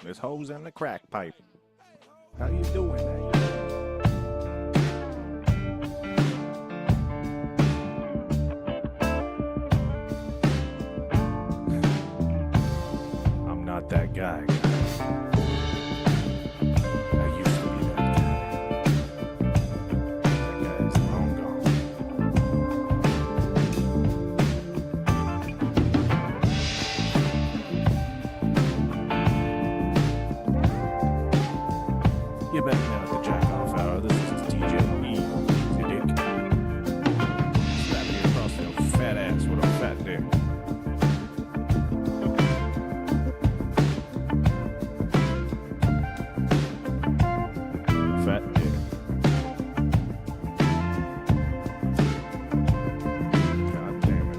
There's hoes in the crack pipe. How you doing, man? I'm not that guy. I used to be that guy. That guy is long gone. Get back now at the Jack Off Hour. This is DJ E. Your dick. Slap me across your fat ass with a fat dick. Fat dick. God damn it.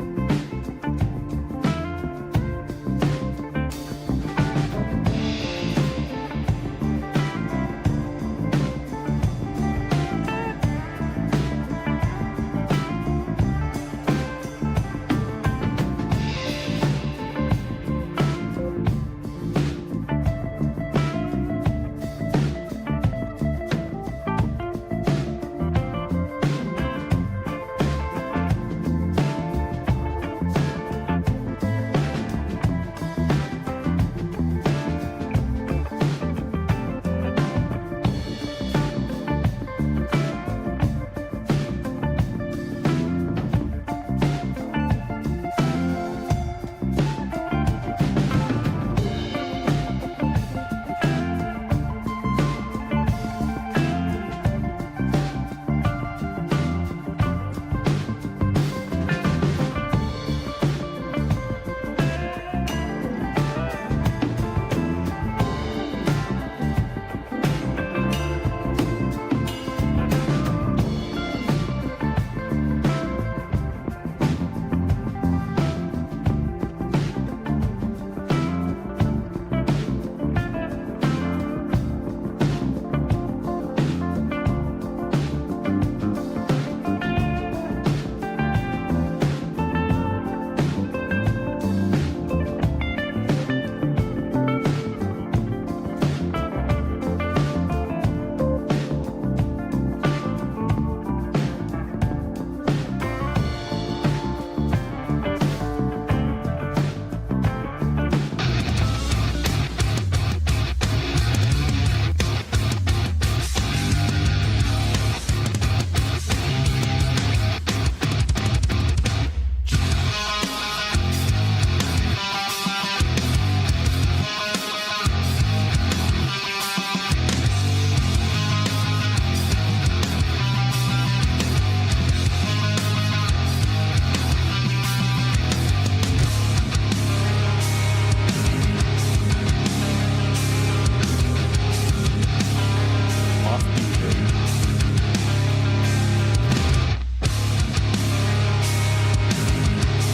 Off DJ.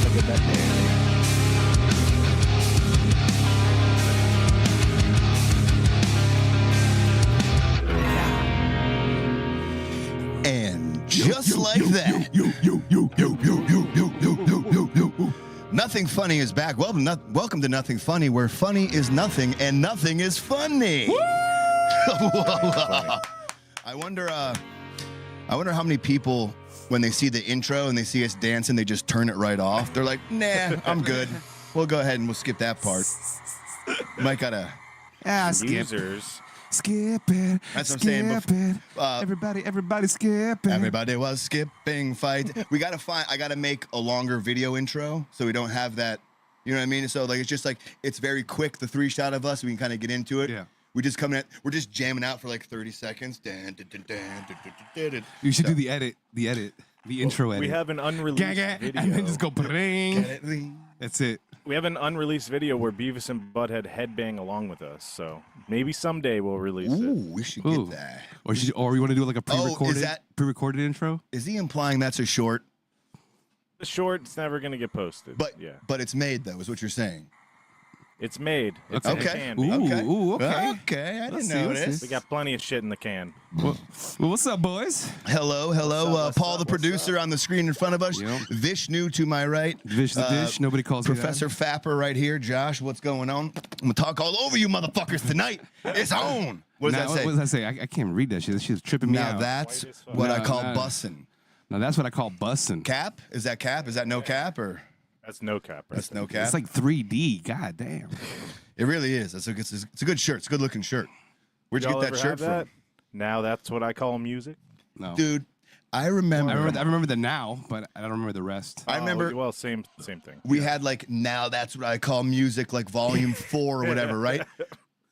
Look at that man. And just like that, Nothing Funny is back. Welcome to Nothing Funny, where funny is nothing and nothing is funny. I wonder how many people, when they see the intro and they see us dancing, they just turn it right off. They're like, nah, I'm good. We'll go ahead and we'll skip that part. Might gotta skip. Users. Skip it. That's what I'm saying. Skip it. Everybody skip it. Everybody was skipping fight. I gotta make a longer video intro so we don't have that. You know what I mean? So like it's just like it's very quick, the 3-shot of us. We can kind of get into it. Yeah. We're just jamming out for like 30 seconds. You should do the edit, the intro edit. We have an unreleased video. And then just go bring. That's it. We have an unreleased video where Beavis and Butthead headbang along with us, so maybe someday we'll release it. We should get that. Or you want to do like a pre-recorded intro? Is he implying that's a short? The short, it's never going to get posted. But yeah, but it's made though, is what you're saying. It's made. It's in a Okay. can. Ooh, Okay. ooh, okay. Okay. I Let's didn't see, know let's this. see. We got plenty of shit in the can. Well, what's up, boys? Hello. What's Paul, up, the producer on the screen in front of us. Yep. Vishnu to my right. Vish the dish. Nobody calls Professor me Fapper right here. Josh, what's going on? I'm going to talk all over you motherfuckers tonight. It's on. What that. does that say? What does that say? I can't read that shit. That shit's tripping me Now out. that's White as fuck. what I No, call no. bussin'. Now that's what I call bussin'. Cap? Is that cap? Is that no cap or That's no cap. Right that's there. no cap? It's like 3D. God damn. It really is. It's a good shirt. It's a good looking shirt. Where'd you Y'all get that ever shirt have that? from? Now that's what I call music. No. Dude, I remember. I remember the now, but I don't remember the rest. I remember Well, same thing. we had like now that's what I call music, like volume 4 or whatever, right?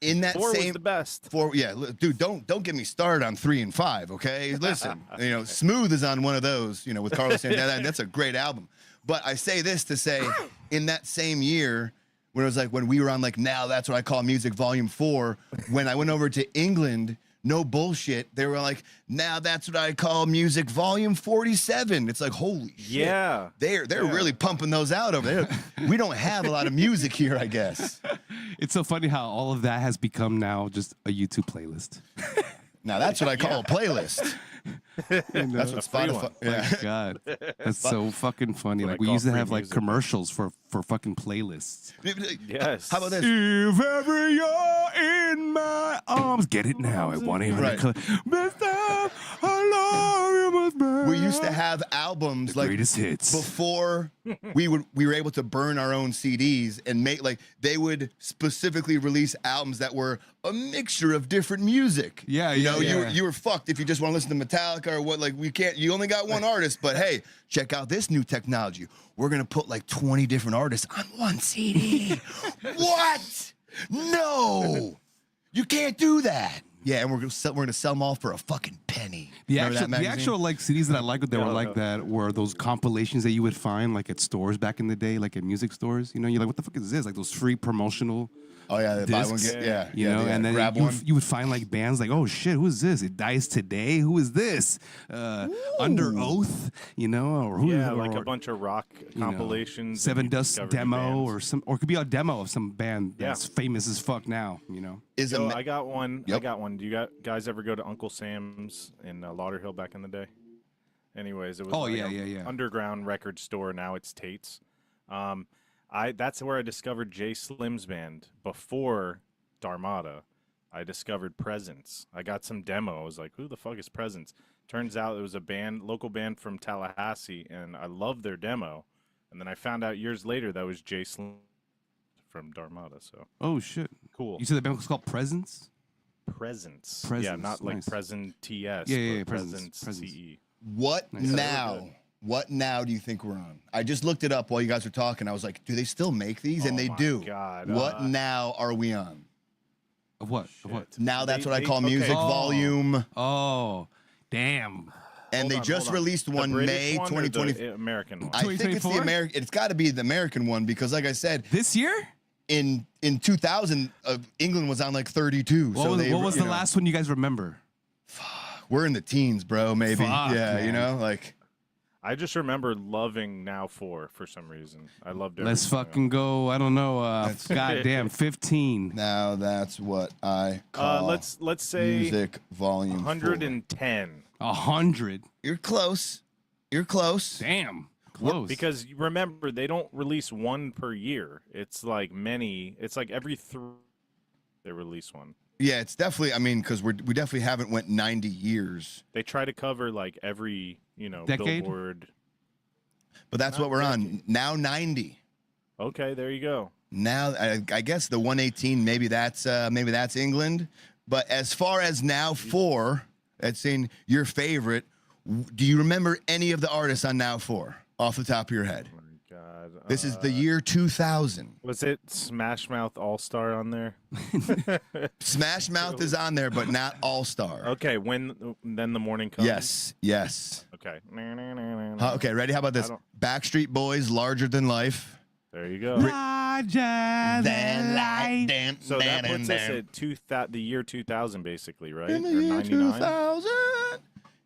In that 4 same was the best. 4, yeah, dude, don't get me started on 3 and 5, okay? Listen, Smooth is on one of those, with Carlos Santana. That's a great album. But I say this to say, in that same year, when it was like when we were on like now that's what I call music volume 4, when I went over to England, no bullshit, they were like now that's what I call music volume 47. It's like holy shit. Yeah. They're really pumping those out over there. We don't have a lot of music here, I guess. It's so funny how all of that has become now just a YouTube playlist. Now that's what I call a playlist. That's what free Spotify. one. Yeah. My God, that's so fucking funny. what Like I we call used to free have like music. commercials for fucking playlists. Yes. How about this? If ever you're in my arms, get it now at 1-800. Right. Mr. I love you most bad. We used to have albums like Greatest hits. before we were able to burn our own CDs and make like they would specifically release albums that were a mixture of different music. Yeah, You were fucked if you just want to listen to Metallica or what. Like you only got one artist, but hey, check out this new technology. We're gonna put like 20 different artists on one CD. What? No, you can't do that. Yeah, and we're gonna sell them all for a fucking penny. The Remember that actual, the magazine? actual like CDs that I liked that were like that were those compilations that you would find like at stores back in the day, like at music stores. You're like, what the fuck is this? Like those free promotional. Oh yeah, the buy one discs, get yeah. You know, yeah, and then grab you, one. you would find like bands like, oh shit, who is this? It Dies Today. Who is this? Under Oath. Or who? Yeah, or, like a bunch of rock compilations. and Seven you Dust discover new demo bands. or it could be a demo of some band Yeah. that's famous as fuck now. Is Yo, a I got one. Yep. I got one. Do you guys ever go to Uncle Sam's in Lauderhill back in the day? Anyways, it was Oh, like yeah, a yeah. underground record store. Now it's Tate's. That's where I discovered Jay Slim's band. Before Dharmata, I discovered Presence. I got some demo. I was like, who the fuck is Presence? Turns out it was a local band from Tallahassee, and I loved their demo. And then I found out years later that was Jay Slim from Dharmata. So Oh shit. cool. You said the band was called Presence? Presence. Yeah, Presence, not like nice. present TS. Yeah, but Presence. CE. what Nice. now? What now do you think we're on? I just looked it up while you guys were talking. I was like, do they still make these? And Oh they my do. God, What now are we on? Of what? Of what? Now that's what I They- call okay. music Oh. volume. Oh, damn. And Hold they on, just hold on. released The one British May one or 2020. the American one. I think it's the 2024? American. It's got to be the American one because, like I said, This year? in 2000, England was on like 32. What so was, they, what was you the know, last one you guys remember? We're in the teens, bro. Maybe. Fuck, yeah, man. like. I just remember loving Now 4 for some reason. I loved it. Let's fucking go. I don't know. Goddamn, 15. Now that's what I call let's say music volume 4. 110. 100. You're close. You're close. Damn. Close. Because remember, they don't release one per year. It's like many. It's like every 3 they release one. Yeah, it's definitely. I mean, because we definitely haven't went 90 years, They try to cover like every Decade? Billboard. but that's Not what we're on now. 90. Okay, there you go. Now, I guess the 118. Maybe that's England. But as far as now 4, that's in your favorite. Do you remember any of the artists on now 4 off the top of your head? Oh my God. This is the year 2000. Was it Smash Mouth All Star on there? Smash Mouth is on there, but not All Star. Okay, then the morning comes. Yes. Okay. Okay, ready? How about this? I don't- Backstreet Boys, Larger Than Life. There you go. Larger than life. So that puts us at the year 2000, basically, right? In the Or year 99. 2000.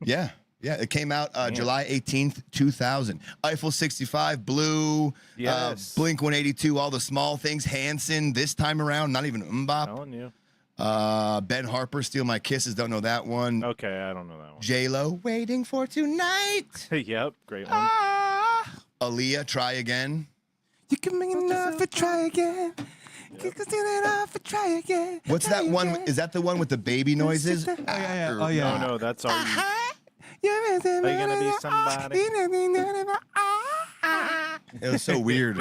Yeah. Yeah, it came out July 18th, 2000. Eiffel 65, Blue, Yes. Blink 182, all the small things. Hanson, this time around, not even Mbop. Telling you. Ben Harper, Steal My Kisses, don't know that one. Okay, I don't know that one. J-Lo, Waiting for Tonight. Yep, great one. Aaliyah, Try Again. You can make enough for try again. You can steal it off for try again. What's that one? Is that the one with the baby noises? Oh, yeah. Oh, yeah. No, that's all. You gonna be somebody? It was so weird.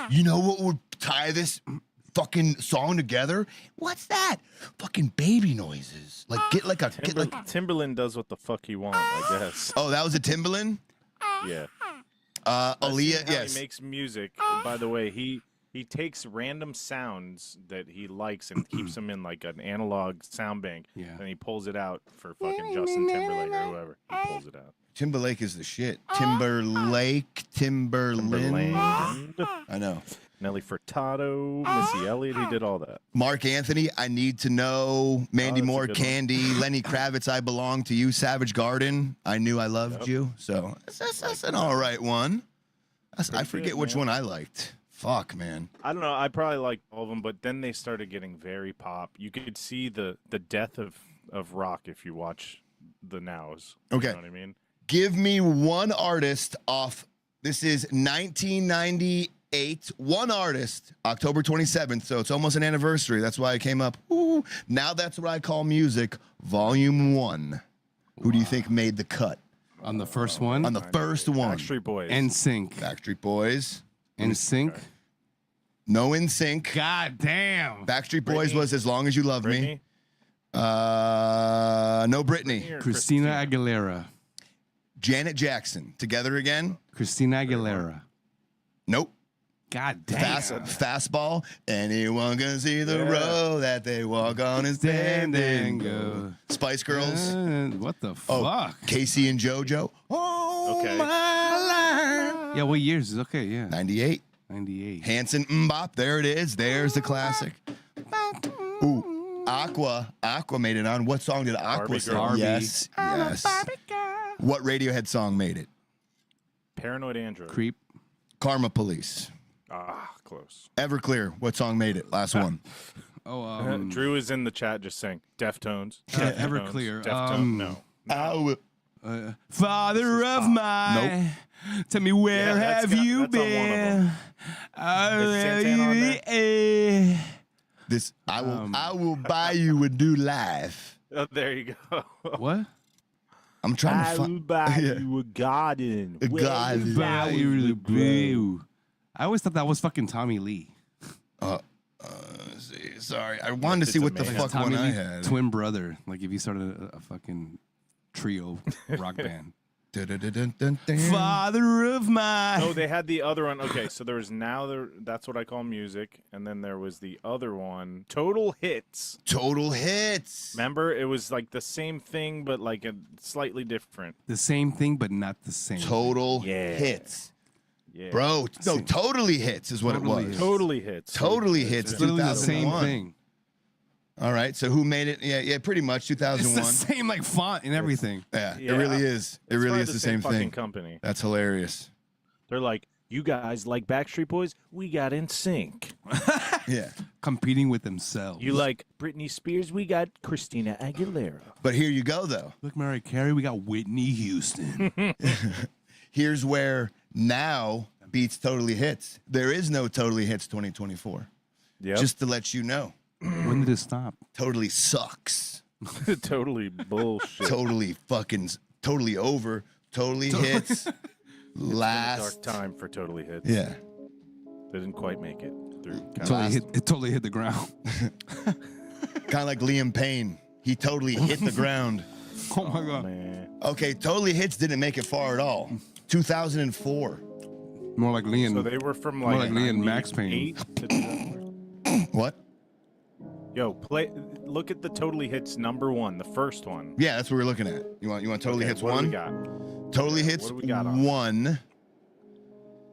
You know what would tie this fucking song together? What's that? Fucking baby noises. Like get like a Timberland does what the fuck he wants, I guess. Oh, that was a Timbaland? Yeah. Aaliyah, How yes. He makes music. By the way, he takes random sounds that he likes and keeps them in like an analog sound bank. Yeah. And he pulls it out for fucking Justin Timberlake or whoever. He pulls it out. Timberlake is the shit. Timberlake, Timberland. I know. Nelly Furtado, Missy Elliott, he did all that. Mark Anthony, I Need to Know. Mandy that's a Moore, good one. Candy. Lenny Kravitz, I Belong to You. Savage Garden, I Knew I Loved You. So that's an all right one. I forget good, which man. one I liked. Fuck, man. I don't know. I probably liked all of them, but then they started getting very pop. You could see the death of rock if you watch the nows. Okay. You know what I mean? Give me one artist off. This is 1998. One artist, October 27th. So it's almost an anniversary. That's why I came up. Ooh, now that's what I call music. Volume 1. Who do you think made the cut? On the first one, On the first one. Backstreet Boys. NSYNC. Backstreet Boys. NSYNC. No NSYNC. God damn. Backstreet Boys Britney. was As Long as You Love Britney? Me. No Britney. Or Christina Aguilera. Janet Jackson. Together again? Christina Aguilera. Nope. God damn. Fastball. Anyone can see the road that they walk on and stand and go. Spice Girls. What the Oh, fuck? Casey and JoJo. Oh, Okay. my life. Yeah, what years is okay? Yeah, 98. 98. Hanson Mbop. There it is. There's the classic. Ooh, Aqua. Aqua made it on. What song did Aqua Barbie sing? Girl. Barbie. Yes. Yes. What Radiohead song made it? Paranoid Android. Creep. Karma Police. Ah, close. Everclear. What song made it? Last one. Oh, Drew is in the chat just saying Deftones. Everclear. Deftones. No. I will. Father of mine. Tell me where Yeah, that's have got- you that's on one of been? Is Santana on there? This I will buy you a new life. Oh, there you go. What? I'm trying to I will find buy Yeah. you a garden. A where garden. the flowers will grow. I always thought that was fucking Tommy Lee. let's see. Sorry. I wanted to It's see what the amazing. fuck Tommy one I Lee, had. twin brother. Like if you started a fucking trio rock band. Dun-dun-dun-dun-dun. Father of mine. No, they had the other one. Okay, so there was that's what I call music, and then there was the other one, Total Hits. Total Hits. Remember, it was like the same thing, but like a slightly different. The same thing, but not the same. Total Yeah. Hits. Yeah, Bro, no, Totally Hits is what Totally it was. Hits. Totally hits. Totally Hits. It's literally the same 2001. thing. All right, so who made it? Yeah, pretty much It's 2001. the same like font and everything. Yeah, Yeah. it really is. It It's really probably is the same fucking thing. company. That's hilarious. They're like, you guys like Backstreet Boys? We got NSYNC. Yeah. Competing with themselves. You like Britney Spears? We got Christina Aguilera. But here you go, though. Look, Mariah Carey, we got Whitney Houston. Here's where now beats Totally Hits. There is no Totally Hits 2024. Yeah, Just to let you know. When did it stop? Totally sucks. totally bullshit. Totally over. Totally Hits. Dark Last. time for Totally Hits. Yeah. They didn't quite make it through. It totally hit the ground. Kind of like Liam Payne. He totally hit the ground. Oh my god. Man. Okay, Totally Hits didn't make it far at all. 2004. More like Lee and So they were from More like, like Lee and Max Payne. 98 to- What? Yo, look at the Totally Hits #1, the first one. Yeah, that's what we're looking at. You want Totally Okay, Hits what do 1? we got? Totally Hits What do we got on? 1.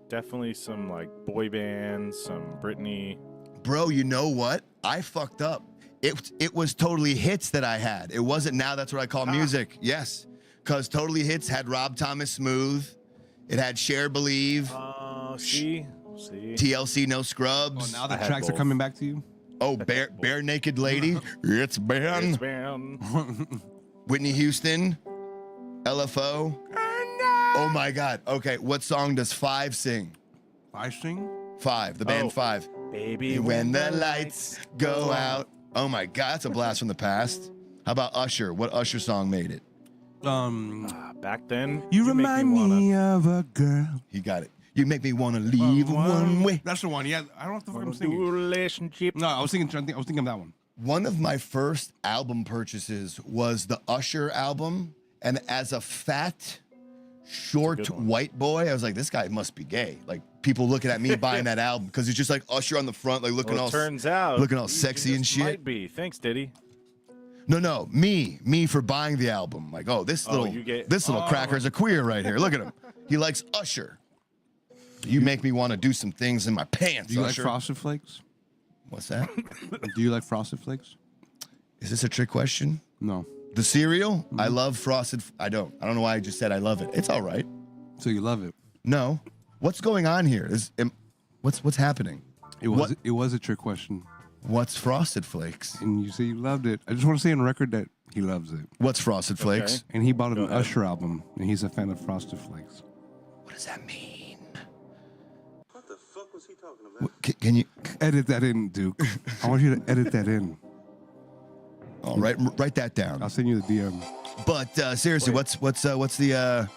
Definitely some like boy bands, some Britney. Bro, you know what? I fucked up. It was Totally Hits that I had. It wasn't Now That's What I Call Music. Yes. because Totally Hits had Rob Thomas Smooth. It had Share Believe, See. TLC No Scrubs. Now the I had tracks are both. coming back to you. Oh, Bare Naked Lady. It's Ben. It's been. Whitney Houston. LFO. Oh my God. Okay, what song does Five sing? I sing. Five, the band Oh. Five. Baby, When the lights go out. Oh my God, that's a blast from the past. How about Usher? What Usher song made it? Back then, You make remind wanna- me of a girl. He got it. You make me want to leave one way. That's the one. Yeah, I don't know what the fuck I'm wanna do singing. a relationship. No, I was thinking of that one. One of my first album purchases was the Usher album. And as a fat, short good one. white boy, I was like, this guy must be gay. Like people looking at me buying that album because it's just like Usher on the front, like looking Well, all it turns out looking all you sexy and just shit. Might be. Thanks, Diddy. No, me for buying the album. Like, oh, this little cracker's a queer right here. Look at him. He likes Usher. You make me want to do some things in my pants. Do you like Usher. Frosted Flakes? What's that? Do you like Frosted Flakes? Is this a trick question? No. The cereal? I love Frosted. I don't know why I just said I love it. It's all right. So you love it? No. What's going on here? What's happening? It was a trick question, What's Frosted Flakes? and you say you loved it. I just want to say on record that he loves it, What's Frosted Flakes? Okay. and he bought an ahead. Usher album, and he's a fan of Frosted Flakes. What does that mean? What the fuck was he talking about? Can you? Edit that in, Duke. I want you to edit that in. All right, write that down. I'll send you the DM. But seriously, what's the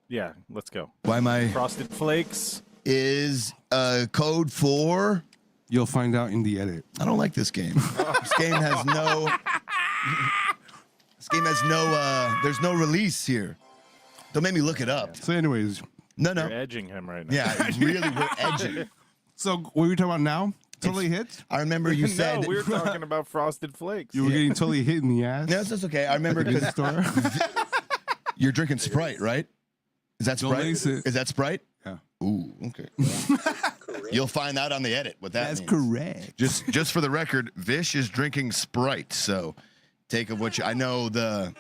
Yeah, let's go. why am I Frosted Flakes. is code for? You'll find out in the edit. I don't like this game. This game has no. This game has no. There's no release here. Don't make me look it up. So, anyways, No, You're no. edging him right now. Yeah, really, we're edging. so what are we talking about now? Totally hits? I remember you said. No, we were talking about Frosted Flakes. You were getting totally hit in the ass. No, that's okay. I remember At the because store. you're drinking Sprite, right? Is that Don't Sprite? lace it. Is that Sprite? Yeah. Ooh, okay. You'll find out on the edit what that That's means. correct. Just for the record, Vish is drinking Sprite, so take of what you. I know the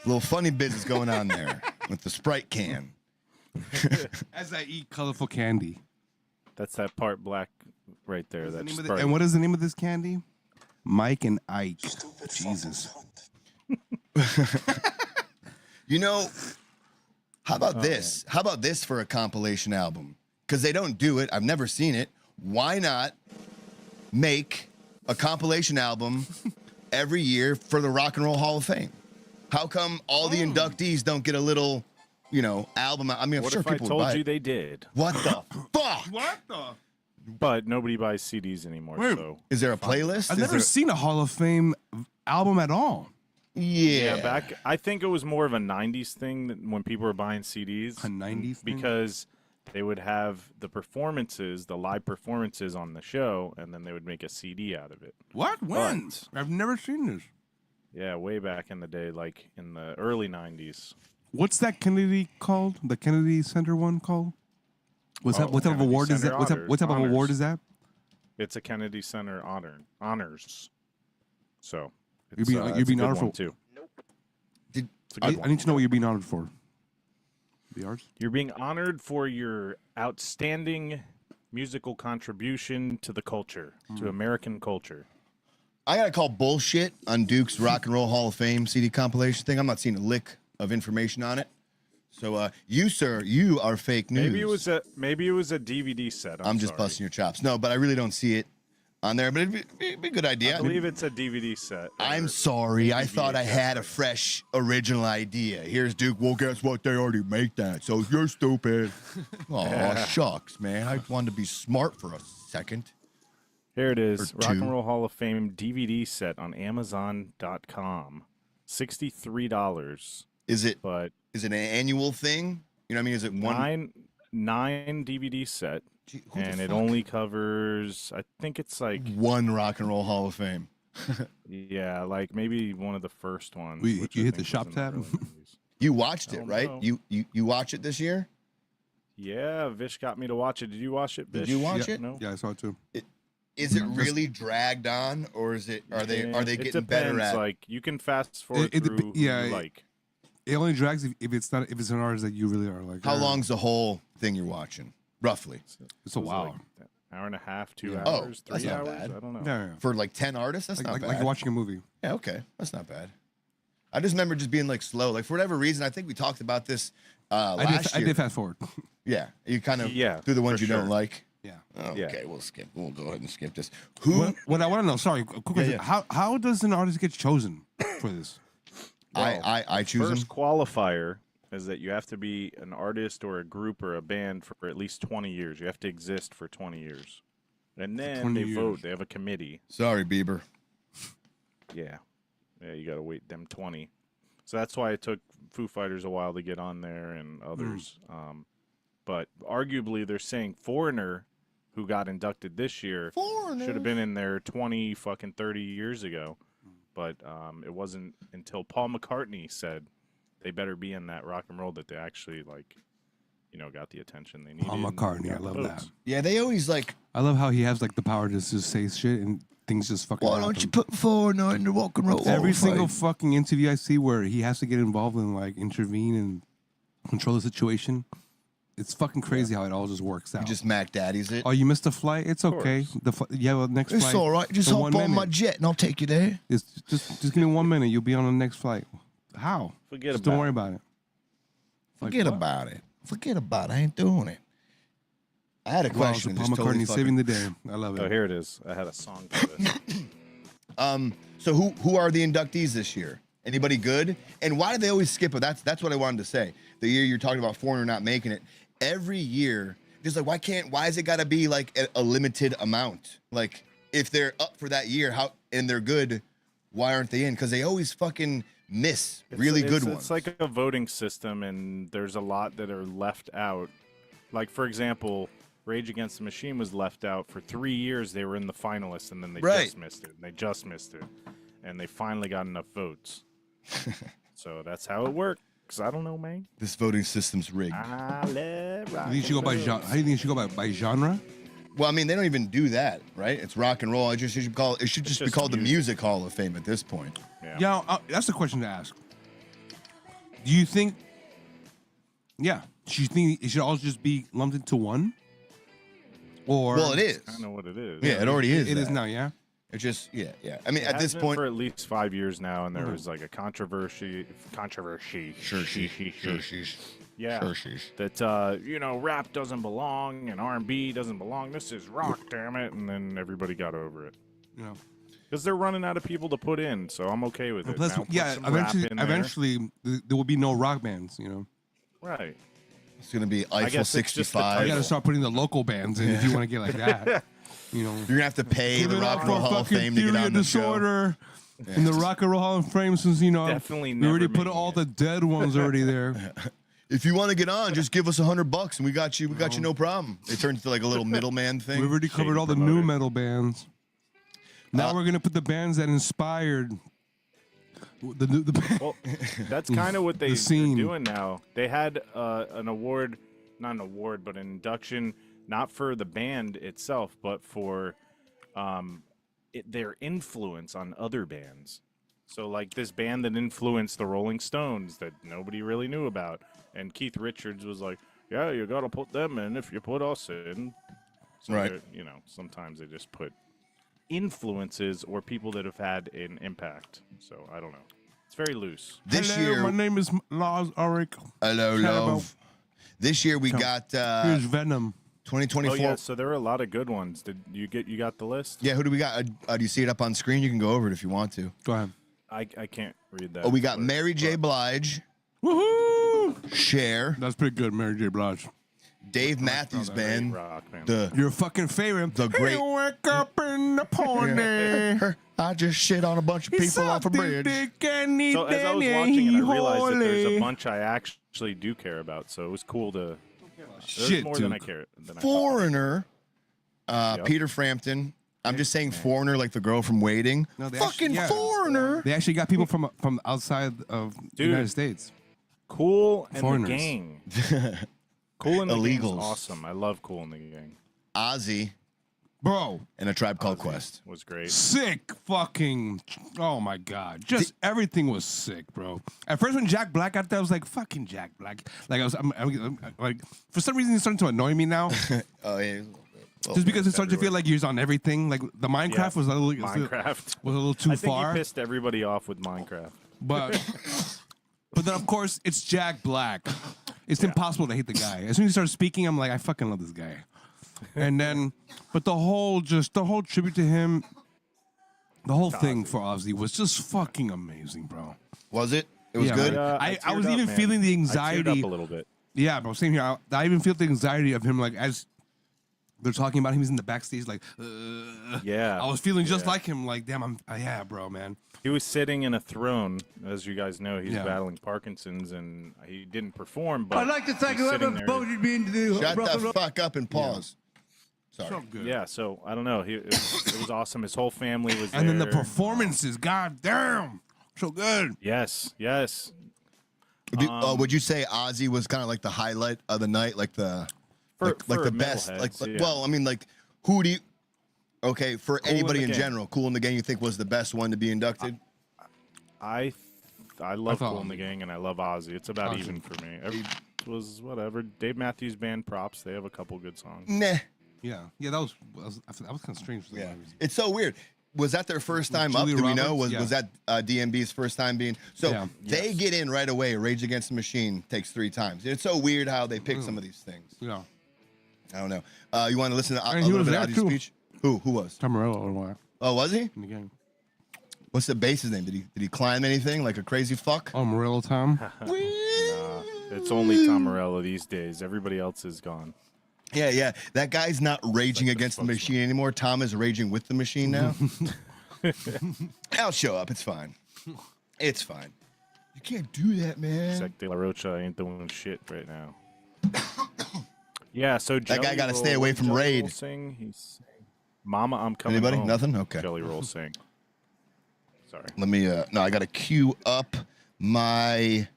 little funny business going on there with the Sprite can. As I eat colorful candy. That's that part black right there. That's Sprite. And what is the name of this candy? Mike and Ike. Jesus. You know, how about this? How about this for a compilation album? Because they don't do it. I've never seen it. Why not make a compilation album every year for the Rock and Roll Hall of Fame? How come all the inductees don't get a little, album? I mean, I'm what sure if I people would told buy you it. they did? What the fuck? What the? But nobody buys CDs anymore. Wait. So Is there a playlist? I've Is never there- seen a Hall of Fame album at all. Yeah. back. I think it was more of a '90s thing that when people were buying CDs. A 90s thing? because they would have the performances, the live performances on the show, and then they would make a CD out of it. What? When? But- I've never seen this. Yeah, way back in the day, like in the early '90s. What's that Kennedy called? The Kennedy Center one called? What type of Kennedy award is Center that? What type of honors. award is that? It's a Kennedy Center honors. So You're it's, being- it's you're a being good honored one for- too. Did- It's a I, good I one. need to know what you're being honored for. The arts? You're being honored for your outstanding musical contribution to the culture, to American culture. I gotta call bullshit on Duke's Rock and Roll Hall of Fame CD compilation thing. I'm not seeing a lick of information on it. So, you, sir, you are fake news. Maybe it was a DVD set. I'm just sorry. busting your chops. No, but I really don't see it on there. But it'd be a good idea. I believe it's a DVD set. I'm or sorry. I DVD thought I had a set. fresh, original idea. Here's Duke. Well, guess what? They already make that. So you're stupid. Oh, shucks, man. I wanted to be smart for a second. Here it is. Or Rock and two. Roll Hall of Fame DVD set on Amazon.com. $63. Is it But an annual thing? You know what I mean? Is it one? nine DVD set. Gee, who the And it fuck? only covers, I think it's like, One Rock and Roll Hall of Fame. yeah, like maybe one of the first ones. You which hit I the think shop was in the tab? early 90s. You watched it, don't right? know. You watch it this year? Yeah, Vish got me to watch it. Did you watch it, Vish? Did you watch it? No. Yeah, I saw it too. Is it really dragged on, or is it? Are they Yeah, getting it better depends. at? Like you can fast forward It dep- through who yeah, you like. It only drags if it's an artist that you really are like. How long's the whole thing you're watching, roughly? It's a while. Like hour and a half, 2 Oh, hours, that's 3 not hours. bad. I don't know. Yeah. For like 10 artists, that's not Like, bad. like you're watching a movie. Yeah, okay, that's not bad. I just remember just being like slow. Like for whatever reason, I think we talked about this last I year. did fast forward. Yeah, you kind of Yeah, do the ones for you don't sure. like. Yeah. Okay, we'll skip. We'll go ahead and skip this. Who? What I want to know, sorry, a quick question. yeah. How does an artist get chosen for this? I choose First them. qualifier is that you have to be an artist or a group or a band for at least 20 years. You have to exist for 20 years. And then 20 they years. vote. They have a committee. Sorry, Bieber. Yeah. Yeah, you got to wait them 20. So that's why it took Foo Fighters a while to get on there and others. But arguably, they're saying Foreigner, who got inducted this year, should have been in there 30 years ago. But it wasn't until Paul McCartney said they better be in that rock and roll that they actually, like, got the attention they needed. Paul and McCartney, got I the love votes. that. Yeah, they always like. I love how he has like the power to just say shit and things just fucking. Why don't you put Foreigner in the rock and roll? Hall Every of single Fame? fucking interview I see where he has to get involved and like intervene and control the situation, it's fucking crazy how it all just works out. You just Mac Daddy's it. Oh, you missed a flight? It's okay. Next It's flight. all right. Just in hop 1 on my minute. jet and I'll take you there. Just give me 1 minute. You'll be on the next flight. How? Forget Just about don't worry it. about it. Forget about it. Forget about it. I ain't doing it. I had a Wow, question. so Paul just totally McCartney saving the day. I love Oh, it. here it is. I had a song for this. So who are the inductees this year? Anybody good? And why do they always skip it? That's what I wanted to say. The year you're talking about Foreigner not making it, every year, just like why is it got to be like a limited amount? Like if they're up for that year, and they're good, why aren't they in? Because they always fucking miss really good ones. It's like a voting system, and there's a lot that are left out. Like, for example, Rage Against the Machine was left out for 3 years. They were in the finalists, and then they Right. just missed it. And they just missed it, and they finally got enough votes. So that's how it works. I don't know, man. This voting system's rigged. I love rock Do you think you should go by and genre? How do you think you should go by genre? Well, I mean, they don't even do that, right? It's rock and roll. It should just be just called the music. Music Hall of Fame at this point. Yeah. Yeah, that's the question to ask. Do you think? Yeah, do you think it should all just be lumped into one? Or Well, it is. I know what it is. Yeah, it already is. It is that. now. Yeah. It's just yeah. I mean, It at has this been point, for at least 5 years now, and there was like a controversy. Yeah, that rap doesn't belong and R&B doesn't belong. This is rock, damn it! And then everybody got over it You know. because they're running out of people to put in. So I'm okay with it. Plus, Now put yeah, some rap in there. eventually there will be no rock bands. You know. Right? it's gonna be Eiffel guess it's just the 65. You title. got to start putting the local bands in if you want to get like that. You know. You're gonna have to pay Give the it Rock up and Roll for Hall of fucking Fame to get Theory on of the show. Disorder in the Rock and Roll Hall of Fame since Definitely we already never put making all it. the dead ones already there. If you want to get on, just give us $100 and we got you. We got you, no problem. It turns into like a little middleman thing. We've already covered Shady all the promoter. new metal bands. Now we're gonna put the bands that inspired the Well, that's kind of what they're scene. doing now. They had an award, not an award, but an induction, not for the band itself, but for their influence on other bands. So, like this band that influenced the Rolling Stones that nobody really knew about. And Keith Richards was like, yeah, you got to put them in if you put us in. So Right. they're, sometimes they just put influences or people that have had an impact. So, I don't know. It's very loose. This Hello, year, my name is Lars Ulrich. hello, Hello. love. This year we got Here's Venom. 2024. Oh yeah, so there are a lot of good ones. Did you got the list? Yeah, who do we got? Do you see it up on screen? You can go over it if you want to. Go ahead. I can't read that. Oh, we got but- Mary J. Blige, Woohoo! Cher, That's pretty good, Mary J. Blige. Dave Matthews Great Band, rock, man. the Your fucking favorite. The great- Hey, wake up in the morning. I just shit on a bunch of people off a bridge. So as I was watching it, I realized that there's a bunch I actually do care about. So it was cool to. There's Shit, more than I Duke. care. Than I thought. Foreigner, Yep. Peter Frampton. I'm just saying Foreigner, like the girl from Waiting. No, they Fucking actually- yeah. Foreigner. They actually got people from outside of the Dude. United States. Cool and Foreigners. the Gang. Cool and the Gang is Illegals. awesome. I love Cool and the Gang. Ozzy. Bro, and A Tribe Called Ozzy Quest. was great. sick fucking. Oh my God. Just everything was sick, bro. At first, when Jack Black got there, I was like, fucking Jack Black. Like, I'm like, for some reason, he's starting to annoy me now. Oh yeah. Just because it's starting to feel like he's on everything. Like, the Minecraft was a little, Minecraft was a little too I think far. he pissed everybody off with Minecraft. But then, of course, it's Jack Black. It's impossible to hate the guy. As soon as he starts speaking, I'm like, I fucking love this guy. And then, but the whole tribute to him, the whole thing for Ozzy was just fucking amazing, bro. Was it? It was good. I teared was up, even man. feeling the I teared anxiety. up a little bit. Yeah, bro, same here. I even feel the anxiety of him, like, as they're talking about him, he's in the backstage, like, Yeah. I was feeling just like him, like, damn, yeah, bro, man. He was sitting in a throne, as you guys know. He's Yeah. battling Parkinson's, and he didn't perform. But I'd like to thank he's whoever sitting there. voted me into the Shut rock and the roll. fuck up and pause. Sorry. So good. Yeah, so I don't know. It was awesome. His whole family was there. And then the performances, god damn, so good. Yes, yes. Would you say Ozzy was kind of like the highlight of the night, like the For the best? metalheads, yeah. Well, I mean, like who do you? Okay, for anybody the in Gang. general, Cool in the Gang, you think was the best one to be inducted? I love thought- Cool in the Gang, and I love Ozzy. It's about even for me. It was whatever. Dave Matthews Band, props. They have a couple good songs. Nah. Yeah, that was kind of strange for Yeah, some reason. it's so weird. Was that their first time up? Julia Do we know? Roberts? Was that DMB's first time being? So Yeah. they get in right away. Rage Against the Machine takes 3 times. It's so weird how they pick some of these things. Yeah, I don't know. You want to listen to a And he little was bit there of Ozzy's too. speech? Who was? Tom Morello or what Oh, was he? in the game? What's the bass's name? Did he climb anything like a crazy fuck? Oh, Morello Tom. It's only Tom Morello these days. Everybody else is gone. Yeah. That guy's not raging like the against the spokesman. machine anymore. Tom is raging with the machine now. I'll show up. It's fine. It's fine. You can't do that, man. Sec De La Rocha ain't doing shit right now. Yeah, so That guy Jelly gotta stay Roll- away from Jelly Raid. Roll Sing. He's Mama, I'm coming Anybody? home. Nothing? Okay. Jelly Roll Sing. Sorry. Let me. No, I gotta queue up my.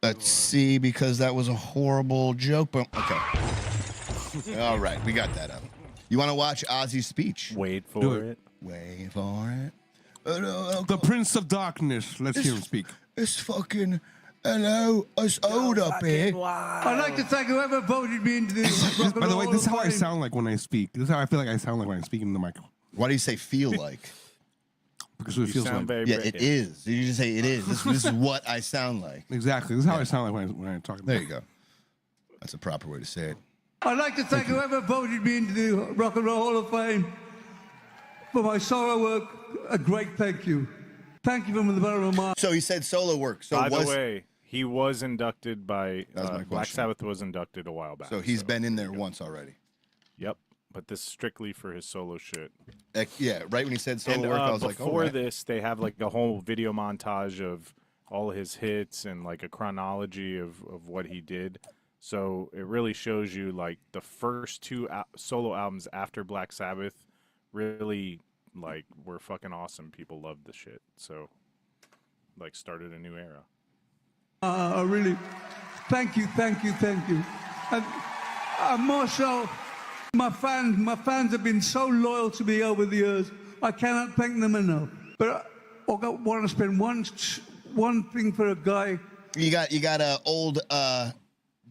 Let's see, because that was a horrible joke. But okay. All right, we got that up. You want to watch Ozzy's speech? Wait for Do it. it. Wait for it. The Prince of Darkness. Let's hear him speak. It's fucking. Hello, us old up here. I'd like to thank whoever voted me into the rock and By the way, roll this is Hall how of I Fame. sound like when I speak. This is how I feel like I sound like when I speak in the microphone. Why do you say feel like? Because it You feels sound like. very Yeah, British. it is. You just say it is. This is what I sound like. Exactly. This is how I sound like when I talk. There you go. That's a proper way to say it. I'd like to thank whoever voted me into the Rock and Roll Hall of Fame for my solo work. A great thank you. Thank you from the bottom of my heart. So he said solo work. So By was the way, he was inducted by That was my Black question. Sabbath was inducted a while back. so he's been in there once already. Yep, but this is strictly for his solo shit. Yeah, right when he said solo And work, I was like, before oh, right. this, they have like a whole video montage of all his hits and like a chronology of what he did. So it really shows you like the first 2 solo albums after Black Sabbath really like were fucking awesome. People loved the shit. So like started a new era. I really thank you. And more so, my fans have been so loyal to me over the years. I cannot thank them enough. But I want to spend one thing for a guy. You got old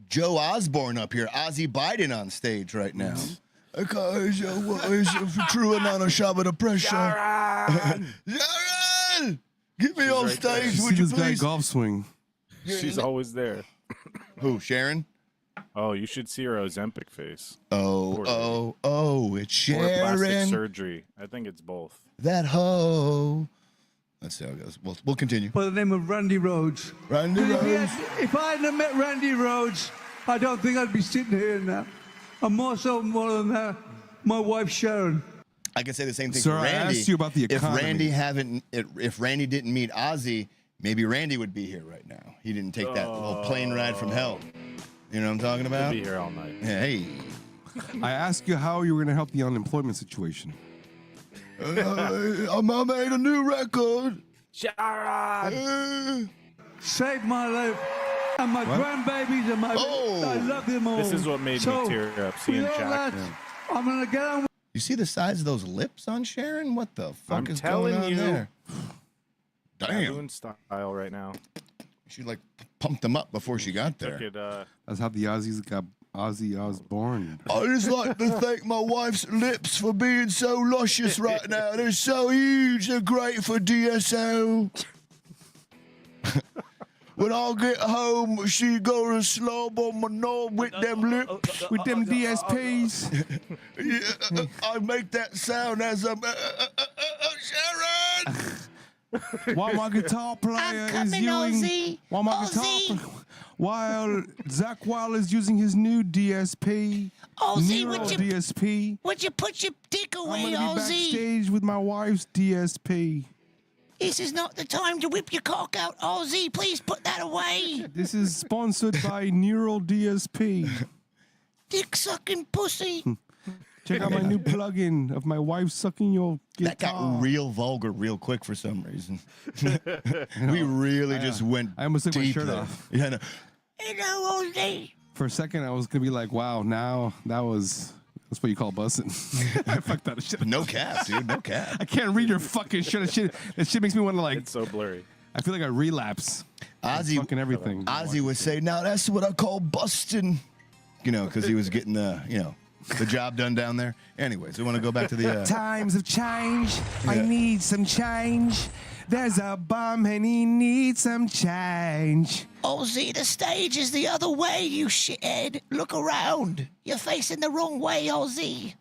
Joe Osborne up here, Ozzy Biden on stage right now. Because what is true and not a shove of pressure. Sharon! Get me on right there. stage, See would you this guy please? golf swing. She's always there. Who, Sharon? Oh, you should see her Ozempic face. Oh, it's Or plastic Sharon. surgery. I think it's both. That hoe. Let's see how it goes. We'll continue. By the name of Randy Rhoads. Randy Rhoads. If I hadn't met Randy Rhoads, I don't think I'd be sitting here now. And more than that, my wife Sharon. I can say the same thing Sir, for I Randy. asked you about the economy. If Randy didn't meet Ozzy, maybe Randy would be here right now. He didn't take that little plane ride from hell. You know what I'm talking I'll about? be here all night. Hey. I asked you how you were going to help the unemployment situation. I made a new record. Sharon! Saved my life. And my grandbabies and my Oh. I love them all. This is what made So, me tear up seeing with all Jack. that, I'm gonna get on. You see the size of those lips on Sharon? What the fuck I'm is telling going on you. there? Damn. Baboon style right now. She like pumped them up before she got Took there. it, That's how the Aussies got Ozzy Osbourne. I just like to thank my wife's lips for being so luscious right now. They're so huge. They're great for DSO. When I get home, she gonna slob on my knob with them lips. With them DSPs. Yeah, I make that sound as I'm Sharon. While my guitar player is using, while Zach Wild is using his new DSP, Ozzy, Nero would you, DSP. would you put your dick I'm away, gonna be Ozzy? backstage with my wife's DSP. This is not the time to whip your cock out, Ozzy. Please put that away. This is sponsored by Neural DSP. Dick sucking pussy. Check out my new plugin of my wife sucking your guitar. That got real vulgar real quick for some reason. We really just went I almost took my deep shirt there. off. Yeah, no. Hello, Ozzy. For a second, I was gonna be like, "Wow, now that's what you call bussing." I fucked that shit. No cap, dude. No cap. I can't read your fucking shit. That shit makes me want to like. it's so blurry. I feel like I relapse. Ozzy, Fucking everything. Ozzy would say, "Now that's what I call busting," you know, because he was getting the job done down there. Anyways, we want to go back to the. Times have changed. I Yeah. need some change. There's a bum and he needs some change. Ozzy, the stage is the other way, you shithead. Look around. You're facing the wrong way, Ozzy.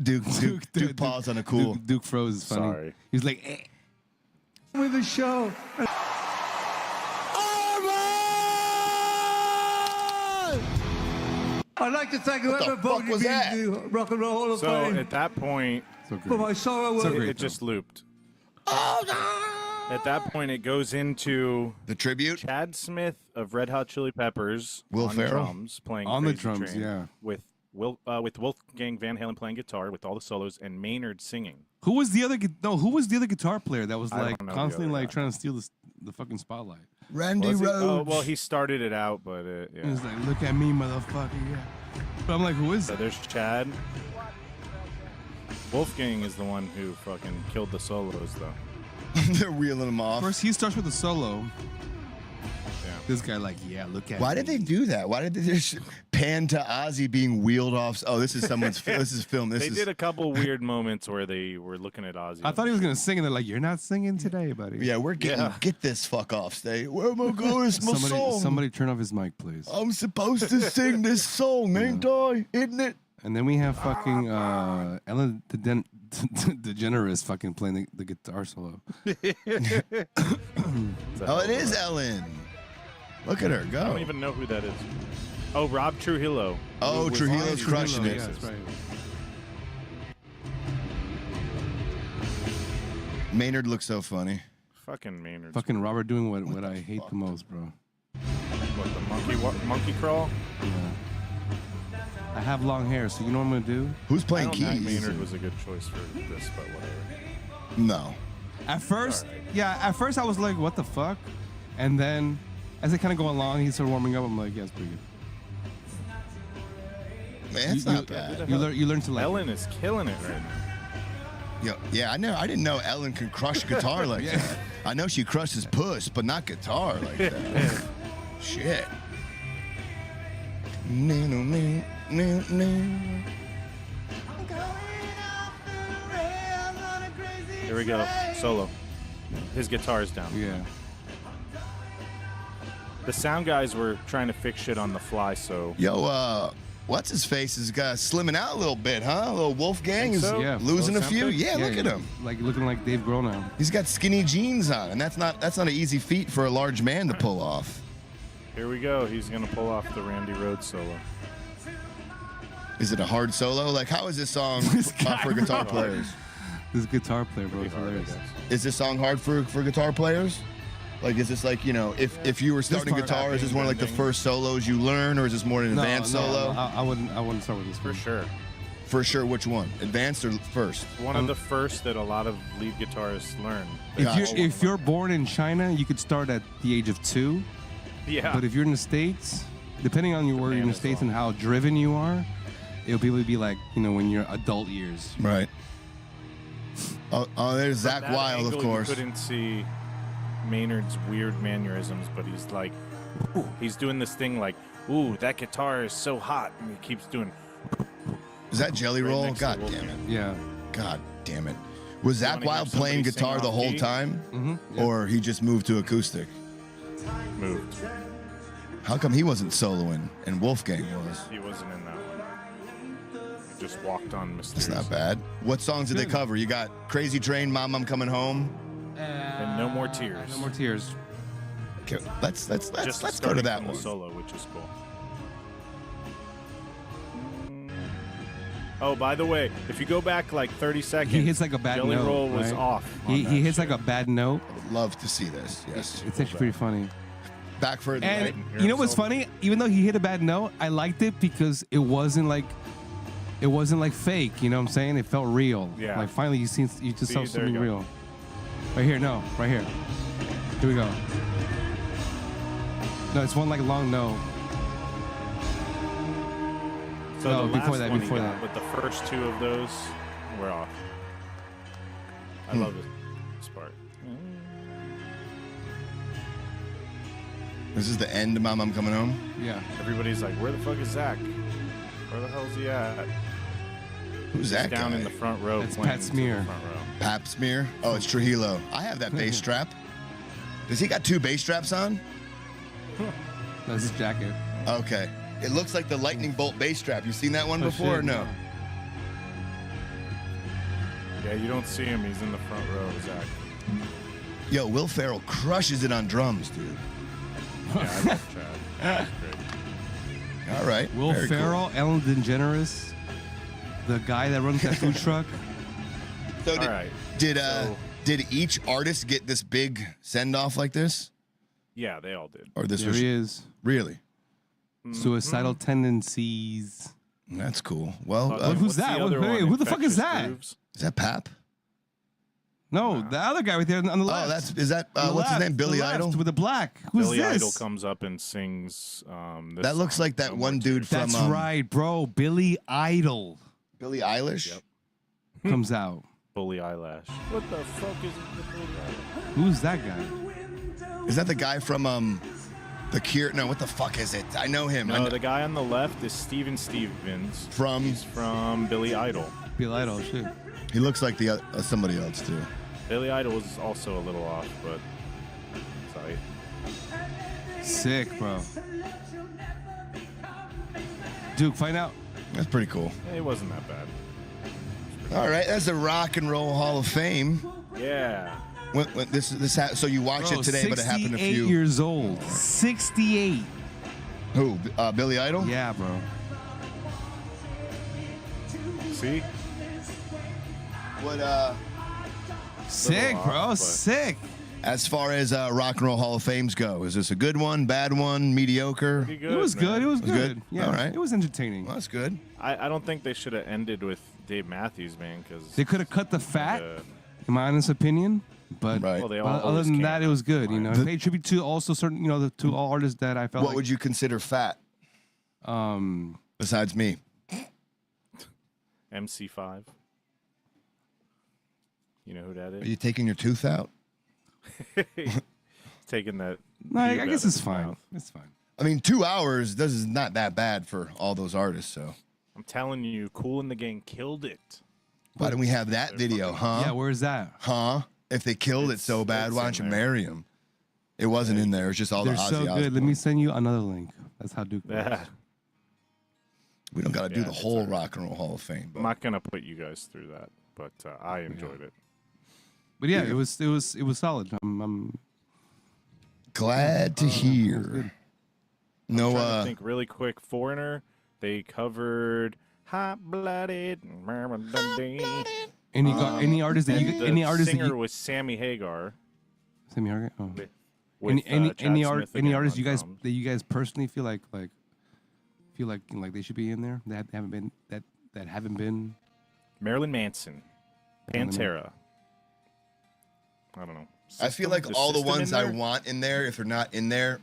Duke paused on a cool. Duke froze is funny. Sorry. He's like, eh. With the show. I'd like to thank whoever fuck voted was me that? into Rock and Roll Hall of So Fame at that point, So for great. my solo So work. great. it just looped. Oh, no. At that point, it goes into The tribute. Chad Smith of Red Hot Chili Peppers Will on Ferrell? drums playing On the Crazy drums, Train, yeah. with Wolfgang Van Halen playing guitar with all the solos and Maynard singing. Who was the other? Who was the other guitar player that was I don't like know the constantly other like guy. trying to steal the fucking spotlight? Randy Was he? Rhodes. Oh, well, he started it out, but He yeah. was like, "Look at me, motherfucker!" Yeah. But I'm like, who is So that? there's Chad. Wolfgang is the one who fucking killed the solos, though. They're reeling him off. First, he starts with a solo. Yeah. This guy, like, yeah, look at Why me. did they do that? Why did they just pan to Ozzy being wheeled off? Oh, this is someone's. This is film. This They is. did a couple weird moments where they were looking at Ozzy. I thought he was gonna sing, and they're like, "You're not singing today, buddy." Yeah, we're getting Yeah. get this fuck off stage. Where am I going? It's my song. Somebody turn off his mic, please. I'm supposed to sing this song, ain't I? Isn't it? And then we have fucking Ellen DeGeneres fucking playing the guitar solo. Oh, it is Ellen. Look at her I go. don't even know who that is. Oh, Rob Trujillo. Oh, who was Trujillo's on- crushing it. Yeah, that's right. Maynard looks so funny. Fucking Maynard. Fucking Robert doing what I hate the most, bro. What, the monkey crawl? Yeah. I have long hair, so you know what I'm gonna do? Who's I playing don't think keys? Maynard was a good choice for this, but whatever. No. At first, at first I was like, what the fuck? And then, as they kind of go along, he started warming up. I'm like, yeah, it's pretty good. Man, it's You- not bad. You learn to like. Ellen is killing it right now. Yeah, I didn't know Ellen can crush guitar like that. I know she crushes puss, but not guitar like that. Shit. Here we go. Solo. His guitar's down. Yeah. The sound guys were trying to fix shit on the fly, so Yo, what's his face is slimming out a little bit, huh? A little Wolfgang Think is so? Yeah. losing a Sound few. good? Yeah, look at him. Like looking like Dave Grohl now. He's got skinny jeans on, and that's not an easy feat for a large man to pull off. here we go. He's gonna pull off the Randy Rhoads solo. Is it a hard solo? Like, how is this song This guy, for guitar bro. players? This guitar player, bro, is Pretty hard, I hilarious. guess. Is this song hard for guitar players? Like, is this like, if you were starting part- guitar, is this one of like the first solos you learn, or is this more an advanced solo? I wouldn't start with this For one. sure. For sure, which one? Advanced or first? One of the first that a lot of lead guitarists learn. If you're born in China, you could start at the age of 2. Yeah. But if you're in the States, depending on where you're in the man as States well. and how driven you are, it'll probably be like, you know, when you're adult years. Right. Oh, there's Zach That Wild, of angle, course. You couldn't see Maynard's weird mannerisms, but he's like, he's doing this thing like, ooh, that guitar is so hot, and he keeps doing. Is that Jelly Right Roll? next to God Wolfgang. damn it. Yeah. God damn it. Was Zach wanna hear Wild playing somebody sing guitar the off whole key? time? Mm-hmm. Or he just moved to acoustic? Moved. How come he wasn't soloing and Wolfgang was? He wasn't in that one. He just walked on That's mysterious. not bad. What songs did they cover? You got Crazy Train, Mom, I'm Coming Home. And No More Tears. No more tears. Okay, let's Just go to starting that from the one. solo, which is cool. Oh, by the way, if you go back like 30 seconds, He hits like a bad Jelly note. Roll was right? off. on He that hits shit. like a bad note. I would love to see this. Yes. It's actually pretty funny. Back further. And right? hear you know what's himself. funny? Even though he hit a bad note, I liked it because it wasn't like fake. You know what I'm saying? It felt real. Yeah. Like finally you just See, saw there you something go. real. Right here, no, right here. Here we go. No, it's one like long no. So No, the before last that, one he before got, that. But the first two of those were off. I love this part. This is the end of Mom, I'm Coming Home. Yeah. Everybody's like, where the fuck is Zach? Where the hell is he at? Who's He's that down guy? in the front row. That's playing Pat to the Smear. front row. Pap Smear? Oh, it's Trujillo. I have that bass strap. Does he got 2 bass straps on? That's his jacket. Okay. It looks like the lightning bolt bass strap. You seen that one Oh, before or shit, no? Yeah, you don't see him. He's in the front row, Zach. Yo, Will Ferrell crushes it on drums, dude. Yeah, I love Chad. That's great. All right. Will very cool. Ferrell, Ellen DeGeneres, the guy that runs that food truck. So All right. did each artist get this big send off like this, Yeah, they all did. or this There was he is. really? Suicidal tendencies. That's cool. Well, who's What's that? the other Wait, one? who the fuck is Infectious that? Grooves? is that Pap? No, the other guy right there on the left. Oh, is that On the what's his left, name? Billy the left Idol. with the black. Who's Billy this? Idol comes up and sings. This That looks song, like that No one More dude Tears. from That's right, bro. Billy Idol Billie Eilish. Yep. comes out. Bully Eyelash. What the fuck is it with Bully Eyelash? Who's that guy? Is that the guy from The Cure? No, what the fuck is it? I know him. I No, know- the guy on the left is Steven Stevens. From He's from Billy Idol. Billy Idol, shit. he looks like the somebody else too. Billy Idol is also a little off, but sorry. Sick, bro. Duke, find out. That's pretty cool. It wasn't that bad. All right, that's the Rock and Roll Hall of Fame. Yeah. So you watched Bro, it today, but it happened a 68 few. years old. 68. Who? Billy Idol? Yeah, bro. See? What? Sick, off, bro. but- Sick. As far as Rock and Roll Hall of Fames go, is this a good one, bad one, mediocre? Pretty good, It was man. good. It was was good. good? Yeah, All right. It was entertaining. Well, that's good. I don't think they should have ended with Dave Matthews, man, because They could have cut the fat, in my honest opinion. But Right. well, they all other always than can. that, it was good. You know, The- it paid tribute to also certain, to all artists that I felt What like. would you consider fat besides me? MC5. You know who that Are is? you taking your tooth out? Taking that. No, I beard guess out of it's his fine. mouth. It's fine. I mean, 2 hours. This is not that bad for all those artists. So I'm telling you, Cool in the Gang killed it. why don't we have that video, huh? Yeah, where's that? Huh? If they killed it so bad, it's why in don't you there. marry him? It wasn't in there. It's just all They're the Ozzy so good. Let Osbourne. me send you another link. That's how Duke works. Yeah. We don't got to do Yeah, the it's whole all right. Rock and Roll Hall of Fame. I'm But not gonna put you guys through that, but I enjoyed it. But yeah, it was solid. I'm glad to hear. good. No, Trying to think really quick. Foreigner, they covered Hot Blooded. any artist that you The any artist that singer you was Sammy Hagar. Sammy Hagar? Oh. With, Any Chad any Smith any again artists on you guys drums. that you guys personally feel like they should be in there that haven't been that haven't been. Marilyn Manson, Marilyn Pantera. I don't know. I feel like all the System ones in I there? want in there, if they're not in there,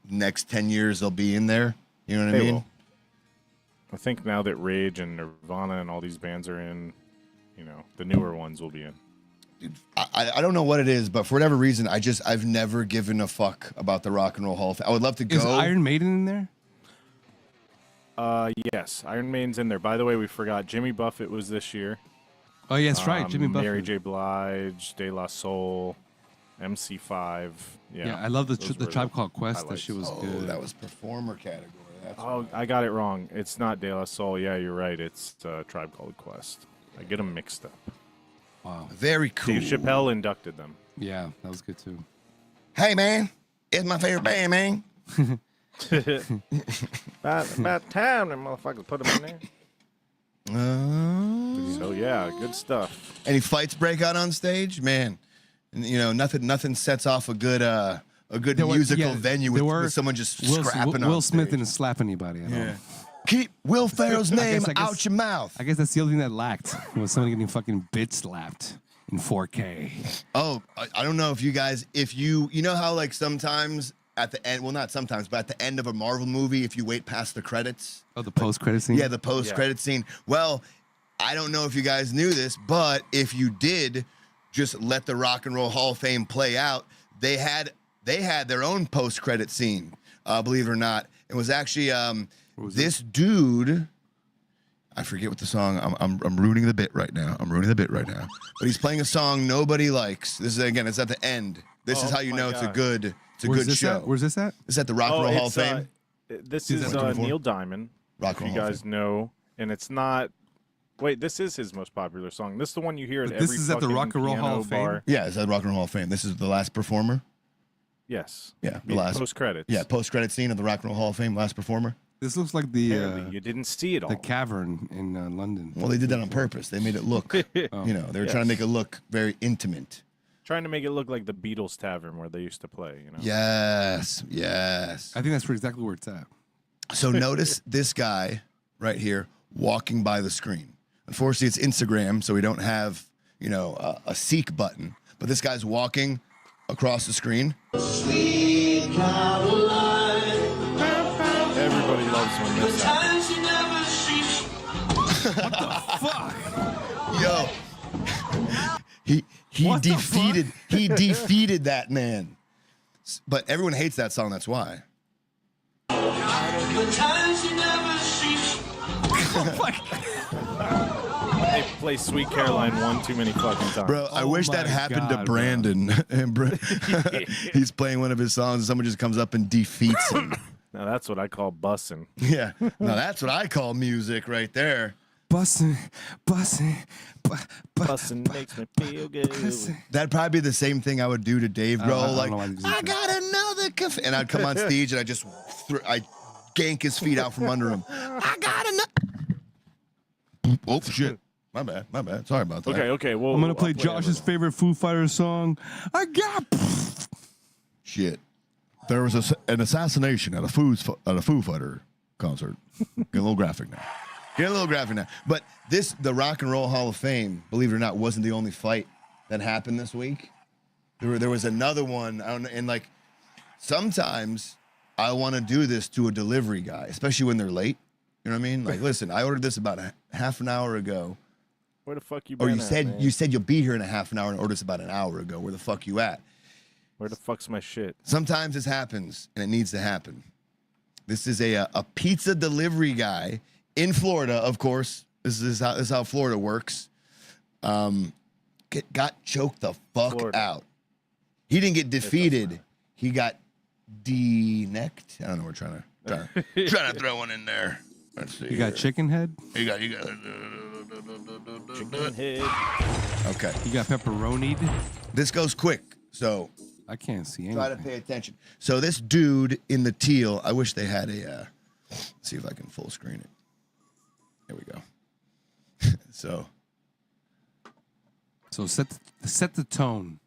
next 10 years they'll be in there. You know what I They mean? will. I think now that Rage and Nirvana and all these bands are in, the newer ones will be in. I don't know what it is, but for whatever reason, I've never given a fuck about the Rock and Roll Hall of Fame. I would love to go. Is Iron Maiden in there? Yes, Iron Maiden's in there. By the way, we forgot Jimmy Buffett was this year. Oh, yeah, that's right. Jimmy Buffett. Mary J. Blige, De La Soul, MC5. Yeah, I love the those Tribe were Called Quest. That highlights. shit was Oh, good. that was performer category. That's Oh, I got it wrong. It's not De La Soul. Yeah, you're right. It's Tribe Called Quest. I get them mixed up. Wow. very cool. Dave Chappelle inducted them. Yeah, that was good too. Hey man, it's my favorite band, man. About time them motherfuckers put them in there. So yeah, good stuff. Any fights break out on stage, man? And, nothing sets off a good musical venue with someone just scrapping on Will Smith stage. didn't slap anybody at all. Keep Will Ferrell's name I guess- out your mouth. I guess that's the only thing that lacked was someone getting fucking bit slapped in 4K. Oh, I don't know if you guys, you know how like sometimes at the end, well not sometimes, but at the end of a Marvel movie, if you wait past the credits. Oh, the post-credit scene? Yeah, the post-credit scene. Well, I don't know if you guys knew this, but if you did just let the Rock and Roll Hall of Fame play out, they had their own post-credit scene, believe it or not. It was actually this dude, I forget what the song. I'm ruining the bit right now. But he's playing a song nobody likes. This is again. It's at the end. This is how you my know it's a God. good. It's a Where's good this show. at? Where's this at? It's at the Rock and Roll Hall of it's, Fame. This is 2024? Neil Diamond. Rock If and you Roll Hall of guys Fame. know, and it's not. Wait, this is his most popular song. This is the one you hear at But every this is at the fucking Rock and Roll Hall piano of Fame? bar. Yeah, it's at Rock and Roll Hall of Fame. This is the last performer. Yes. Yeah, the last. post credits. Yeah, post-credit scene of the Rock and Roll Hall of Fame. Last performer. This looks like Apparently, you didn't see it all. the cavern in London. Well, they did that on purpose. They made it look. They were trying to make it look very intimate. Trying to make it look like the Beatles Tavern where they used to play. Yes. I think that's exactly where it's at. So notice this guy right here walking by the screen. Unfortunately, it's Instagram, so we don't have, a seek button. But this guy's walking across the screen. Everybody loves when this happens. Yo, he defeated that man. But everyone hates that song. That's why. They play Sweet Caroline one too many fucking times. Bro, I wish that my happened to God, Brandon. And he's playing one of his songs, and someone just comes up and defeats him. Now that's what I call bussing. Yeah. Now that's what I call music right there. Bussin'. Bussing makes me feel good. That'd probably be the same thing I would do to Dave I Grohl. don't Like, know why they do I that. got another cafe. And I'd come on stage and I just, I gank his feet out from under him. I got another. Oh, shit. My bad. Sorry about that. Okay. Well, I'm gonna I'll play Josh's everyone. favorite Foo Fighters song. I got. Shit. There was an assassination at a Foo Fighter concert. Get a little graphic now. But the Rock and Roll Hall of Fame, believe it or not, wasn't the only fight that happened this week. There was another one. I don't know, and like sometimes I want to do this to a delivery guy, especially when they're late. You know what I mean? Like, listen, I ordered this about half an hour ago. Where the fuck you Or been you at, said man? you said you'll be here in a half an hour and ordered this about an hour ago. Where the fuck you at? Where the fuck's my shit? Sometimes this happens, and it needs to happen. This is a pizza delivery guy in Florida, of course. This is how Florida works. Got choked the fuck Florida. out. He didn't get defeated. He got de-necked. I don't know. We're trying to throw one in there. Let's see. You got chicken head. You got. Chicken head. Okay. You got pepperoni. This goes quick, so I can't see try to anything. pay attention. So this dude in the teal, I wish they had a. Let's see if I can full screen it. There we go. So set the tone.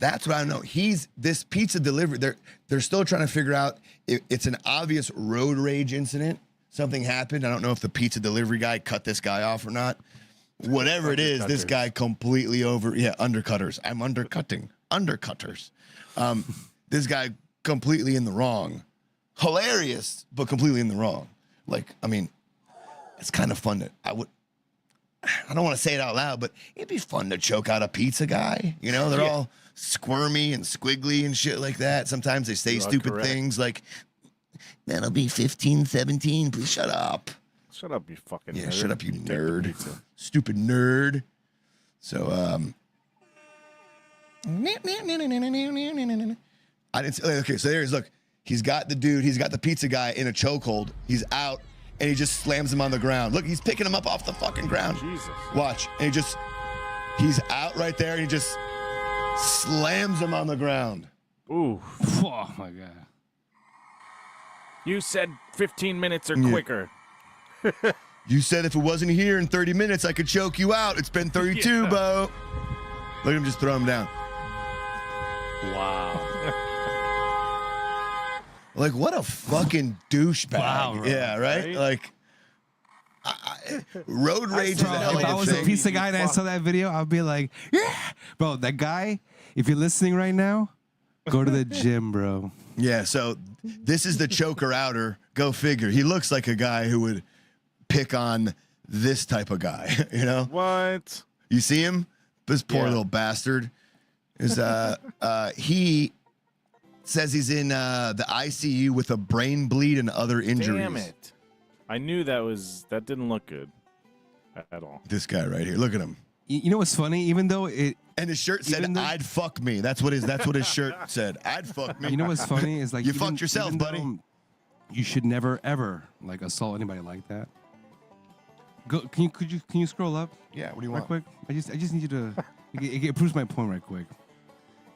that's what I know. He's this pizza delivery. They're still trying to figure out if it's an obvious road rage incident. Something happened. I don't know if the pizza delivery guy cut this guy off or not. Whatever it is, this guy completely undercutters. I'm undercutting. Undercutters. This guy completely in the wrong. Hilarious, but completely in the wrong. Like, I mean, it's kind of fun to. I don't want to say it out loud, but it'd be fun to choke out a pizza guy. You know, they're all squirmy and squiggly and shit like that. Sometimes they say stupid things like, that'll be 15, 17. Please shut up. Shut up, you fucking nerd. Shut up, you Take the nerd. pizza. Stupid nerd. So, I didn't say, okay, so there he is. Look, he's got the pizza guy in a chokehold. He's out, and he just slams him on the ground. Look, he's picking him up off the fucking ground. Jesus. Watch. And he's out right there, and he just slams him on the ground. Ooh. Oh my god. You said 15 minutes or quicker. You said if it wasn't here in 30 minutes, I could choke you out. It's been 32, Bo. Look at him just throw him down. Wow. Like, what a fucking douchebag. Wow, bro. Yeah, right? Right? Like, road rage is a hell If I of a was a thing. pizza guy and I saw that video, I'd be like, yeah. Bro, that guy, if you're listening right now, go to the gym, bro. Yeah, so this is the choker outer. Go figure. He looks like a guy who would pick on this type of guy, you know? What? You see him? This poor little bastard is he says he's in the ICU with a brain bleed and other injuries. Damn it. I knew that didn't look good at all. This guy right here. Look at him. You know what's funny? Even though it, And his shirt said, Even though- "I'd fuck me." That's what his shirt said. I'd fuck me. you know what's funny is like You fucked yourself, even buddy. though You should never ever like assault anybody like that. Go. Can you scroll up? Yeah. What do you Right want? quick. I just need you to. It proves my point right quick.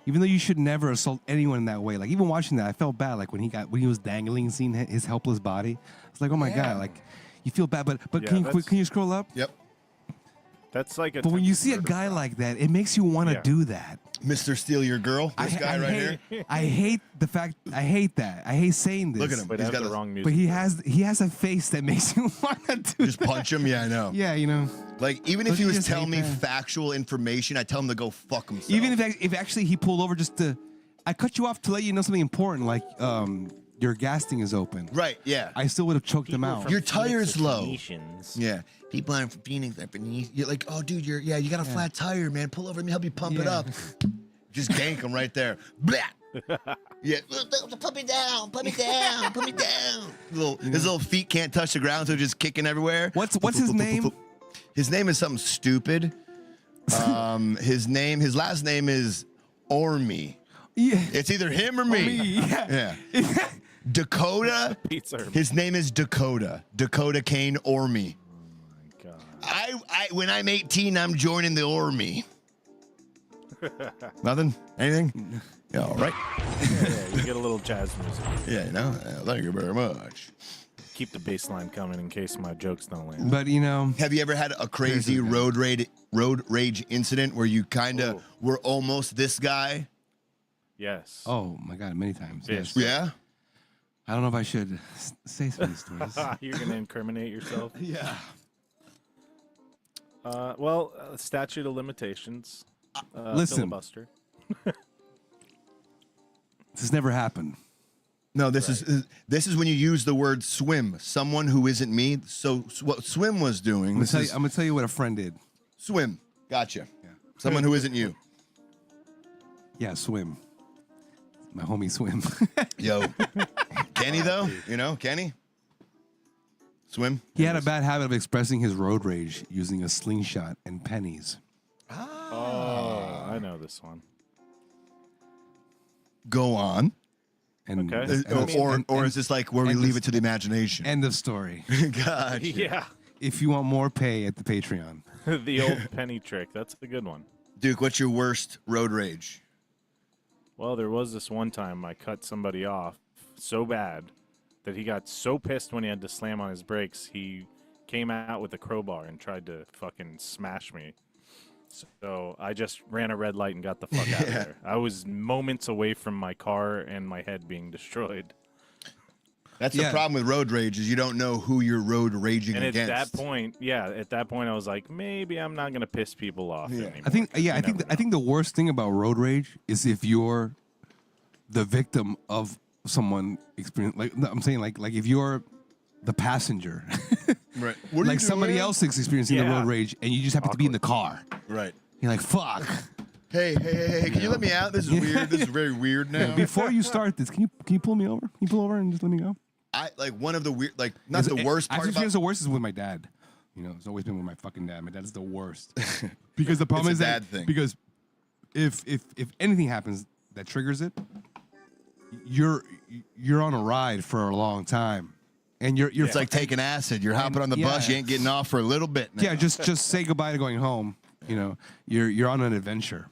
Even though you should never assault anyone in that way, like even watching that, I felt bad. Like when he was dangling, seeing his helpless body. It's like, oh my god, like you feel bad. But Yeah, can you scroll up? Yep. That's like a. But when you see a guy like that, it makes you want to Yeah. do that. Mr. Steal Your Girl. This guy right hate, here. I hate the fact. I hate that. I hate saying this. Look at him. But He's have got the a- wrong music. But he has a face that makes you want to do. Just punch him. Yeah, I know. Yeah, you know. Like even if Don't he you was just telling me hate that? factual information, I tell him to go fuck himself. Even if actually he pulled over just to, I cut you off to let you know something important, like your gas thing is open. right. Yeah. I still would have choked him out. Your tire's low. Phoenicians. Yeah. People aren't from Phoenix. They're from East. You're like, oh, dude, you got a flat tire, man. Pull over. Let me help you pump it Yeah. up. Just gank him right there. Blah. Yeah. Put me down, put me down, put me down. His little feet can't touch the ground, so just kicking everywhere. What's his name? His name is something stupid. His last name is Ormy. Yeah. It's either him or me. Yeah. Yeah. Dakota. Pizza. His name is Dakota. Dakota Kane Ormy. God. I when I'm 18, I'm joining the Ormy. Nothing? Anything? Yeah, all right. Yeah, you get a little jazz music. Yeah, you know. Thank you very much. Keep the bass line coming in case my jokes don't land. But you know, Have you ever had a crazy road rage incident where you kind of were almost this guy? Yes. oh my god, many times. Yes. Yeah. I don't know if I should say some of these stories. You're gonna incriminate yourself. Yeah. Statute of limitations. Listen. Filibuster. This has never happened. No, this is when you use the word swim. Someone who isn't me. So what Swim was doing? I'm gonna tell you what a friend did. Swim. Gotcha. Someone who isn't you. Yeah, Swim. My homie Swim. Yo. Kenny though, you know Kenny. Swim. He had a bad habit of expressing his road rage using a slingshot and pennies. Oh, I know this one. Go on. And, Okay. Or is this like where we and leave this- it to the imagination? end of story. Gotcha. Yeah. If you want more, pay at the Patreon. The old penny trick. That's a good one. Duke, what's your worst road rage? Well, there was this one time I cut somebody off so bad that he got so pissed when he had to slam on his brakes, he came out with a crowbar and tried to fucking smash me. So I just ran a red light and got the fuck out of there. I was moments away from my car and my head being destroyed. That's the Yeah. problem with road rage is you don't know who you're road raging And against. at that point, I was like, maybe I'm not gonna piss people off anymore. I think, You I think, never I think the worst thing about road rage is if you're the victim of someone experience. Like I'm saying, like if you're the passenger, Right. What are like you somebody doing? else is experiencing the Yeah. road rage, and you just happen to be in the car. Right. You're like, fuck. Hey, can you let me out? This is weird. This is very weird now. Before you start this, can you pull me over? Can you pull over and just let me go? I like one of the weird, like not the worst part Actually, about the worst is with my dad. You know, it's always been with my fucking dad. My dad is the worst because the problem It's is a that bad thing. because if anything happens that triggers it, you're on a ride for a long time, and you're it's like taking acid. You're hopping on the bus. You ain't getting off for a little bit. Now. yeah, just say goodbye to going home. You know, you're on an adventure.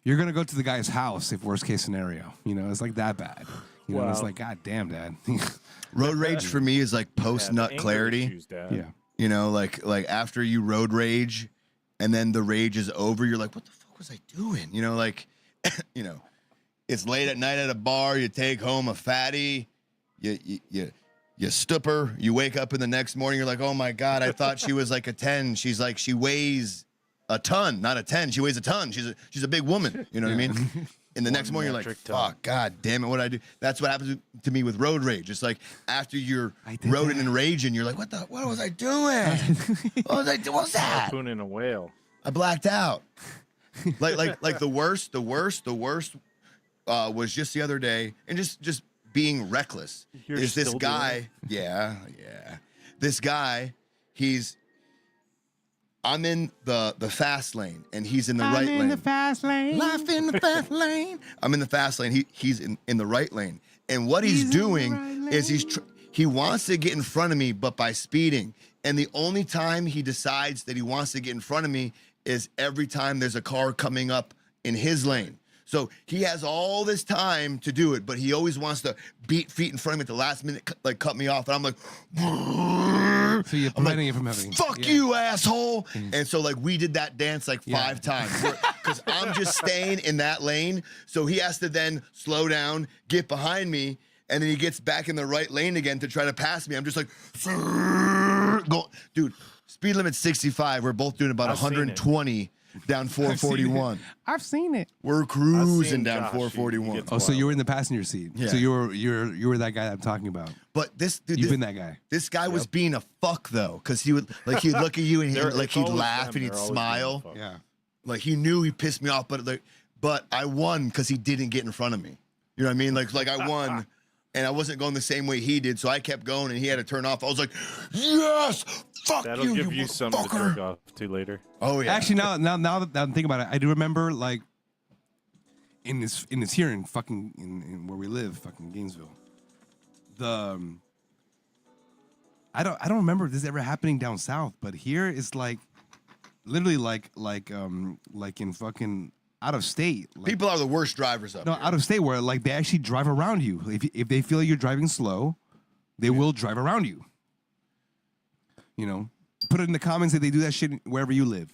You're gonna go to the guy's house if worst case scenario. You know, it's like that bad. You know, it's Wow. like, God damn, Dad. Road rage for me is like post nut Anger clarity. issues, Dad. yeah. You know, like after you road rage, and then the rage is over. You're like, what the fuck was I doing? You know, like, you know, it's late at night at a bar. You take home a fatty. You stupor. You wake up in the next morning. You're like, oh my god, I thought she was like a 10. She's like, she weighs a ton, not a 10. She weighs a ton. She's a big woman. You know what I mean? And the next morning you're like, metric ton. fuck, god damn it, what did I do? That's what happens to me with road rage. It's like after you're I did roading that. and raging, you're like, what was I doing? What was I doing? What's that? Harpooning a whale. I blacked out. like the worst was just the other day, and just being reckless. You're is this still guy? Yeah. This guy, I'm in the fast lane, and he's in the right lane. fast lane. Life in the fast lane. I'm in the fast lane. He's in the right lane, and what he's He's in the doing right is he wants to get in front of me, but by speeding. And the only time he decides that he wants to get in front of me is every time there's a car coming up in his lane. So he has all this time to do it, but he always wants to beat feet in front of me at the last minute, like cut me off. And I'm like, So you're preventing it from having. fuck yeah. you, asshole. And so like we did that dance like 5 times because I'm just staying in that lane. So he has to then slow down, get behind me, and then he gets back in the right lane again to try to pass me. I'm just like, go, dude, speed limit 65. We're both doing about I've seen it. 120 down 441. I've seen it. We're I've cruising seen down Josh, 441. he gets Oh, so you were in the passenger seat. Yeah. So you were that guy that I'm talking about. But this dude, You've been that guy. This guy was being a fuck though, because he'd look at you and They're- like it's he'd always laugh them. and he'd They're always smile. being a fuck. Yeah. Like he knew he pissed me off, but I won because he didn't get in front of me. You know what I mean? Like I won, and I wasn't going the same way he did, so I kept going, and he had to turn off. I was like, yes, fuck That'll you, give you you something to motherfucker. jerk off to later. Oh yeah. Actually, now that I'm thinking about it, I do remember like in this here in fucking in where we live, fucking Gainesville. I don't remember this ever happening down south, but here it's like literally like in fucking out of state. Like, people are the worst drivers up no, here. out of state where like they actually drive around you. If they feel you're driving slow, they will drive around you. You know, put it in the comments that they do that shit wherever you live.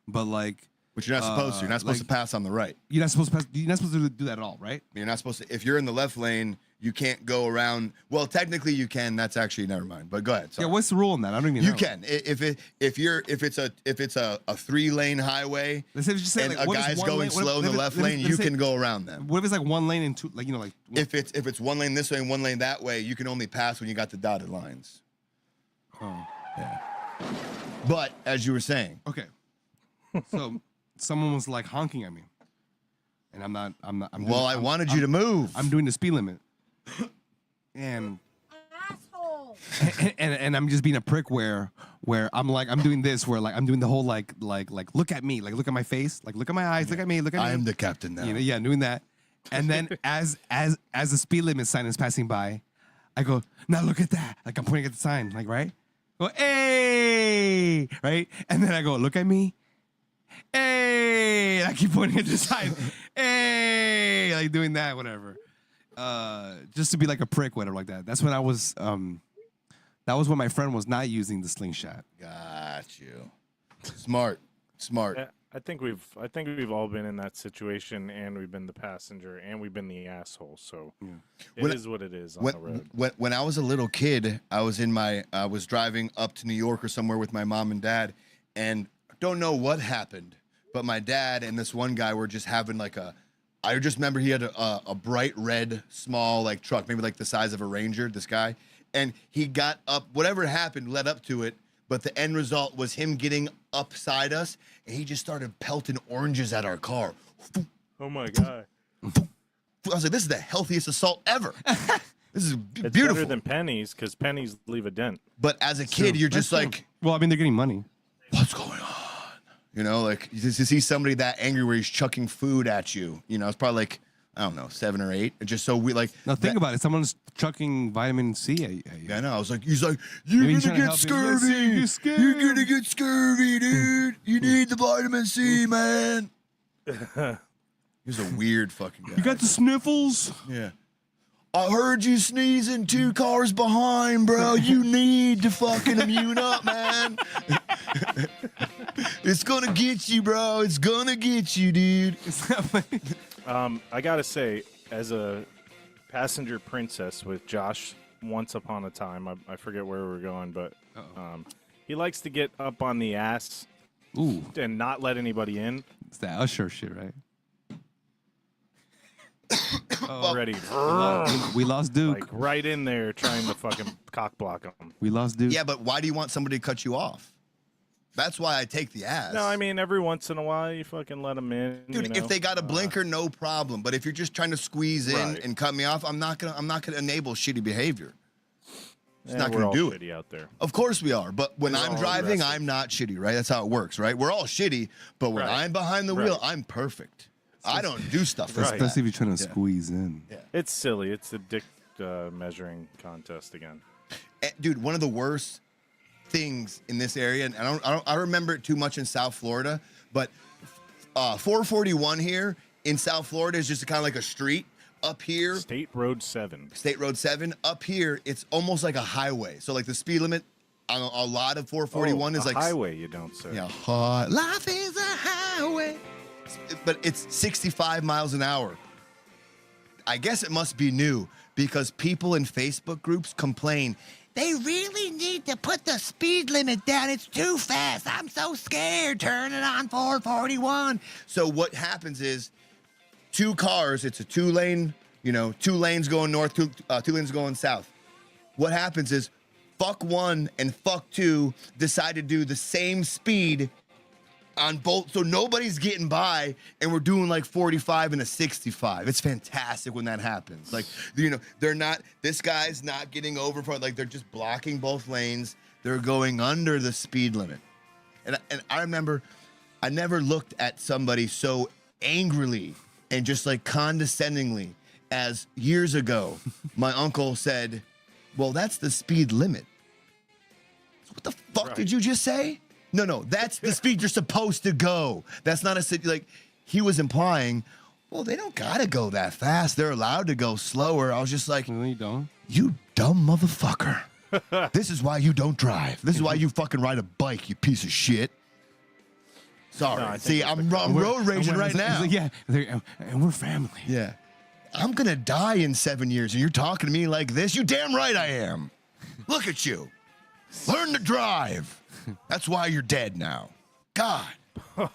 But like, Which you're not supposed to. You're not supposed like- to pass on the right. you're not supposed to do that at all, right? You're not supposed to. If you're in the left lane, you can't go around. Well, technically you can. That's actually never mind. But go ahead. Sorry. Yeah, what's the rule on that? I don't even know. You can if it's a 3-lane highway Let's say just say, and like, a what is guy's one going lane- what if- slow in the let me- left let me- lane, let's you say- can go around them. What if it's like 1 lane and 2, like, you know, like If it's 1 lane this way and 1 lane that way, you can only pass when you got the dotted lines. oh. Yeah. But as you were saying, Okay. So someone was like honking at me, and I'm well, I wanted you to move. I'm doing the speed limit, and and I'm just being a prick where I'm doing this where like I'm doing the whole like look at me, like look at my face, like look at my eyes, look at me, look at me. I am the captain now. You know, yeah, doing that. And then as the speed limit sign is passing by, I go, now look at that. Like I'm pointing at the sign, like right? Go, hey, right? And then I go, look at me. Hey, I keep pointing at the sign. Hey, like doing that, whatever. Just to be like a prick, whatever, like that. That's when I was that was when my friend was not using the slingshot. Got you. Smart. Yeah, I think we've all been in that situation, and we've been the passenger, and we've been the asshole. So it is what it is on the road. When I was a little kid, I was driving up to New York or somewhere with my mom and dad, and don't know what happened, but my dad and this one guy were just having like I just remember he had a bright red small like truck, maybe like the size of a Ranger, this guy, and he got up. Whatever happened led up to it, but the end result was him getting upside us, and he just started pelting oranges at our car. Oh my god. I was like, this is the healthiest assault ever. This is It's beautiful. better than pennies because pennies leave a dent. But as a kid, you're just like, Well, I mean, they're getting money. what's going on? You know, like to see somebody that angry where he's chucking food at you. You know, it's probably like, I don't know, 7 or 8. It's just so we like. Now think about it. Someone's chucking vitamin C at you. Yeah, I know. I was like, he's like, you're Maybe he's gonna trying get to help you. scurvy. You're scared. You're gonna get scurvy, dude. You need the vitamin C, man. He's a weird fucking guy. You got the sniffles? Yeah. I heard you sneezing 2 cars behind, bro. You need to fucking immune up, man. It's gonna get you, bro. It's gonna get you, dude. I gotta say, as a passenger princess with Josh, once upon a time, I forget where we were going, but he likes to get up on the ass Ooh, and not let anybody in. it's that Usher shit, right? Already, We lost Duke. like right in there, trying to fucking cock block him. We lost Duke. Yeah, but why do you want somebody to cut you off? That's why I take the ass. No, I mean every once in a while you fucking let them in. dude, you know? if they got a blinker, no problem. But if you're just trying to squeeze in Right. and cut me off, I'm not gonna enable shitty behavior. It's not we're gonna all do it. shitty out there. Of course we are, but when We're I'm all driving, aggressive. I'm not shitty, right? That's how it works, right? We're all shitty, but when Right. I'm behind the wheel, Right. I'm perfect. I don't do stuff like Right. that. Especially if you're trying to Yeah. squeeze in. It's silly. It's a dick measuring contest again. Dude, one of the worst things in this area, and I remember it too much in South Florida, but 441 here in South Florida is just kind of like a street. Up here, State Road 7. State Road 7, up here, it's almost like a highway. So like the speed limit on a lot of 441 is a like highway. You don't say. yeah, life is a highway. But it's 65 miles an hour. I guess it must be new because people in Facebook groups complain. They really need to put the speed limit down. It's too fast. I'm so scared turning on 441. So what happens is 2 cars, it's a 2-lane, 2 lanes going north, 2 lanes going south. What happens is fuck 1 and fuck 2 decide to do the same speed on both, so nobody's getting by, and we're doing like 45 and a 65. It's fantastic when that happens. Like, they're not, this guy's not getting over front, like they're just blocking both lanes. They're going under the speed limit. And I remember I never looked at somebody so angrily and just like condescendingly as years ago my uncle said, well, that's the speed limit. What the fuck did you just say? No, that's the speed you're supposed to go. That's not a city. Like, he was implying, well, they don't gotta go that fast. They're allowed to go slower. I was just like, No, you don't. you dumb motherfucker. This is why you don't drive. This is why you fucking ride a bike, you piece of shit. Sorry. No, I think See, it's I'm the- road raging right now. Yeah, and we're family. Yeah. I'm gonna die in 7 years, and you're talking to me like this? You damn right I am. Look at you. Learn to drive. That's why you're dead now. God.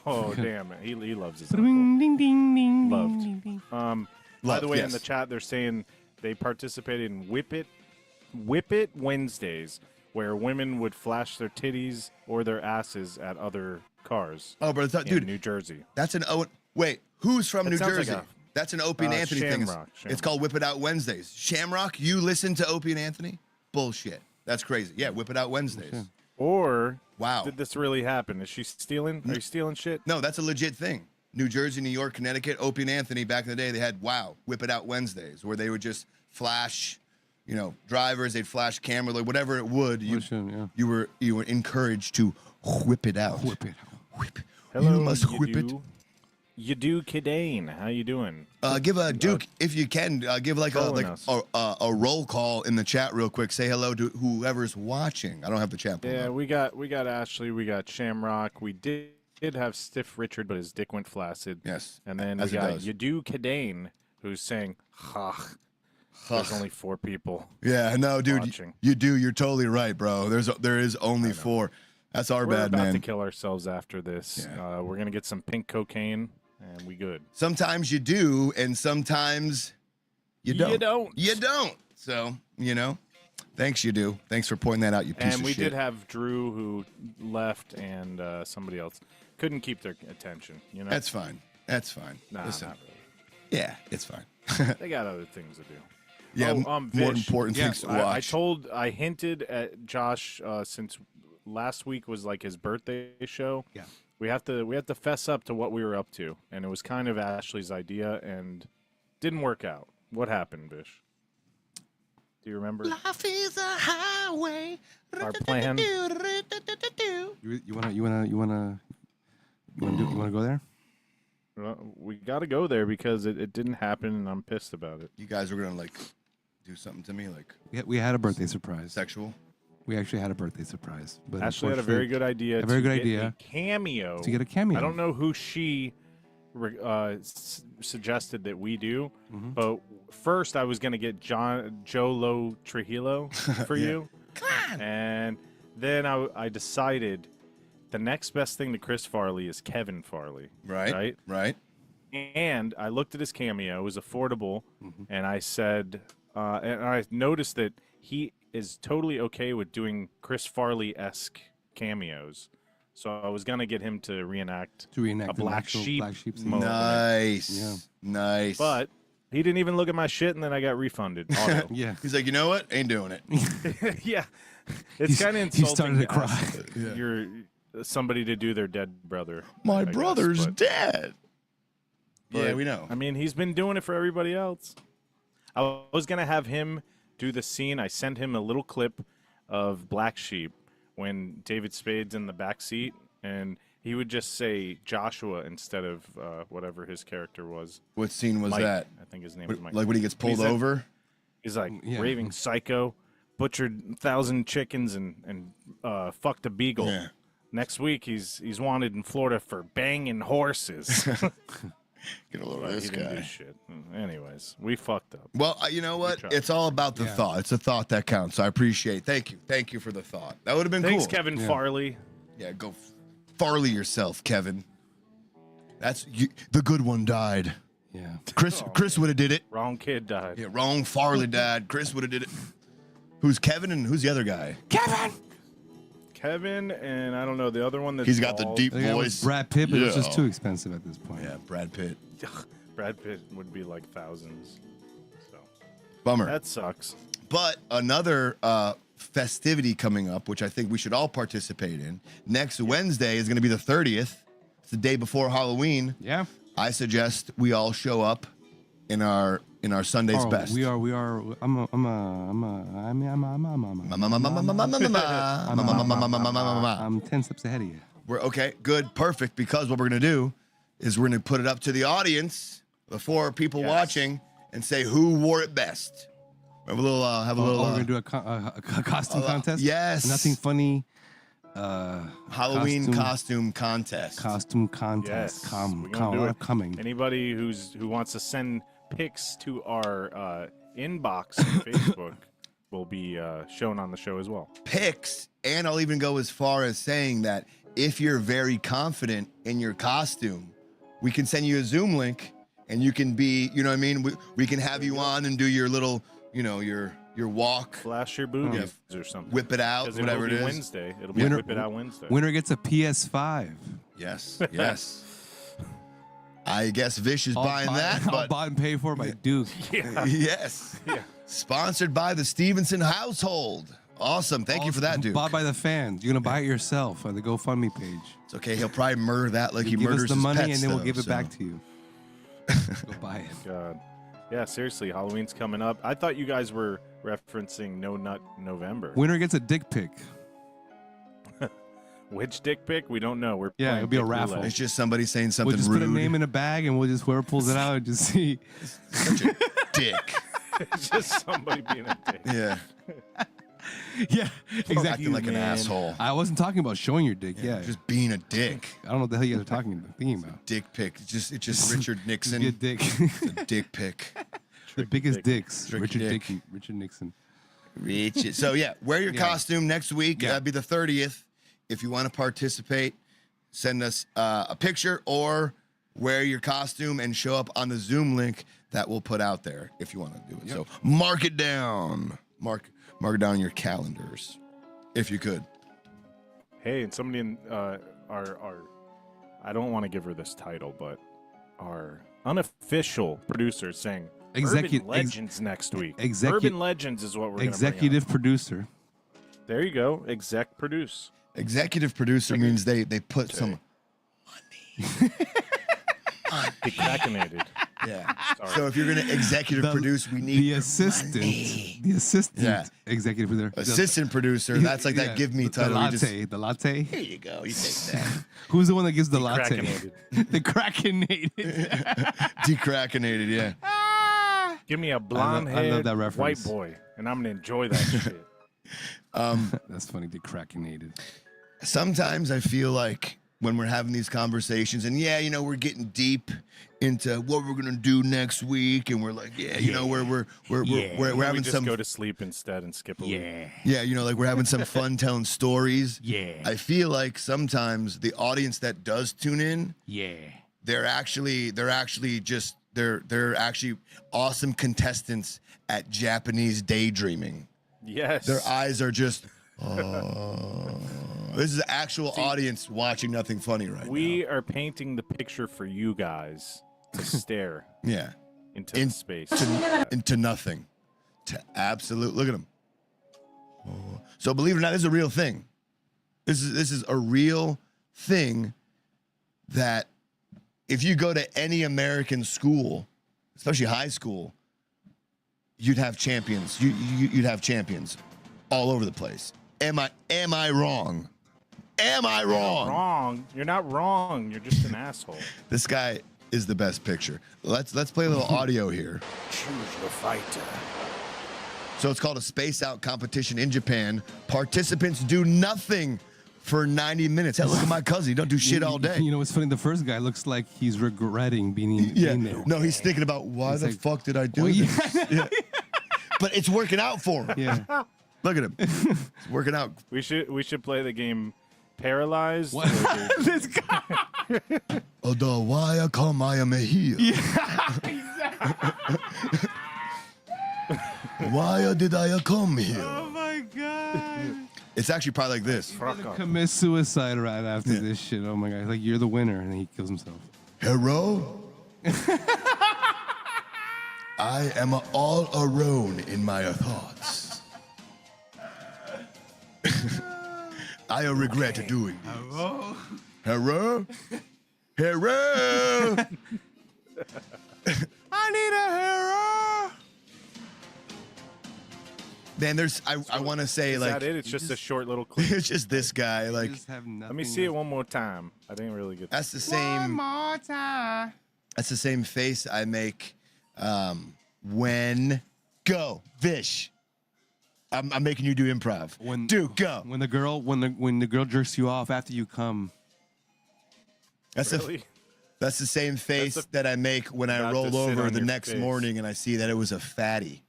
Oh damn it! He loves his Ding, uncle. ding, ding, ding, Loved. ding, ding. By Love, the way, in yes. the chat, they're saying they participated in Whip It Wednesdays, where women would flash their titties or their asses at other cars Oh, but in dude, New Jersey. that's an Wait, who's from That New sounds like Jersey? a- That's an Opie and Anthony thing. Shamrock. It's called Whip It Out Wednesdays. Shamrock, you listen to Opie and Anthony? Bullshit. That's crazy. Yeah, Whip It Out Wednesdays. Or Wow. did this really happen? Is she stealing? Are you stealing shit? No, that's a legit thing. New Jersey, New York, Connecticut, Opie and Anthony, back in the day, they had, Whip It Out Wednesdays, where they would just flash, drivers, they'd flash camera, like whatever it would. You were encouraged to whip it out. Whip it out. Whip. Hello, You must whip it. Yadu Kidane, how you doing? Give a Duke, if you can, give like trolling a roll call in the chat real quick. Say hello to whoever's watching. I don't have the chat pulled Yeah, up. we got Ashley, we got Shamrock, we did have Stiff Richard, but his dick went flaccid. Yes, And then as we it got does. Yadu Kidane, who's saying, "Ugh." There's only 4 people. Yeah, no, dude, watching. you do. You're totally right, bro. There is only 4. That's our We're bad, about man. to kill ourselves after this. Yeah. We're gonna get some pink cocaine, and we good. Sometimes you do, and sometimes you don't. You don't. You don't. So, Thanks, you do. Thanks for pointing that out, you piece And of we shit. did have Drew who left and somebody else couldn't keep their attention. You know, That's fine. That's fine. nah, Listen. not really. Yeah, it's fine. They got other things to do. Yeah, Oh, more Vish. important Yeah, things to watch. I hinted at Josh since last week was like his birthday show. Yeah. We have to fess up to what we were up to, and it was kind of Ashley's idea and didn't work out. What happened, Vish? Do you remember Life is a highway. our plan? You wanna go there? Well, we got to go there because it didn't happen, and I'm pissed about it. You guys were gonna like do something to me, like We had a birthday surprise. sexual. We actually had a birthday surprise. But Ashley had a very good idea. A very good get idea. A cameo. To get a cameo. I don't know who she suggested that we do, but first I was gonna get Jolo Trujillo for you, and then I decided the next best thing to Chris Farley is Kevin Farley. Right. And I looked at his cameo; it was affordable, and I said, and I noticed that he is totally okay with doing Chris Farley-esque cameos. So I was gonna get him to reenact an a actual black sheep Black Sheep scene. moment. Nice. Yeah. Nice. But he didn't even look at my shit, and then I got refunded. Auto. Yeah. he's like, you know what? Ain't doing it. Yeah, it's kind of He insulting. started to cry. ask You're somebody to do their dead brother. My I guess, brother's but- dead. Yeah, but, we know. I mean, he's been doing it for everybody else. I was gonna have him do the scene. I sent him a little clip of Black Sheep when David Spade's in the back seat, and he would just say Joshua instead of whatever his character was. What scene was Mike, that? I think his name was Mike. Like when he gets pulled He's in- over? He's like Yeah. raving psycho, butchered 1,000 chickens and fucked a beagle. Yeah. Next week he's wanted in Florida for banging horses. Get a load of He this didn't do guy. shit. Anyways, we fucked up. Well, you know what? tried. It's all about the Yeah. thought. It's a thought that counts. I appreciate. Thank you. Thank you for the thought. That would have been Thanks, cool. Kevin Farley. Yeah, go Farley yourself, Kevin. That's you, the good one died. Yeah. Chris would have did it. Wrong kid died. Yeah, wrong. Farley died. Chris would have did it. Who's Kevin and who's the other guy? Kevin and I don't know the other one. That's He's got the bald. deep I think it was voice. Brad Pitt, but it was just Yeah. too expensive at this point. Yeah, Brad Pitt. Brad Pitt would be like thousands. So Bummer. that sucks. But another festivity coming up, which I think we should all participate in. Next Wednesday is going to be the 30th. It's the day before Halloween. Yeah. I suggest we all show up in our Sunday's Oh, best. we are. I'm 10 steps ahead of you. We're okay, good, perfect. Because what we're gonna do is we're gonna put it up to the audience, the 4 people Yes. watching, and say who wore it best. Have a little. We're gonna do a costume contest. yes. Nothing funny. Halloween costume contest. Costume contest. Yes, we're gonna do it. Coming. Anybody who wants to send pics to our inbox on Facebook will be shown on the show as well. Picks, and I'll even go as far as saying that if you're very confident in your costume, we can send you a Zoom link, and you can be, you know what I mean? We can have you on and do your little, your walk, Flash your boobies or something. whip it out, 'Cause whatever will it be is. Wednesday. It'll be Winner- Whip It Out Wednesday. Winner gets a PS5. Yes, yes. I guess Vish is buying that, all but bought and paid for by Duke. yes. Yeah. Sponsored by the Stevenson household. Awesome. Thank you for that, dude. Bought by the fans. You're gonna buy it yourself on the GoFundMe page. It's okay. He'll probably murder that like he Give murders us the his money pets, and then we'll though, give it so. back to you. Go buy it. God. Yeah, seriously, Halloween's coming up. I thought you guys were referencing No Nut November. Winner gets a dick pic. Which dick pic? We don't know. We're Yeah, playing it'll be a dick raffle. roulette. It's just somebody saying something We'll just rude. put a name in a bag and we'll just whoever pulls it out and just see. Such a dick. It's just somebody being a dick. Yeah. Yeah, exactly. Acting like an man. asshole. I wasn't talking about showing your dick. Yeah, Just being a dick. I don't know what the hell you guys are thinking about. Dick pic. It's just Richard Nixon. Good dick. The dick pic. The biggest dick. dicks. Tricky Richard dick. Dickey. Richard Nixon. Richard. So yeah, wear your costume next week. Yeah. That'd be the 30th. If you want to participate, send us a picture or wear your costume and show up on the Zoom link that we'll put out there if you want to do it. So mark it down. Mark it down in your calendars, if you could. Hey, and somebody in our I don't want to give her this title, but our unofficial producer is saying Urban Legends next week. Urban Legends is what we're going to executive producer. There you go. Exec produce. Executive producer means they put some Decrackinated. Yeah. Sorry. So if you're gonna executive produce, we need The assistant executive producer. assistant producer. That's like that give me title. The latte. Here you go. You take that. Who's the one that gives the latte? Decrackinated. The crackinated. Decrackinated, yeah. Give me a blonde-haired that white reference. boy, and I'm going to enjoy that shit. That's funny. Decrackinated. Sometimes I feel like when we're having these conversations, and yeah, you know, we're getting deep into what we're gonna do next week, and we're like, yeah, you know, we're we having just some, go to sleep instead and skip a week. yeah, you know, like we're having some fun telling stories. Yeah. I feel like sometimes the audience that does tune in, Yeah. they're actually awesome contestants at Japanese daydreaming. Yes. Their eyes are just. This is the actual audience watching Nothing Funny right now. We are painting the picture for you guys to stare Yeah. into space. Into nothing. To absolute. Look at him. So believe it or not, this is a real thing. This is a real thing that if you go to any American school, especially high school, you'd have champions. You'd have champions all over the place. Am I wrong? Am I wrong? Wrong. You're not wrong. You're just an asshole. This guy is the best picture. Let's play a little audio here. Choose your fighter. So it's called a Space Out competition in Japan. Participants do nothing for 90 minutes. Hey, look at my cousin. He don't do shit all day. You know what's funny? The first guy looks like he's regretting being there. No, he's thinking about why the fuck did I do this? Yeah. But it's working out for him. Yeah. Look at him. It's working out. We should play the game Paralyzed. What? This guy. Why come I am here? Yeah, exactly. Why did I come here? Oh my god. It's actually probably like this. Commit suicide right after this shit. Oh my god. Like you're the winner, and then he kills himself. Hello? I am all alone in my thoughts. I regret doing this. Hello? Hello? Hello? I need a hero. Man, I want to say, Is like, that it? It's just a short little clip. it's just this guy. Like, Let me see it one more time. I didn't really get that. that's the same. more time. That's the same face I make when go Vish. I'm making you do improv. Dude, go. When the girl jerks you off after you come. That's Really? that's the same face that I make when I About to roll sit over on the your next face. morning and I see that it was a fatty.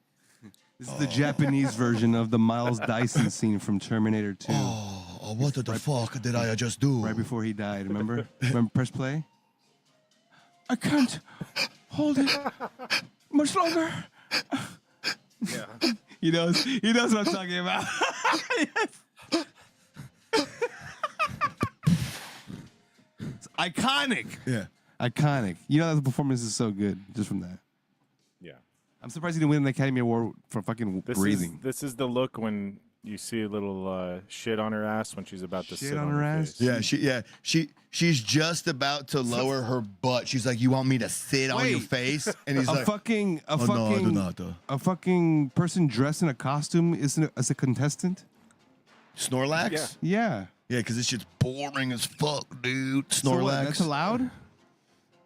This is the Japanese version of the Miles Dyson scene from Terminator 2. Oh, what the fuck did I just do? Right before he died, remember? Press play? I can't hold it much longer. Yeah. He knows what I'm talking about. Yes. It's iconic. Yeah. Iconic. You know that the performance is so good just from that. Yeah. I'm surprised he didn't win an Academy Award for fucking breathing. This is the look when you see a little shit on her ass when she's about to Shit sit on on her your ass? face. She's just about to lower her butt. She's like, "You want me to sit on your Wait. face?" And he's A like, fucking no, I do not. a fucking person dressed in a costume isn't as a contestant? "Snorlax." Yeah. Yeah. Yeah, because this shit's boring as fuck, dude. Snorlax. So what, that's allowed?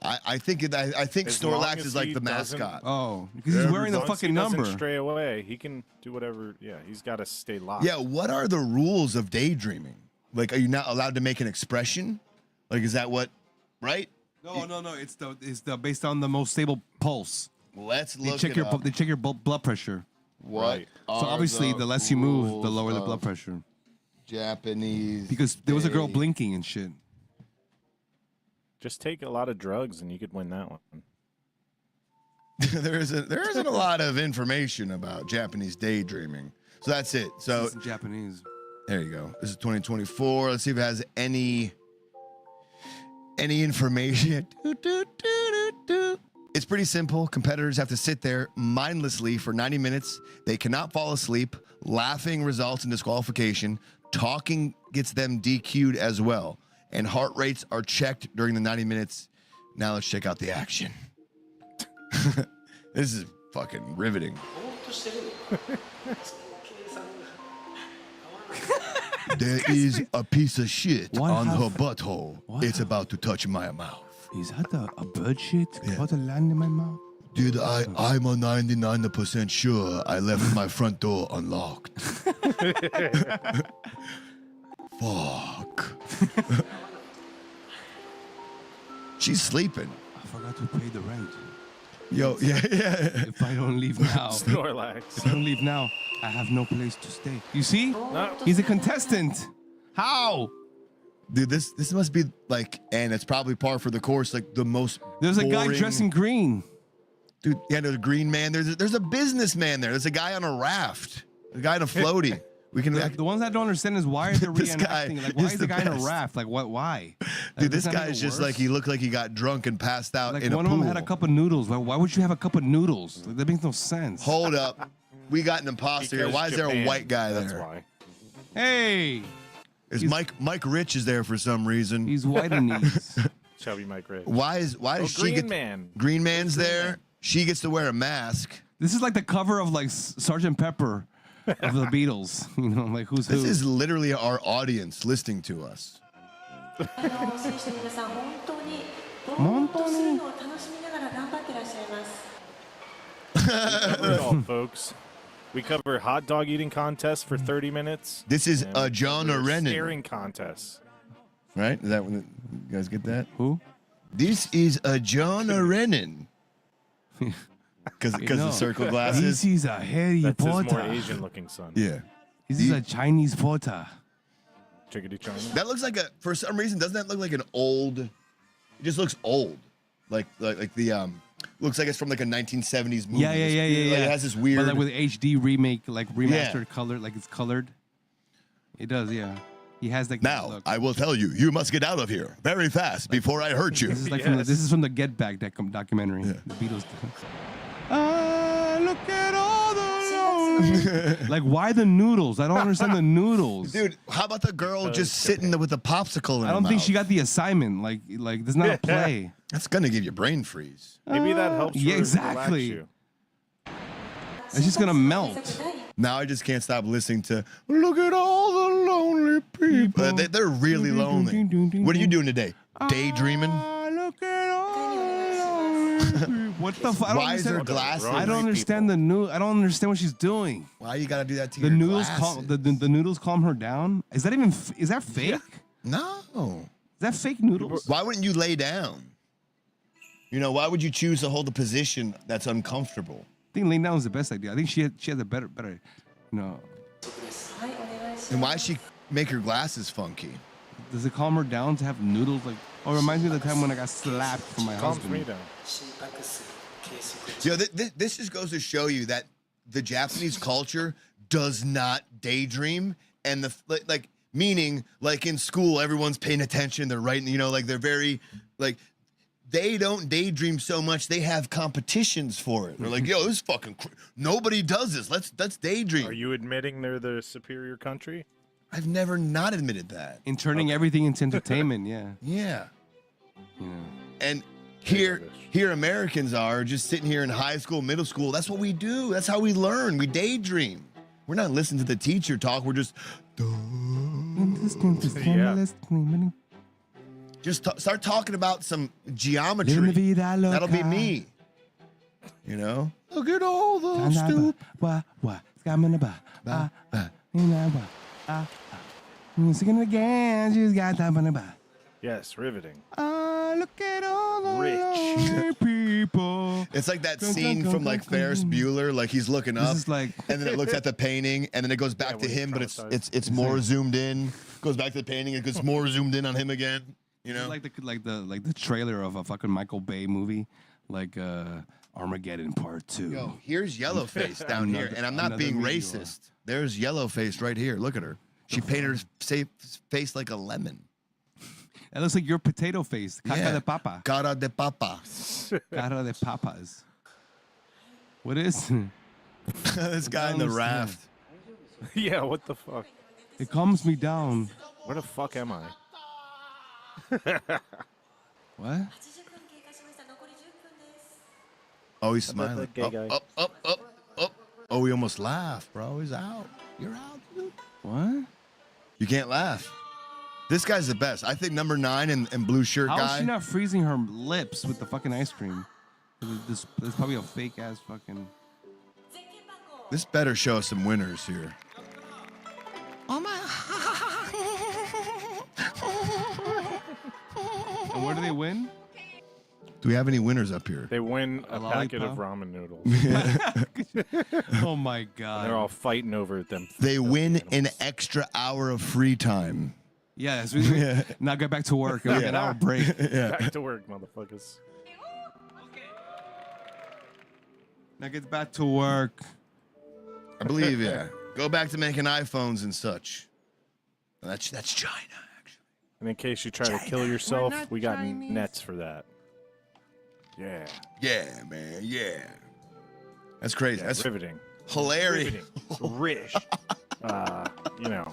I think As long Snorlax as is like he the doesn't- mascot. Oh, because he's wearing the As long as he fucking doesn't number. stray away, he can do whatever. Yeah, he's got to stay locked. Yeah, what are the rules of daydreaming? Like, are you not allowed to make an expression? Like, is that what? Right? No. It's the based on the most stable pulse. Let's They look check it your up. They check your blood pressure. What? Right. So are obviously, the less you move, the lower the rules blood of pressure. Japanese. Because there was a girl day- blinking and shit. Just take a lot of drugs and you could win that one. there isn't a lot of information about Japanese daydreaming. So that's it. So It's in Japanese. there you go. This is 2024. Let's see if it has any information. It's pretty simple. Competitors have to sit there mindlessly for 90 minutes. They cannot fall asleep. Laughing results in disqualification. Talking gets them DQ'd as well. And heart rates are checked during the 90 minutes. Now let's check out the action. This is fucking riveting. There is a piece of shit What on her have- butthole. what It's have- about to touch my mouth. Is that a bird shit about to land in my mouth? Dude, I'm a 99% sure I left my front door unlocked. Fuck. She's sleeping. I forgot to pay the rent. Yo, yeah. If I don't leave now, Snorlax. if I don't leave now, I have no place to stay. You see? No. He's a contestant. How? Dude, this must be like, and it's probably par for the course, like the most There's a guy boring- dressed in green. Dude, yeah, there's a green man. There's a businessman there. There's a guy on a raft. A guy on a floaty. We can The ones I don't understand is why are they This guy reenacting? Like, why is is the the guy in a best. raft? Like, what? Why? Like, Dude, this doesn't that guy make is it just worse? like he looked like he got drunk and passed out Like in one a of pool. them had a cup of noodles. Why would you have a cup of noodles? Like, that makes no sense. Hold up. We got an imposter here. Because Why is there a Japan, white guy there? That's why. Hey, Is He's- Mike Rich is there for some reason? he's white in these. Chubby Mike Rich. Why does she Green get Man. Green Man's there? She gets to wear a mask. This is like the cover of like Sergeant Pepper of the Beatles. You know, like who's This who. is literally our audience listening to us. 選手の皆さん、本当にぼーっとするのを楽しみながら頑張ってらっしゃいます。 Cover it all, folks. We cover hot dog eating contests for 30 minutes. This is and a we John cover Arenin, staring contests. right? Is that when you guys get that? Who? This is a John Arenin. Because No. the circle This glasses. is a Harry That's his more Potter. Asian-looking son. Yeah. This is a Chinese Potter. Chickadee China. That looks like for some reason, doesn't that look like an old, it just looks old. Like the, looks like it's from like a 1970s movie. Yeah. Like, it has this But weird. like with HD remake, like remastered color, like it's colored. It does, yeah. He has like that Now, look. I will tell you, you must get out of here very fast before I hurt you. This is like Yes. this is from the Get Back documentary. Yeah. The Beatles. Look at all the like why the noodles? I don't understand the noodles. Dude, how about the girl just sitting there with a popsicle in her I don't think mouth? she got the assignment. Like there's not a play. That's gonna give you brain freeze. Maybe that helps. yeah, relax exactly. you. It's just gonna melt. Now I just can't stop listening to "Look at all the lonely people." They're really lonely. What are you doing today? Daydreaming? Look at all the lonely people. What the fuck? Why is there glasses? I don't understand I don't understand what she's doing. Why you gotta do that to The your noodles glasses? the noodles calm her down. Is that even is that fake? No. Is that fake noodles? Why wouldn't you lay down? You know, why would you choose to hold a position that's uncomfortable? I think laying down is the best idea. I think she has a better, you know. はい、お願いします。 And why she make her glasses funky? Does it calm her down to have noodles? Like, oh, it reminds me of the time when I got slapped from my Calms husband. me down. You know, this just goes to show you that the Japanese culture does not daydream, and like meaning like in school everyone's paying attention, they're writing, you know, like they're very like they don't daydream so much. They have competitions for it. They're like, yo, this fucking nobody does this. Let's daydream. Are you admitting they're the superior country? I've never not admitted that. In turning everything into entertainment, yeah. Yeah. You know. And here Americans are just sitting here in high school, middle school. That's what we do. That's how we learn. We daydream. We're not listening to the teacher talk. We're just start talking about some geometry. That'll be me. You know? Look at all the stupid. Singing again, she's got that. Yes, riveting. Look at all the Rich. lonely people. It's like that scene from like Ferris Bueller, like he's looking up, This is like and then it looks at the painting, and then it goes back to when he's him, but traumatized. it's more zoomed in. Goes back to the painting, it goes more zoomed in on him again. You know? like the trailer of a fucking Michael Bay movie, like Armageddon Part 2. Yo, here's Yellowface down here, and I'm not another being meteor. racist. There's Yellowface right here. Look at her. She painted her face like a lemon. That looks like your potato face. Caca de papa. Cara de papa. Cara de papas. What is it? This guy in the raft. Yeah, what the fuck? It calms me down. Where the fuck am I? What? 80分経過しました。残り10分です。 Oh, he's about smiling. that gay guy? Up. Oh, he almost laughed, bro. He's out. You're out, dude. What? You can't laugh. This guy's the best. I think number 9 and blue shirt How is guy. she not freezing her lips with the fucking ice cream? This is probably a fake ass fucking. ゼッケン番号 This better show us some winners here. Oh my. And where do they win? Do we have any winners up here? They win a packet of lollipop? ramen noodles. Oh my And god. they're all fighting over them. They win an extra hour of free time. Yeah, now get back to work. Like an hour break. Back to work, motherfuckers. Now get back to work. I believe, yeah. Go back to making iPhones and such. That's China, actually. And in case you try to kill yourself, we got nets for that. Yeah. Yeah, man. Yeah. That's crazy. That's riveting. hilarious. Riveting. Rich. You know.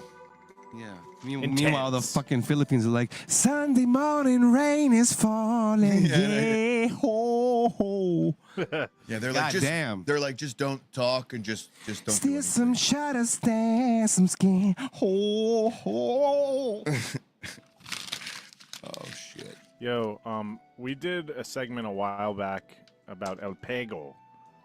Yeah. Intense. Meanwhile, the fucking Philippines are like, Sunday morning rain is falling. Yeah. Ho, ho. Yeah, they're God like just damn. they're like just don't talk and just don't do Steal anything. some shutter, stand some skin. Ho, ho. Oh shit. Yo, we did a segment a while back about El Pego,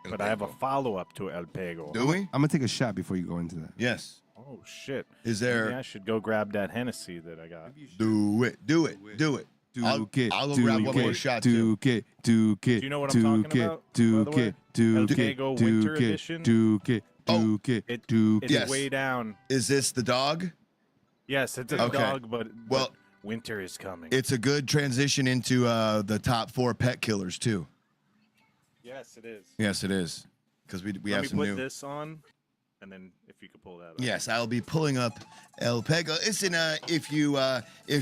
but I have a follow-up to El Pego. Do we? I'm gonna take a shot before you go into that. Yes. Oh shit! Is Maybe there I should go grab that Hennessy that I got. do it. I'll go grab one more shot too. Do Do you know what I'm talking about, by the way? El Pego Winter Edition? Oh, It's Yes. way down. Is this the dog? Yes, it's a Okay. dog, but Well, winter is coming. it's a good transition into the top 4 pet killers too. Yes, it is. Yes, it is. Because we Let have me some put new. this on, and then if you could pull that up. Yes, I'll be pulling up El Pego. Listen, if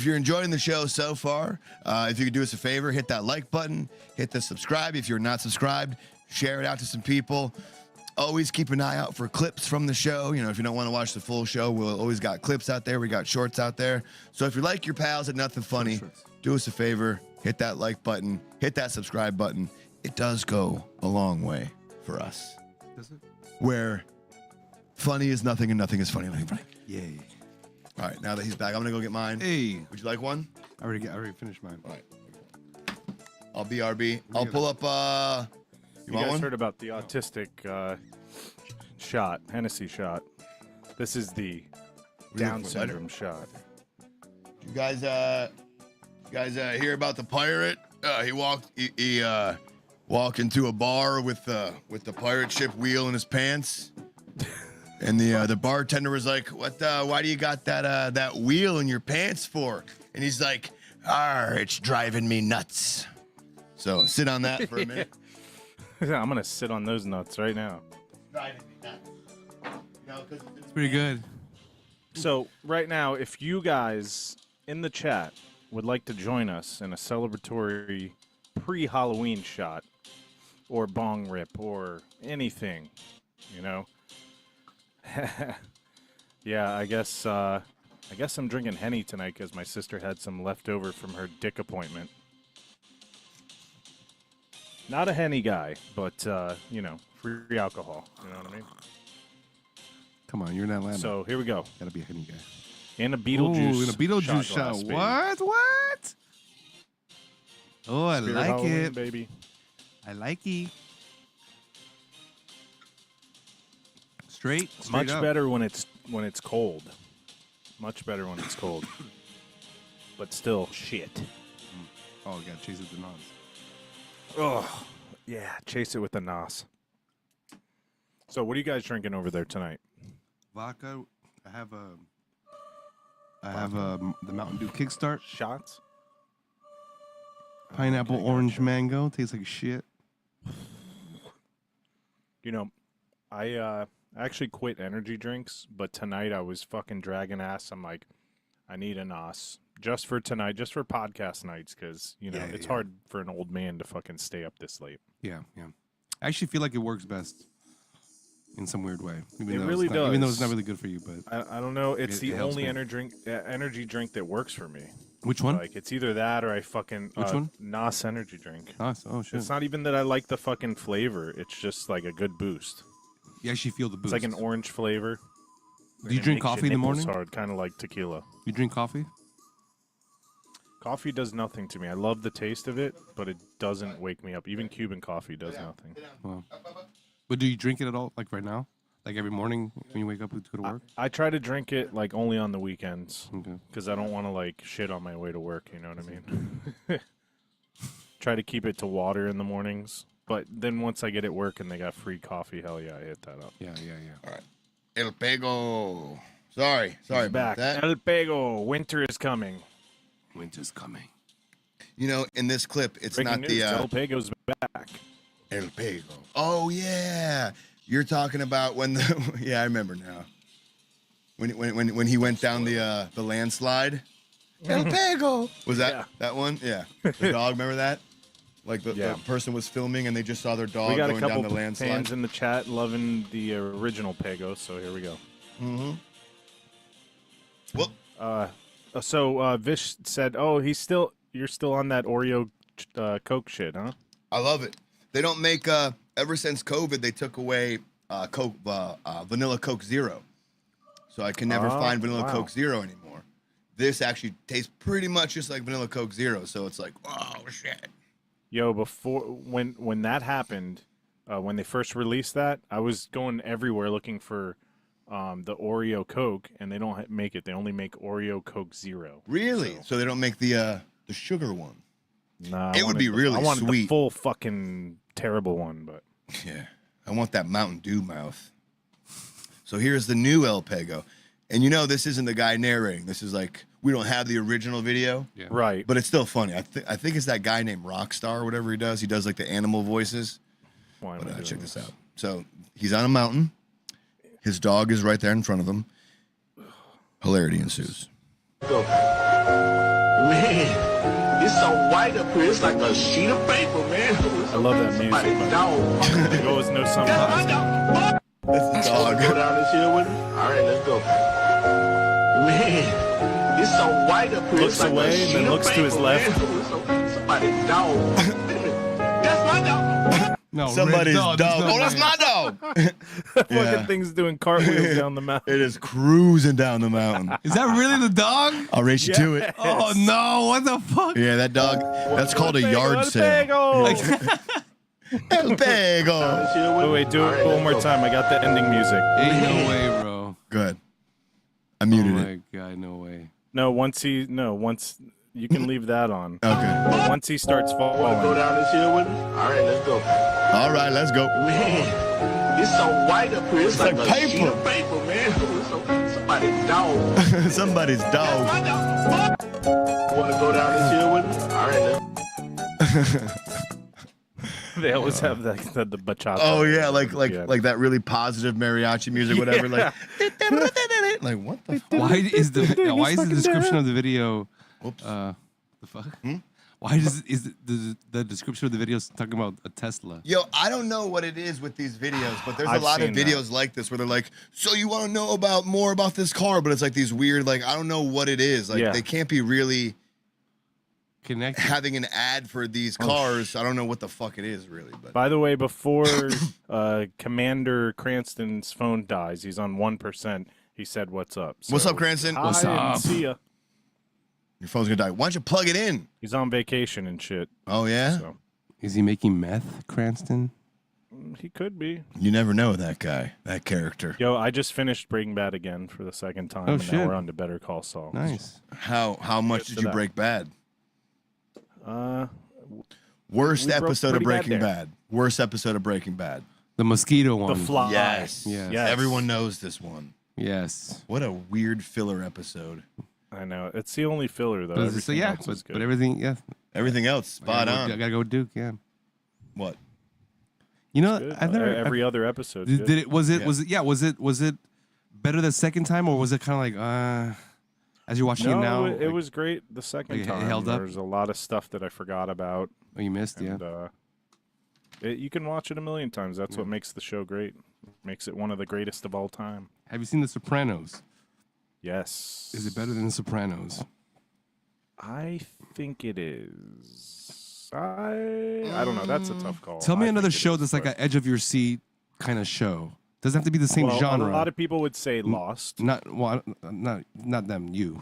you're enjoying the show so far, if you could do us a favor, hit that like button, hit the subscribe. If you're not subscribed, share it out to some people. Always keep an eye out for clips from the show. You know, if you don't want to watch the full show, we'll always got clips out there. We got shorts out there. So if you like your pals at Nothing Funny, do us a favor, hit that like button, hit that subscribe button. It does go a long way for us. Does it? Where funny is nothing and nothing is funny. Yay. All right, now that he's back, I'm gonna go get mine. Hey. Would you like one? I already finished mine. All right. I'll BRB. I'll pull up. You You want guys one? heard about the autistic shot, Hennessy shot. This is the Down looking for lighter? syndrome shot. You guys hear about the pirate? He walked into a bar with the pirate ship wheel in his pants, and the bartender was like, "What? Why do you got that wheel in your pants for?" And he's like, it's driving me nuts." So sit on that for a minute. I'm gonna sit on those nuts right now. Driving me nuts. You know, 'cause It's pretty good. So right now, if you guys in the chat would like to join us in a celebratory pre-Halloween shot, or bong rip, or anything, you know. Yeah, I guess I'm drinking Henny tonight because my sister had some left over from her dick appointment. Not a Henny guy, but you know, free alcohol. You know what I mean? Come on, you're in Atlanta. So here we go. Gotta be a honey guy. In a Beetlejuice. Ooh, in a Beetlejuice shot. glass, baby. What? Oh, I Spirit like Halloween, it. baby. I like it. Straight Much up. better when it's cold. Much better when it's cold. But still, shit. Oh, you gotta chase it with the nose. Oh, yeah. Chase it with the nos. So, what are you guys drinking over there tonight? Vodka. I have the Mountain Dew Kickstart. Shots? Pineapple, Okay, orange, gotcha. mango. Tastes like shit. You know, I actually quit energy drinks, but tonight I was fucking dragging ass. I'm like, I need a NOS just for tonight, just for podcast nights, because you know it's hard for an old man to fucking stay up this late. Yeah, yeah. I actually feel like it works best in some weird way. Even It though really it's not, even though it's does. not really good for you, but I don't know. It's It the helps only me. energy drink that works for me. which one? Like it's either that or I fucking Which one? NOS energy drink. Nice. Oh shit. It's not even that I like the fucking flavor. It's just like a good boost. You actually feel the boost. It's like an orange flavor. Do you drink coffee in the morning? Hard, kind of like tequila. You drink coffee? Coffee does nothing to me. I love the taste of it, but it doesn't wake me up. Even Cuban coffee does nothing. Wow. But do you drink it at all? Like right now? Like every morning when you wake up to go to work? I try to drink it like only on the weekends Okay. because I don't want to like shit on my way to work. You know what I mean? Try to keep it to water in the mornings, but then once I get at work and they got free coffee, hell yeah, I hit that up. Yeah, yeah, yeah. All right. El Pego. Sorry about Back. that. El Pego. Winter is coming. Winter's coming. You know, in this clip, it's Breaking not news, the El Pego's back. El Pego. Oh yeah, you're talking about when the yeah, I remember now. When he went down the landslide. El Pego. Was that Yeah. that one? Yeah. The dog. Remember that? Like the Yeah. person was filming and they just saw their dog We got a going down couple the landslide. fans in the chat loving the original Pego, so here we go. Mm-hmm. Well, So Vish said, "Oh, you're still on that Oreo Coke shit, huh?" I love it. They don't make ever since COVID they took away Coke vanilla Coke Zero. So I can never Oh, find vanilla wow. Coke Zero anymore. This actually tastes pretty much just like vanilla Coke Zero, so it's like, oh shit. Yo, before when that happened, when they first released that, I was going everywhere looking for the Oreo Coke, and they don't make it. They only make Oreo Coke Zero. Really? So they don't make the sugar one. Nah, It would be really I wanted the sweet. full fucking terrible one, but Yeah. I want that Mountain Dew mouth. So here's the new El Pego. And you know this isn't the guy narrating. This is like we don't have the original video. Yeah. right. But it's still funny. I think it's that guy named Rockstar or whatever he does. He does like the animal voices. Why am But I doing check this this? out. So he's on a mountain. His dog is right there in front of him. Hilarity ensues. Man, it's so white up here. It's like a sheet of paper, man. I love that music. Somebody's but dog. There goes no That's summer. my dog. That's the Go dog. down this hill with me. All right, let's go. Man, it's so white up here. Looks it's like away a and sheet then of looks to paper, his left. Man. Somebody's dog. That's my dog. No, Somebody's no, dog. there's no Oh, that's way. my dog. Fucking Yeah. thing's doing cartwheels down the mountain. It is cruising down the mountain. Is that really the dog? I'll race you to it. Oh no! What the fuck? Yeah, that dog. That's called a El yard Pego, sale. El Pego. El Pego. This hill with me. Wait, do All it right, one let's more go. time. I got the ending music. Ain't no way, bro. Good. I Oh muted my it. god, no way. Once you can leave that on. Okay. Once he starts Wanna go falling, down this hill with me? All right, let's go. All right, let's go. Man, it's so white up here. It's It's like like a paper. sheet of paper, man. Somebody's dog. Somebody's dog. My dog. Wanna go down this hill with me? All right, let's they always have the bachata. Oh yeah, like Yeah. that really positive mariachi music, whatever. Yeah. Like what the fuck? Why is the description of the video? Whoops. The fuck? Why is the description of the video talking about a Tesla? Yo, I don't know what it is with these videos, but there's a I've lot of seen that. videos like this where they're like, "So you want to know more about this car?" But it's like these weird, like I don't know what it is. Like Yeah. they can't be really Connected. having an ad for these cars. I don't know what the fuck it is really, but By the way, before Commander Cranston's phone dies, he's on 1%. He said, "What's up?" What's up, Cranston? Hi, What's and up? See ya. Your phone's gonna die. Why don't you plug it in? He's on vacation and shit. Oh yeah, So Is he making meth, Cranston? he could be. you never know that guy, that character. Yo, I just finished Breaking Bad again for the second time. Oh, and shit. Now we're on to Better Call Saul. Nice. How much Get did to you that. break bad? we Worst broke episode of pretty bad Breaking there. Bad. Worst episode of Breaking Bad. The mosquito one. The Fly. Yes. Yes. Yes. Everyone knows this one. Yes. What a weird filler episode. I know. It's the only filler though. But, so Everything yeah, else is good. but everything, yeah. Everything else, spot I on. gotta go with Duke, yeah. What? You know, Good. I've never Every other episode. did it. Was it better the second time, or was it kind of like as you're watching it now? it like, was great the second it time. held up? There's a lot of stuff that I forgot about. oh, you missed, And, yeah. you can watch it a million times. That's what makes the show great. Makes it one of the greatest of all time. Have you seen The Sopranos? Yes. Is it better than The Sopranos? I think it is. I don't know. That's a tough call. Tell me I another think it show is, that's like but- an edge of your seat kind of show. Doesn't have to be the same well, genre. A lot of people would say Lost. not them. You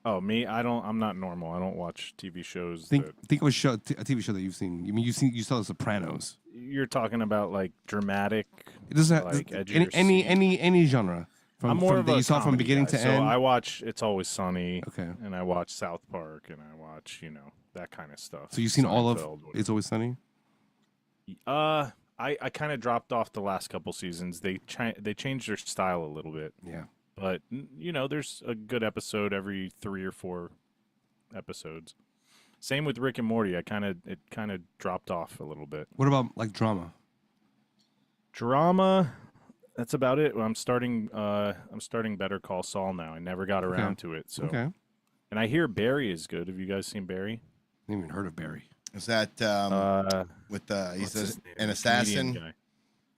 Oh, me? I'm not normal. I don't watch TV shows. think that, of a show, a TV show that you've seen. You mean you saw The Sopranos? you're talking about like dramatic. It doesn't have Like, edge of your any genre. I'm more of that a you saw from comedy beginning guy, to so end. I watch It's Always Sunny. Okay. And I watch South Park, and I watch that kind of stuff. So you've seen all of Seinfeld, It's Always Sunny? I kind of dropped off the last couple seasons. They changed their style a little bit, Yeah. but there's a good episode every 3 or 4 episodes. Same with Rick and Morty. It kind of dropped off a little bit. What about like drama? Drama, that's about it. I'm starting Better Call Saul now. I never got around to it. So Okay. and I hear Barry is good. Have you guys seen Barry? I haven't even heard of Barry. Is that with What's his an name? Comedian assassin? guy.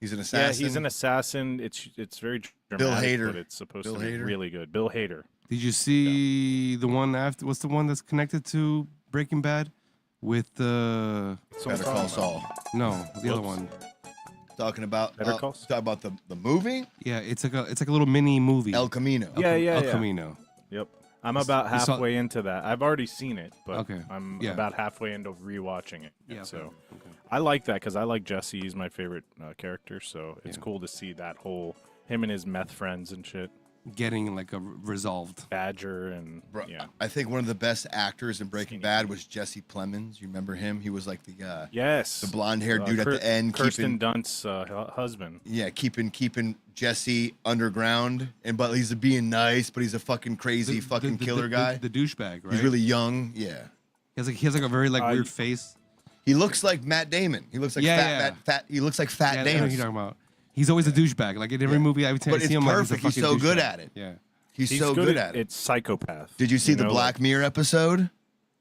He's an Yeah, assassin. he's an assassin. It's very dramatic, Hader. but it's supposed Bill to be Hader. really good. Bill Hader. Did you see the one after? What's the one that's connected to Breaking Bad? With the That's what I'm Better Call talking Saul. about. no, the other Whoops. one. Talking about Better Call Saul? talking about the movie Yeah, it's like a little mini movie. El Camino. Yeah, yeah, El yeah. Camino. Yep. I'm about you saw- halfway into that. I've already seen it, but Okay. I'm Yeah. about halfway into rewatching it. Yeah, So okay. I like that because I like Jesse. He's my favorite character. So it's Yeah. cool to see that whole him and his meth friends and shit. Getting like a resolved. Badger and Bro, yeah. I think one of the best actors in Breaking Bad was Jesse Plemons. You remember him? He was like the Yes. the blonde-haired dude at the end, Kirsten keeping Dunst's husband. keeping Jesse underground, but he's being nice, but he's a fucking crazy killer guy. The douchebag, right? He's really young. Yeah, he has like a very like weird face. he looks like Matt Damon. He looks like Yeah, fat. He looks like Fat Yeah, I know who Damon. you're talking about. He's always a douchebag. Like in every movie, every time But I see it's him, like perfect. he's He's a so fucking good douchebag. at it. Yeah. He's so good at it. It's psychopath. Did you see the know, Black like- Mirror episode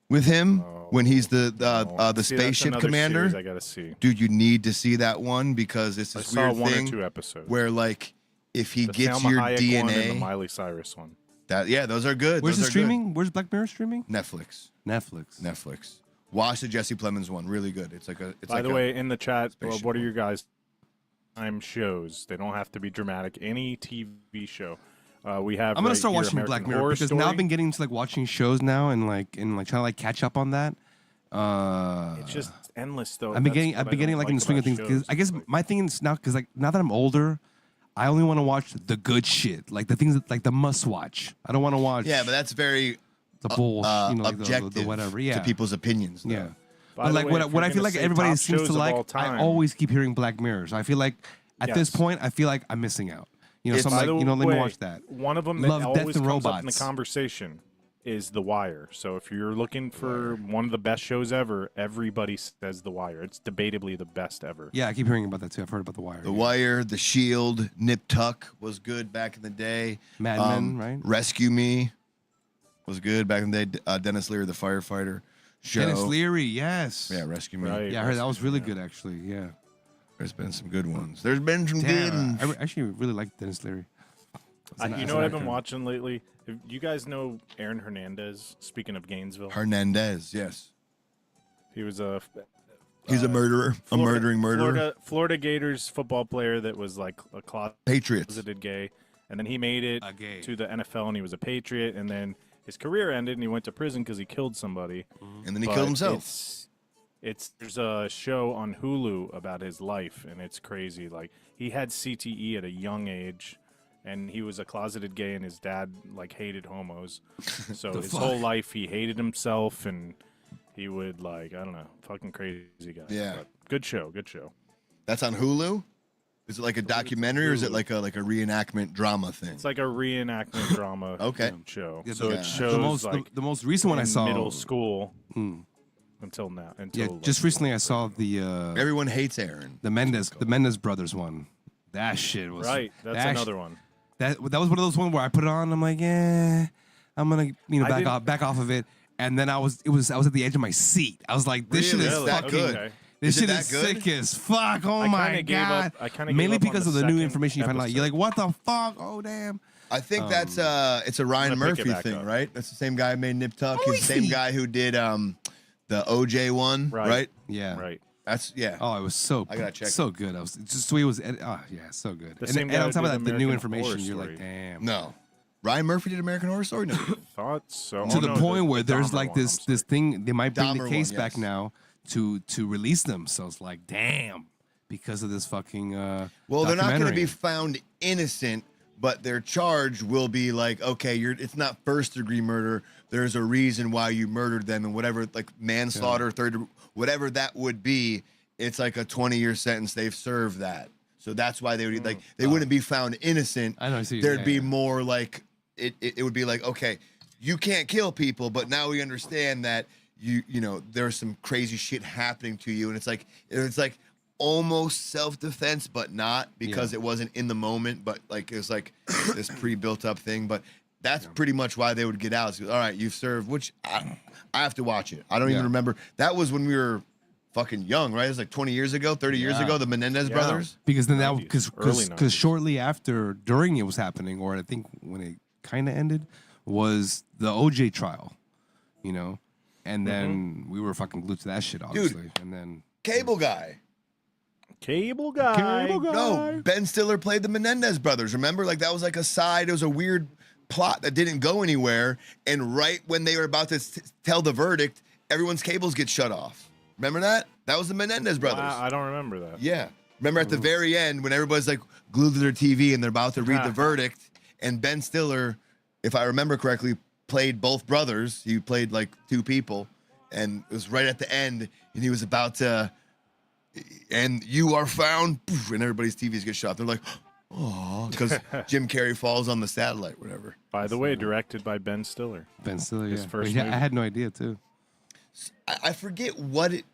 with him when he's the See, that's spaceship another commander? series I gotta see. Dude, you need to see that one because it's I this saw weird one thing or 2 episodes. where like if he the gets Salma your Hayek DNA, one and the Miley Cyrus one. those are good. Where's those it are streaming? Where's Black Mirror streaming? Good. Netflix. Netflix. Watch the Jesse Plemons one. Really good. It's like a. It's By like the way, in the chat, spaceship what are one. your guys' time shows? They don't have to be dramatic. Any TV show. We have. I'm gonna right start here, watching American Black Mirror Horror because now I've Story. been getting into like watching shows now and trying to like catch up on that. It's just endless though. I've been getting like in the swing of things because I guess my thing is now because like now that I'm older, I only want to watch the good shit, like the things that like the must watch. I don't want to watch Yeah, but that's very the bullshit, like objective the whatever. Yeah, to people's opinions. Though. yeah. By But the like way, what if I you're feel gonna like say everybody top seems shows to of like, all I time- always keep hearing Black Mirror. So I feel like at this Yes. point, I feel like I'm missing out. You know, so I'm By like, the let me way, watch that. One of them that Love, Death, always and comes up in the Robots. conversation is The Wire. So if you're looking for one of the best shows ever, everybody says The Wire. It's debatably the best ever. Yeah, I keep hearing about that too. I've heard about The Wire. The Wire, The Shield, Nip Tuck was good back in the day. Mad Men, right? Rescue Me was good back in the day. Dennis Leary, the firefighter show. Dennis Leary, yes. Yeah, Rescue Me. Right. Yeah, I heard that was really good actually. Yeah. There's been some good ones. There's been some good Damn, ones. I actually really like Dennis Leary. You know what I've been watching lately? You guys know Aaron Hernandez? Speaking of Gainesville, Hernandez, yes. he was a He's a murderer, a murdering murderer. Florida Gators football player that was like a Patriots. closeted gay, and then he made it A gay. to the NFL, and he was a Patriot, and then his career ended, and he went to prison because he killed somebody. And then he But killed himself. There's a show on Hulu about his life, and it's crazy. Like he had CTE at a young age, and he was a closeted gay, and his dad like hated homos. So his whole life he hated himself, and he would like I don't know, fucking crazy guy. Yeah. But good show, good show. That's on Hulu? Is it like a documentary or is it like a reenactment drama thing? It's like a reenactment drama Okay. show. Yeah, So the- it shows the most like the most recent one I in saw middle school. until now. Yeah, Until just like, recently I saw the Everyone hates Aaron. Mendez brothers one. That shit was right. That's that another one. That was one of those ones where I put it on. I'm like, I'm gonna back off of it. And then I was at the edge of my seat. I was like, this Really? shit is Is that fucking good? Okay. This Is it shit that is good? sick as fuck. Oh I my kinda gave god! up- I kinda gave Mainly up on because the of the new second information you find out. episode. You're like, what the fuck? Oh damn! I think that's it's a Ryan gonna pick it Murphy back thing, up. right? That's the same guy who made Nip Tuck. Oh, He's the same guy who did the OJ one, right? Yeah. Right. That's yeah. Oh, it was so. I gotta check So good. I was just the way it was. Oh yeah, so good. The And, same and guy on who top of did that, the new American information, Horror you're like, Story. damn. No, Ryan Murphy did American Horror Story. No, Thought so. To Oh, the no, point where there's Dahmer like one, I'm this sorry. thing. They might bring Dahmer the case one, back yes. now to release them. So it's like, damn, because of this fucking. well, they're not going to documentary. be found innocent, but their charge will be like, okay, it's not first degree murder. There's a reason why you murdered them, and whatever, like manslaughter, whatever that would be. It's like a 20-year sentence. They've served that, so that's why they would like they wouldn't be found innocent. I know, I see. There'd Yeah, be yeah. more like it would be like, okay, you can't kill people, but now we understand that you know there's some crazy shit happening to you, and it's like almost self-defense, but not because it wasn't in the moment, but like it was like this pre-built up thing. But that's pretty much why they would get out. It's, all right, you've served, which I have to watch it. I don't even remember. That was when we were fucking young, right? It was like 20 years ago, 30 years ago, the Menendez brothers. Because then that 90s, early 90s. because shortly after, during it was happening, or I think when it kind of ended, was the OJ trial, you know, and then we were fucking glued to that shit, obviously, and then Cable Guy. Cable guy. No, Ben Stiller played the Menendez brothers. Remember? Like that was like a side. It was a weird plot that didn't go anywhere. And right when they were about to tell the verdict, everyone's cables get shut off. Remember that? That was the Menendez brothers. Wow, I don't remember that. Yeah. Remember at the very end when everybody's like glued to their TV and they're about to read the verdict, and Ben Stiller, if I remember correctly, played both brothers. He played like two people, and it was right at the end, and he was about to, and you are found, poof, and everybody's TVs get shot. They're like, oh, because Jim Carrey falls on the satellite, whatever. By the way, directed by Ben Stiller. Ben Stiller, His yeah. first Yeah, movie. I had no idea too. I forget what it.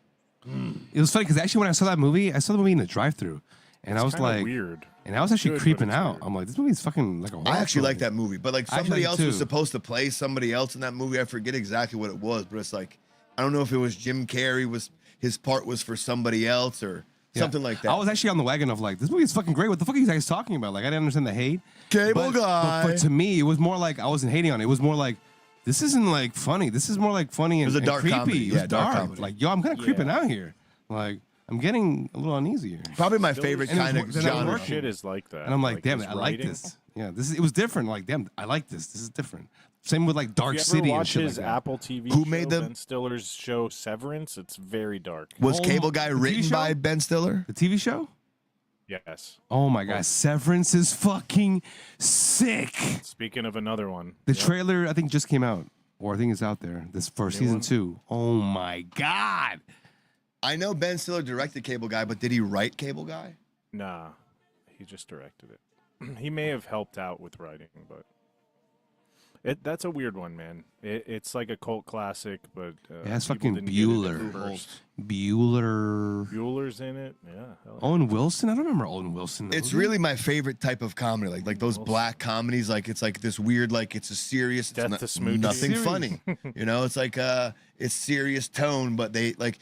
It was funny because actually when I saw the movie in the drive-through, and I was Kinda like, weird. and I was actually Good, but creeping it's out. weird. I'm like, this movie's fucking like a horror I actually like movie. that movie, but like I actually somebody like it else was too. supposed to play somebody else in that movie. I forget exactly what it was, but it's like I don't know if it was Jim Carrey was his part was for somebody else or Yeah. something like that. I was actually on the wagon of like, this movie is fucking great. What the fuck are you guys talking about? Like, I didn't understand the hate. Cable But Guy. to me, it was more like I wasn't hating on it. It was more like, this isn't like funny. This is more like funny and, was a and dark creepy. comedy. It was Yeah, dark dark. comedy. Like, yo, I'm kind of creeping out here. Like, I'm getting a little uneasy here. Probably my favorite And it kind was- of then I was genre. working. Shit is like that. And I'm like, damn his it, I like writing. this. Yeah, it was different. Like, damn, I like this. This is different. Same with like Dark If you ever City and watch shit his like that. Apple TV Who show, made the- Ben Stiller's show Severance? It's very dark. Was Oh, Cable Guy the TV written show? by Ben Stiller? The TV show? Yes. Oh my god, Severance is fucking sick. Speaking of another one, The trailer I think just came out, or I think it's out there. This for season one? 2. Oh my god. I know Ben Stiller directed Cable Guy, but did he write Cable Guy? nah, he just directed it. He may have helped out with writing, but that's a weird one, man. It's like a cult classic, but Yeah, it's people fucking didn't get it at Bueller. first. Bueller. Bueller's in it. Yeah. hell yeah. Owen Wilson? I don't remember Owen Wilson. in the It's movie. really my favorite type of comedy, like those black comedies. Like it's like this weird, like it's a serious, Death it's to Smoochie. nothing Serious. funny. You know, it's like it's serious tone, but they like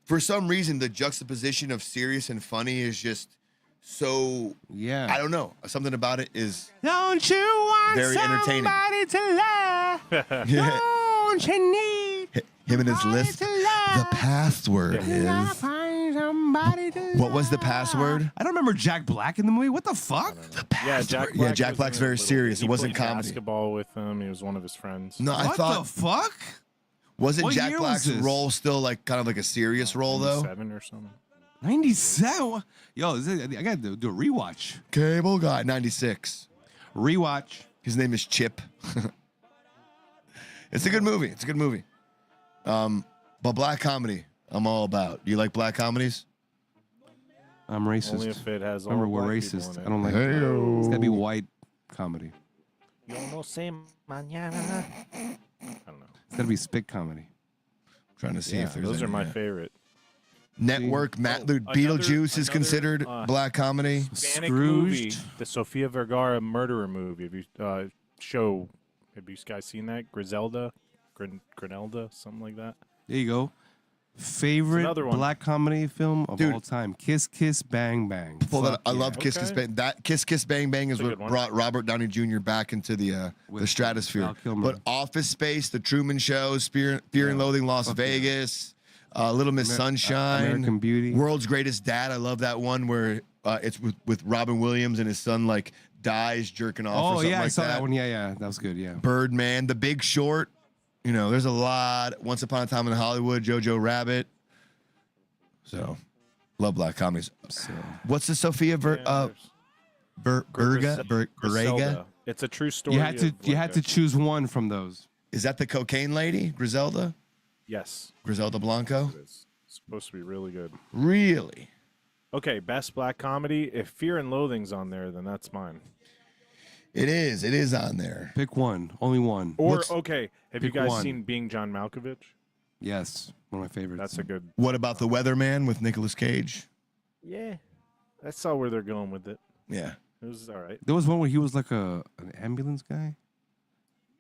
for some reason the juxtaposition of serious and funny is just so. Yeah. I don't know. Something about it is Don't you want very entertaining. somebody to love? yeah. Don't you need Him and his somebody list. to love? The password Gotta is. find somebody to What was the love. password? I don't remember Jack Black in the movie. What the fuck? Yeah, Jack Yeah, Black. Jack was Black's in it a very little serious. bit. It He wasn't played comedy. Basketball with him. He was one of his friends. No, I What thought the fuck? wasn't What Jack year was Black's this? role still like kind of like a serious role though? 7 or something. 97. Yo, I got to do a rewatch. Cable Guy, 96. Rewatch. His name is Chip. It's a good movie. It's a good movie. But black comedy, I'm all about. Do you like black comedies? I'm racist. Only if it has all Remember, we're black people racist. in it. I don't like It's got to be white comedy. Yo no sé mañana. I don't know. It's got to be spit comedy. Trying to see Yeah, if there's those are any, my favorite. Network. Dude, Beetlejuice is considered black comedy. Hispanic movie, the Sofia Vergara murderer movie. Have you Have you guys seen that? Griselda, Grinelda, something like that. There you go. Favorite another one. black comedy film of Dude. all time: Kiss Kiss Bang Bang. Pull that. Fuck I yeah. love Kiss Kiss Okay. Bang. That Kiss Kiss Bang Bang is That's a what good one. brought Robert Downey Jr. back into the With stratosphere. Val Kilmer. But Office Space, The Truman Show, Fear and Loathing Las Fuck yeah. Vegas, Little Miss Sunshine, American Beauty. World's Greatest Dad. I love that one where it's with Robin Williams and his son like dies jerking off. or Oh something yeah, like I saw that one. Yeah, that was good. Yeah. Birdman, The Big Short. You know, there's a lot. Once Upon a Time in Hollywood, Jojo Rabbit. So, love black comedies. So What's the Sophia Vergara? Griselda. It's a true story. you had to choose one from those. Is that the cocaine lady, Griselda? Yes, Griselda Blanco? it's supposed to be really good. Really? Okay, best black comedy. If Fear and Loathing's on there, then that's mine. It is. It is on there. Pick one, only one. Or What's- okay, have you pick guys one. seen Being John Malkovich? Yes, one of my favorites. That's a good. What about The Weatherman with Nicolas Cage? Yeah, I saw where they're going with it. Yeah. It was all right. There was one where he was like an ambulance guy.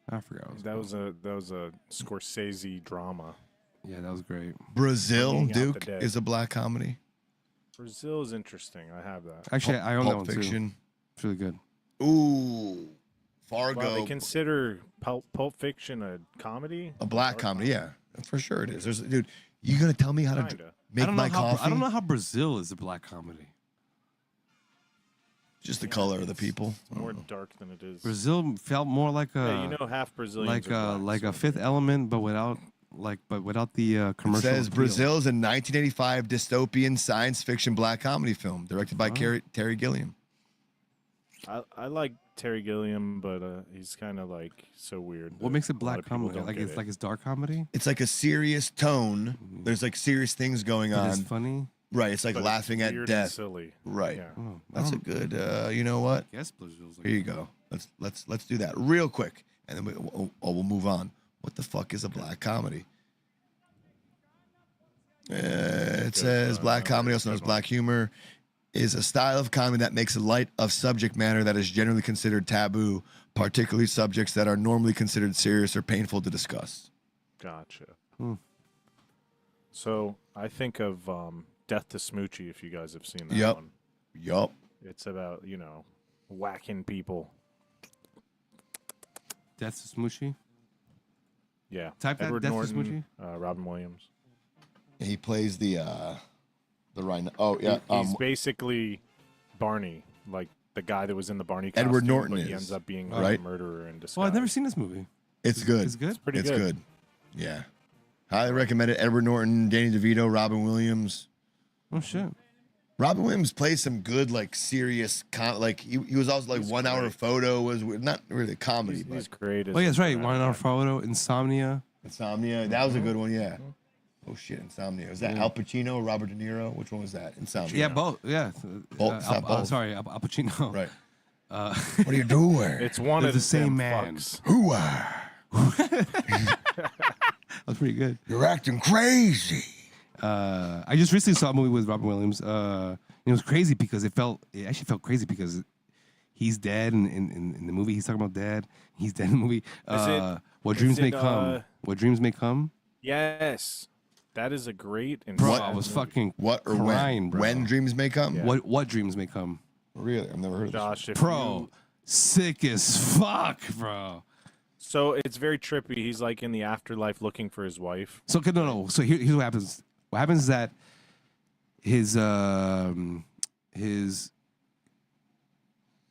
I forgot. What it That was a Scorsese drama. Yeah, that was great. Brazil, Bringing Out the Duke, Dead. is a black comedy. Brazil is interesting. I have that. Actually, I own that Pulp one too. Fiction. It's really good. Ooh. Fargo. Well, they consider Pulp Fiction a comedy. a black comedy, yeah. For sure it is. There's, dude, you going to tell me how to Kinda. make my coffee? I don't know how Brazil is a black comedy. Just the color of the people. It's more dark than it is. Brazil felt more like a Yeah, you know, half Brazilians are black, like a so- Fifth Element, but without the It commercial. says appeal. Brazil is a 1985 dystopian science fiction black comedy film directed by Terry Gilliam. I like Terry Gilliam, but he's kind of like so weird. What that makes it a lot black of people comedy? don't Like get it's it. like it's dark comedy. It's like a serious tone. There's like serious things going But it's on. funny. Right. It's like But it's laughing at weird and death. silly. Right. Yeah. Oh, That's a good. You know what? Guess Brazil's like Here you go. Let's do that real quick, and then we'll move on. What the fuck is a black comedy? It says black comedy, also known as black humor, is a style of comedy that makes light of subject matter that is generally considered taboo, particularly subjects that are normally considered serious or painful to discuss. Gotcha. So I think of Death to Smoochie. If you guys have seen that Yep. one, Yup. it's about whacking people. Death to Smoochy. Yeah. Type that, Edward Death to Norton, Robin Williams. He plays the rhino. Oh yeah. He's basically Barney, like the guy that was in the Barney costume. Edward Norton but he is, ends up being right? a murderer in disguise. Well, I've never seen this movie. It's good. It's good. Pretty It's good. good. Yeah. Highly recommend it. Edward Norton, Danny DeVito, Robin Williams. Oh shit. Robin Williams plays some good, like serious, like he was also like 1 hour great. photo was not really a comedy, He's but great. as Oh yeah, that's a right. dramatic 1 hour actor. photo, Insomnia. Insomnia. That was a good one, yeah. Oh shit, Insomnia. Was that Al Pacino or Robert De Niro? Which one was that? Insomnia. Yeah, both. Yeah. Both, it's not both. Sorry, Al Pacino. Right. What are you doing? It's one They're of the same them man. fucks. Who are? That's pretty good. You're acting crazy. I just recently saw a movie with Robin Williams. It was crazy because it actually felt crazy because he's dead in the movie. He's talking about dad. He's dead in the movie. What dreams may come. What dreams may come. Yes, that is a great. And Bro, What? I was fucking What or crying, when? bro. When dreams may come? Yeah. What dreams may come. Really? I've never heard of this. Josh, if Bro, you- sick as fuck, bro. so it's very trippy. He's like in the afterlife looking for his wife. So okay, no. So here's what happens. What happens is that his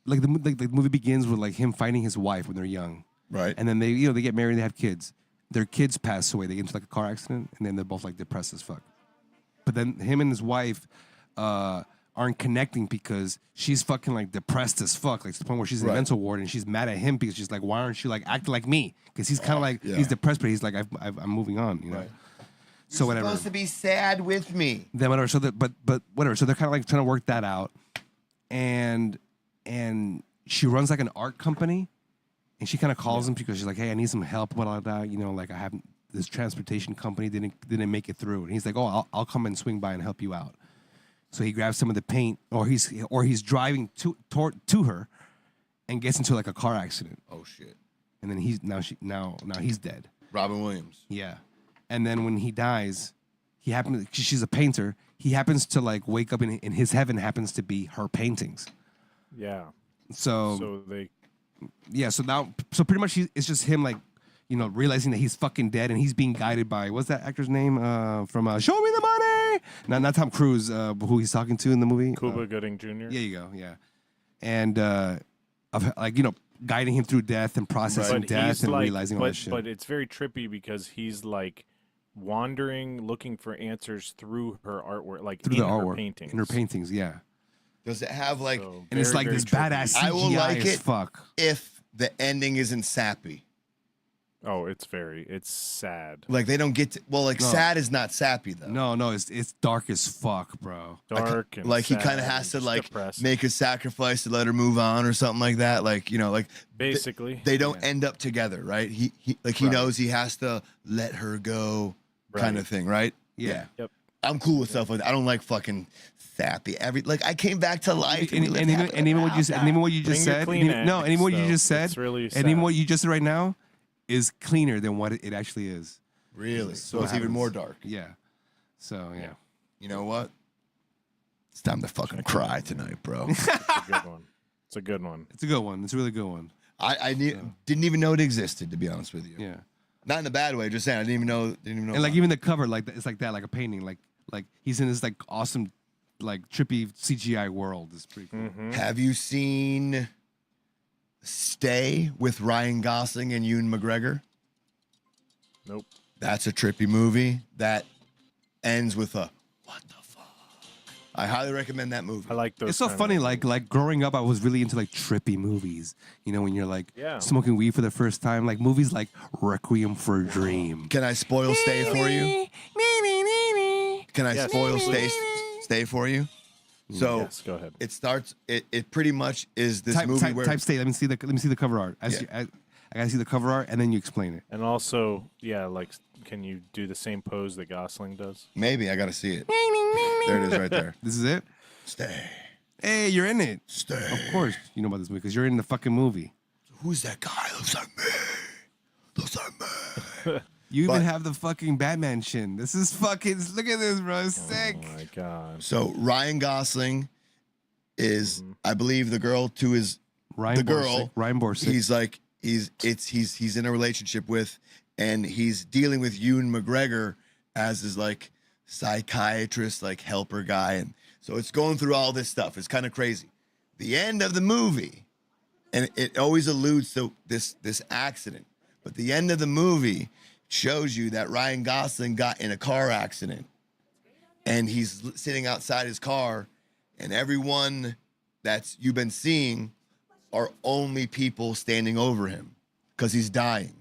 like the movie begins with like him finding his wife when they're young, Right. and then they they get married, and they have kids. Their kids pass away. They get into like a car accident, and then they're both like depressed as fuck. But then him and his wife aren't connecting because she's fucking like depressed as fuck, like to the point where she's in a Right. mental ward, and she's mad at him because she's like, why aren't you like acting like me? Because he's kind of like yeah. he's depressed, but he's like I'm moving on, you know. Right. So whatever. Supposed to be sad with me. Then whatever. So that, but whatever. So they're kind of like trying to work that out, and she runs like an art company, and she kind of calls him because she's like, hey, I need some help, blah blah blah. You know, like I haven't this transportation company didn't make it through, and he's like, "Oh, I'll come and swing by and help you out." So he grabs some of the paint, or he's driving to her, and gets into like a car accident, Oh shit. and then he's dead. Robin Williams. Yeah, and then when he dies, she's a painter. He happens to like wake up in his heaven happens to be her paintings. Yeah. So So they. so pretty much it's just him like, you know, realizing that he's fucking dead, and he's being guided by, what's that actor's name from Show Me the Money? Not Tom Cruise, who he's talking to in the movie. Cuba Gooding Jr. Yeah, you go, yeah. And of like, you know, guiding him through death and processing death he's and like, realizing all that shit. But it's very trippy because he's like wandering, looking for answers through her artwork, like through in the her artwork, paintings. in her paintings, yeah. Does it have like So And it's very, like very this trippy. badass CGI I will like as it fuck. if the ending isn't sappy? Oh, it's sad. Like they don't get to, well, like No. sad is not sappy though. No, it's dark as fuck, bro. Dark and Like he sad kind of and has to just like depressing. make a sacrifice to let her move on or something like that. Like, you know, like Basically, they don't end up together, right? He Right. knows he has to let her go, kind Right. of thing, right? Yeah. Yep. I'm cool with stuff like that. I don't like fucking sappy. Like I came back to life. And even what you said, and even what you just Bring your said, Kleenex, and even what you though. just said, It's really and even sad. what you just said right now is cleaner than what it actually is. Really? So So it's even happens. more dark. Yeah. So yeah. You know what? It's time to fucking cry tonight, bro. It's a good one. It's a good one. It's a good one. It's a really good one. I didn't even know it existed, to be honest with you. Yeah. Not in a bad way. Just saying, I didn't even know. And like even the cover, like it's like that, like a painting, like he's in this like awesome, like trippy CGI world. It's pretty cool. Mm-hmm. Have you seen Stay with Ryan Gosling and Ewan McGregor? Nope. That's a trippy movie that ends with a what the fuck. I highly recommend that movie. I like those. It's so kind funny, of- like growing up, I was really into like trippy movies. You know, when you're like Yeah. smoking weed for the first time, like movies like Requiem for a Dream. Can I spoil Stay for you? Can I Yes, spoil please. Stay for you? So Yes, go ahead. it starts. It pretty much is this movie where Type state. Let me see the cover art. Yeah. I gotta see the cover art, and then you explain it. And also, yeah, like, can you do the same pose that Gosling does? maybe I gotta see it. There it is, right there. This is it. Stay. Hey, you're in it. Stay. Of course, you know about this movie because you're in the fucking movie. Who's that guy? Looks like me. Looks like me. You But- even have the fucking Batman shin. This is fucking. Look at this, bro. It's sick. Oh my god. So Ryan Gosling is, I believe, the girl to his Ryan the girl. Borsick. Ryan Borsick. He's like he's in a relationship with, and he's dealing with Ewan McGregor as his like psychiatrist, like helper guy, and so it's going through all this stuff. It's kind of crazy. The end of the movie, and it always alludes to this accident, but the end of the movie shows you that Ryan Gosling got in a car accident, and he's sitting outside his car, and everyone that's you've been seeing are only people standing over him because he's dying.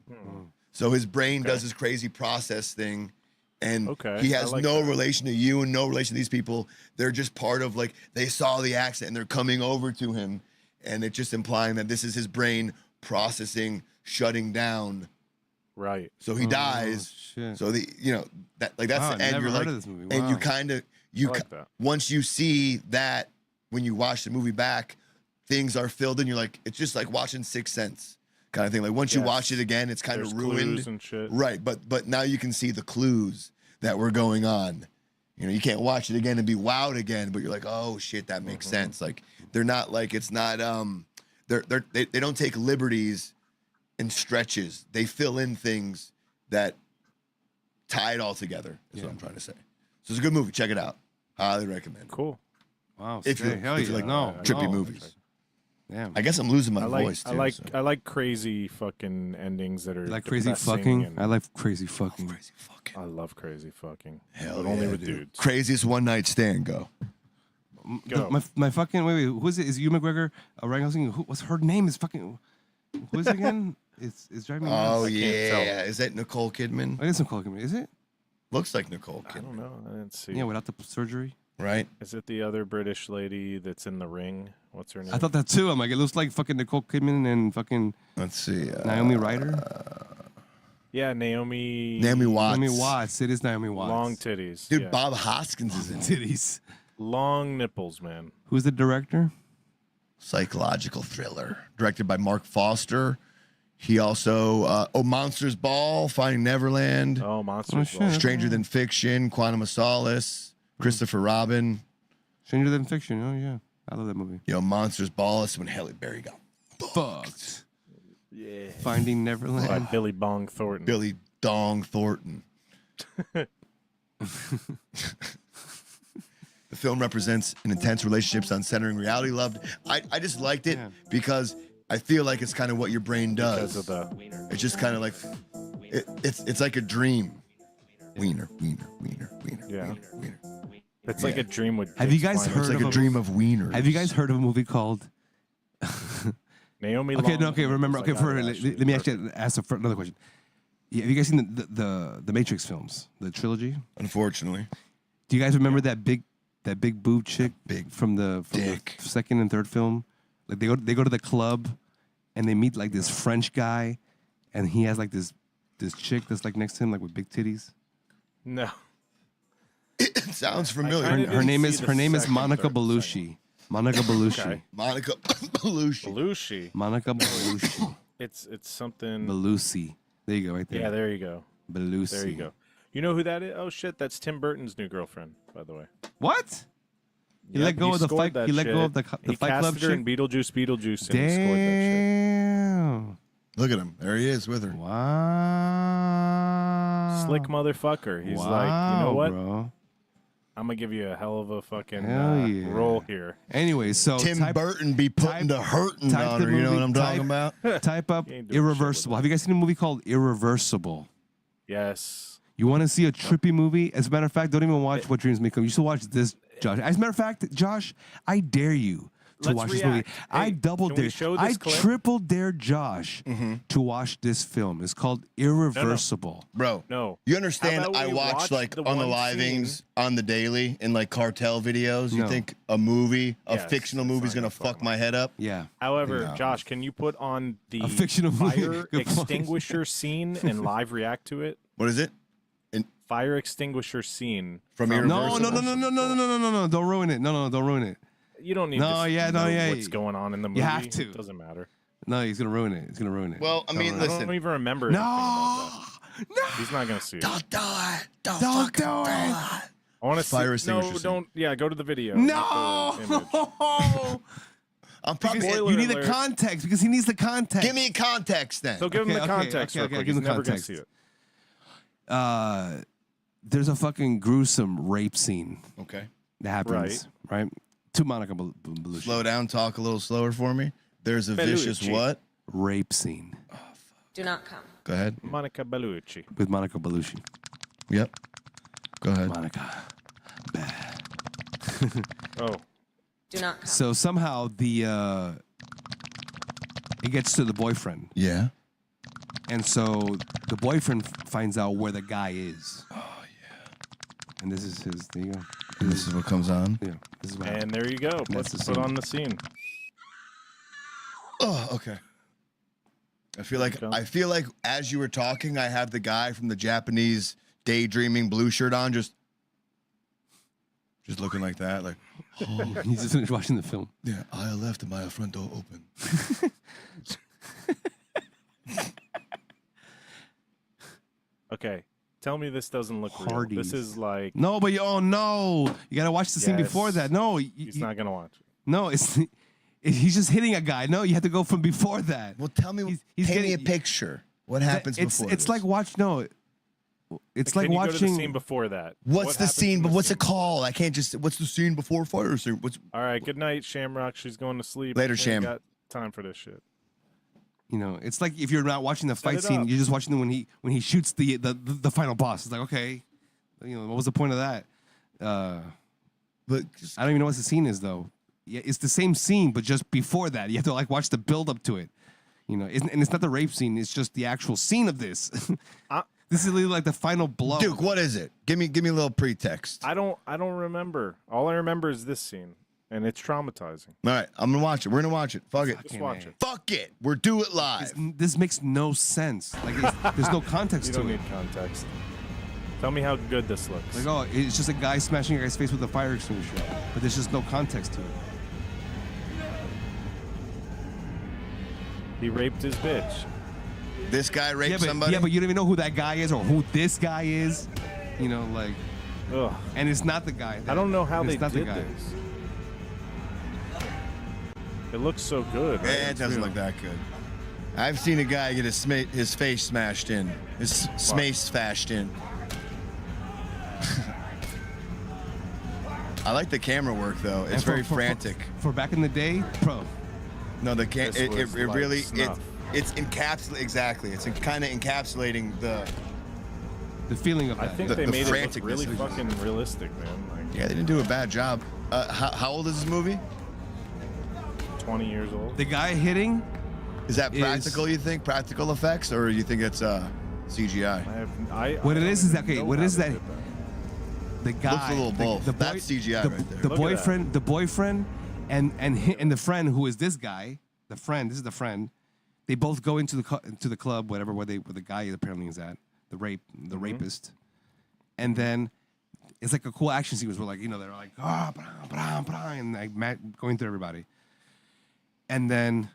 So his brain does this crazy process thing, and Okay, he I has like no that. relation to you and no relation to these people. They're just part of, like, they saw the accident and they're coming over to him, and it's just implying that this is his brain processing, shutting down. Right. So he dies. shit. So that's Wow, the I've end. never You're heard like, of this movie. and you Wow. kind of I like that. once you see that, when you watch the movie back, things are filled in. You're like, it's just like watching Sixth Sense kind of thing. Like once you Yes. watch it again, it's kind There's of ruined, clues and shit. right? But now you can see the clues that were going on. You know, you can't watch it again and be wowed again, but you're like, oh shit, that makes Mm-hmm. sense. Like they're not like it's not they don't take liberties and stretches. They fill in things that tie it all together. Is what I'm trying to say. So it's a good movie. Check it out. Highly recommend. Cool. Wow. If you- sick. Hell if you yeah. like no, trippy no. movies. Damn. I guess I'm losing my I like voice too. so. I like crazy fucking endings that are You like crazy depressing fucking? and- I like crazy fucking. Crazy fucking. I love crazy fucking. Hell but only yeah, with dude. dudes. Craziest one night stand. Go. Go. My fucking wait, who is it? Is Ewan McGregor? Ryan Gosling? What's her name? Is fucking. Who is it again? It's driving me Oh nuts. yeah. Is that Nicole Kidman? I guess I'm calling him. Is it? Looks like Nicole I Kidman, don't know. I didn't see. Yeah, without the surgery. right? Is it the other British lady that's in the ring? What's her name? I thought that too. I'm like, it looks like fucking Nicole Kidman and fucking Let's see. Naomi Ryder. Yeah, Naomi. Naomi Watts. Naomi Watts. It is Naomi Watts. Long titties. Dude, yeah. Bob Hoskins is in it. titties. Long nipples, man. Who's the director? Psychological thriller. Directed by Mark Foster. He also, Monsters Ball, Finding Neverland, Oh, Monsters. shit. Ball. Stranger Than Fiction, Quantum of Solace, Christopher Robin. Stranger Than Fiction. Oh yeah, I love that movie. Monsters Ball is when Halle Berry got Fucked. Yeah. Finding By Neverland. Billy Bong Thornton. Billy Dong Thornton. The film represents an intense relationships on centering reality love. I just liked it because I feel like it's kind of what your brain does. Because of the. It's just kind of like it's like a dream. Wiener, wiener, wiener, wiener, Yeah. wiener, wiener. It's like a dream with. Have you Jake's guys Fine. heard It's like of a dream of wieners. Have you guys heard of a movie called? Naomi? Okay, Long no, okay. Remember, nipples, okay. I got it, Let me actually ask another question. Yeah, have you guys seen the Matrix films, the trilogy? Unfortunately. Do you guys remember that big boob chick big from the dick. second and third film? Like they go to the club, and they meet like this French guy, and he has like this chick that's like next to him like with big titties. No. It sounds familiar. I kinda Her didn't name see is the her name is second, Monica third, Bellucci. Monica Bellucci. Okay. Monica Bellucci. Belushi. Monica Bellucci. It's something. Bellucci. There you go, right there. Yeah, there you go. Bellucci. There you go. You know who that is? Oh shit, that's Tim Burton's new girlfriend, by the way. What? He Yep, let go of the scored fight. that He let go shit. of the He Fight Club casted her in chick. Beetlejuice, and he scored that Damn. Look at him. There he is with her. Wow. shit. Slick motherfucker. He's wow, like, you know what? Bro. I'm gonna give you a hell of a fucking Hell yeah. role here. Anyway, so Tim type, Burton be putting the hurting type on the her. You know movie- what I'm talking about? type up He ain't doing shit with Irreversible. that. Have you guys seen a movie called Irreversible? Yes. You want to see a trippy movie? As a matter of fact, don't even watch What Dreams May Come. You should watch this, Josh. As a matter of fact, Josh, I dare you to Let's watch this movie. react. I Hey, double can we dare. show I this clip? triple dare Josh to watch this film. It's called Irreversible. Bro, No. you understand How about I we watch watch like the on the one livings scene? on the daily in like cartel videos. You No. think a movie, a Yes, fictional it's movie is not gonna gonna fuck my head up? Yeah. However, No. Josh, can you put on the A fictional movie. fire Good point. extinguisher scene and live react to it? What is it? Fire extinguisher scene From No, Irreversible? no, no, no, no, no, no, no, no, no. Don't ruin it. No, don't ruin it. You don't need No, to yeah, know no, yeah. what's going on in the movie. You have to. It doesn't matter. No, he's gonna ruin it. He's gonna ruin it. Well, I mean, I listen. don't even remember anything about no, that. He's not gonna see it. Don't do it. Don't don't do fucking it. I want to see. Fire No, extinguisher scene. don't. Yeah, go to the video. not the image. No. I'm probably. Spoiler You need the alert. context because he needs the context. Give me context then. So give him Okay, the okay, context. okay, real okay, quick. give him He's the never gonna context. see it. There's a fucking gruesome rape scene Okay. that happens, right? To Monica Bellucci. Slow down. Talk a little slower for me. There's a vicious Bellucci. what? Rape scene Do not come. Go ahead. Monica Bellucci. with Monica Bellucci. Yep. Go ahead. Monica. Bad. Oh, Do not come. So somehow it gets to the boyfriend, Yeah. and so the boyfriend finds out where the guy is. Oh yeah. And this is his. There you go. This is what comes on. Yeah. This is what and there you go. That's Let's the put scene. on the scene. Oh, okay. I feel like as you were talking, I have the guy from the Japanese daydreaming blue shirt on, just looking like that, like, He's just finished watching the film. yeah, aisle left and my front door open. Okay, tell me this doesn't look real. Hardee's. This is like No, but oh no, you gotta watch the scene before Yes. that. No, he's not gonna watch it. no, he's just hitting a guy. No, you have to go from before that. Well, tell me, He's paint me a getting- picture. What happens It's before it's this? like watch. No, it's Can like you go to the watching. scene before that? What's What the happens scene? in But the what's scene? it called? I can't just. What's the scene before fire scene? What's All right, good night, Shamrock. She's going to sleep. Later, We ain't Sham. Got time for this shit. You know, it's like if you're not watching the fight it scene, up. you're just watching when he shoots the final boss. It's like, okay, you know, what was the point of that? but I don't even know what the scene is though. Yeah, it's the same scene, but just before that, you have to like watch the build up to it. You know, and it's not the rape scene; it's just the actual scene of this. This is literally like the final blow. Duke, what is it? Give me a little pretext. I don't remember. All I remember is this scene. and it's traumatizing. All right, I'm gonna watch it. We're gonna watch it. Fuck it. Just watch it. Fuck it. We're do it live. This makes no sense. Like, there's no context You to don't it. need context. Tell me how good this looks. Like, oh, it's just a guy smashing a guy's face with a fire extinguisher, but there's just no context to it. He raped his bitch. This guy raped somebody. Yeah, but you don't even know who that guy is or who this guy is. You know, like, Ugh. and it's not the guy. I don't know how it's they not the did guy. this. It looks so good. Right? it doesn't look that good. I've seen a guy get his face smashed in. His smace fashed in. I like the camera work though. It's And very frantic. For back in the day, bro. No, the This it was like really snuff. it's encapsulating exactly. It's kind of encapsulating the. The feeling of I that. think The- they the made it look franticness really of it. fucking realistic, man. Like Yeah, they didn't do a bad job. How old is this movie? 20 years old. the guy hitting. Is that Is- practical? You think practical effects, or you think it's CGI? What it is don't okay. even What know is how they that? did The guy. Looks a little both. The boy, That's CGI the, right there. The Look at that. boyfriend, and the friend who is this guy. The friend. This is the friend. They both go into the club, whatever, where the guy apparently is at. The Mm-hmm. rapist, and then it's like a cool action sequence where, like, you know, they're like, ah, and like going through everybody, and then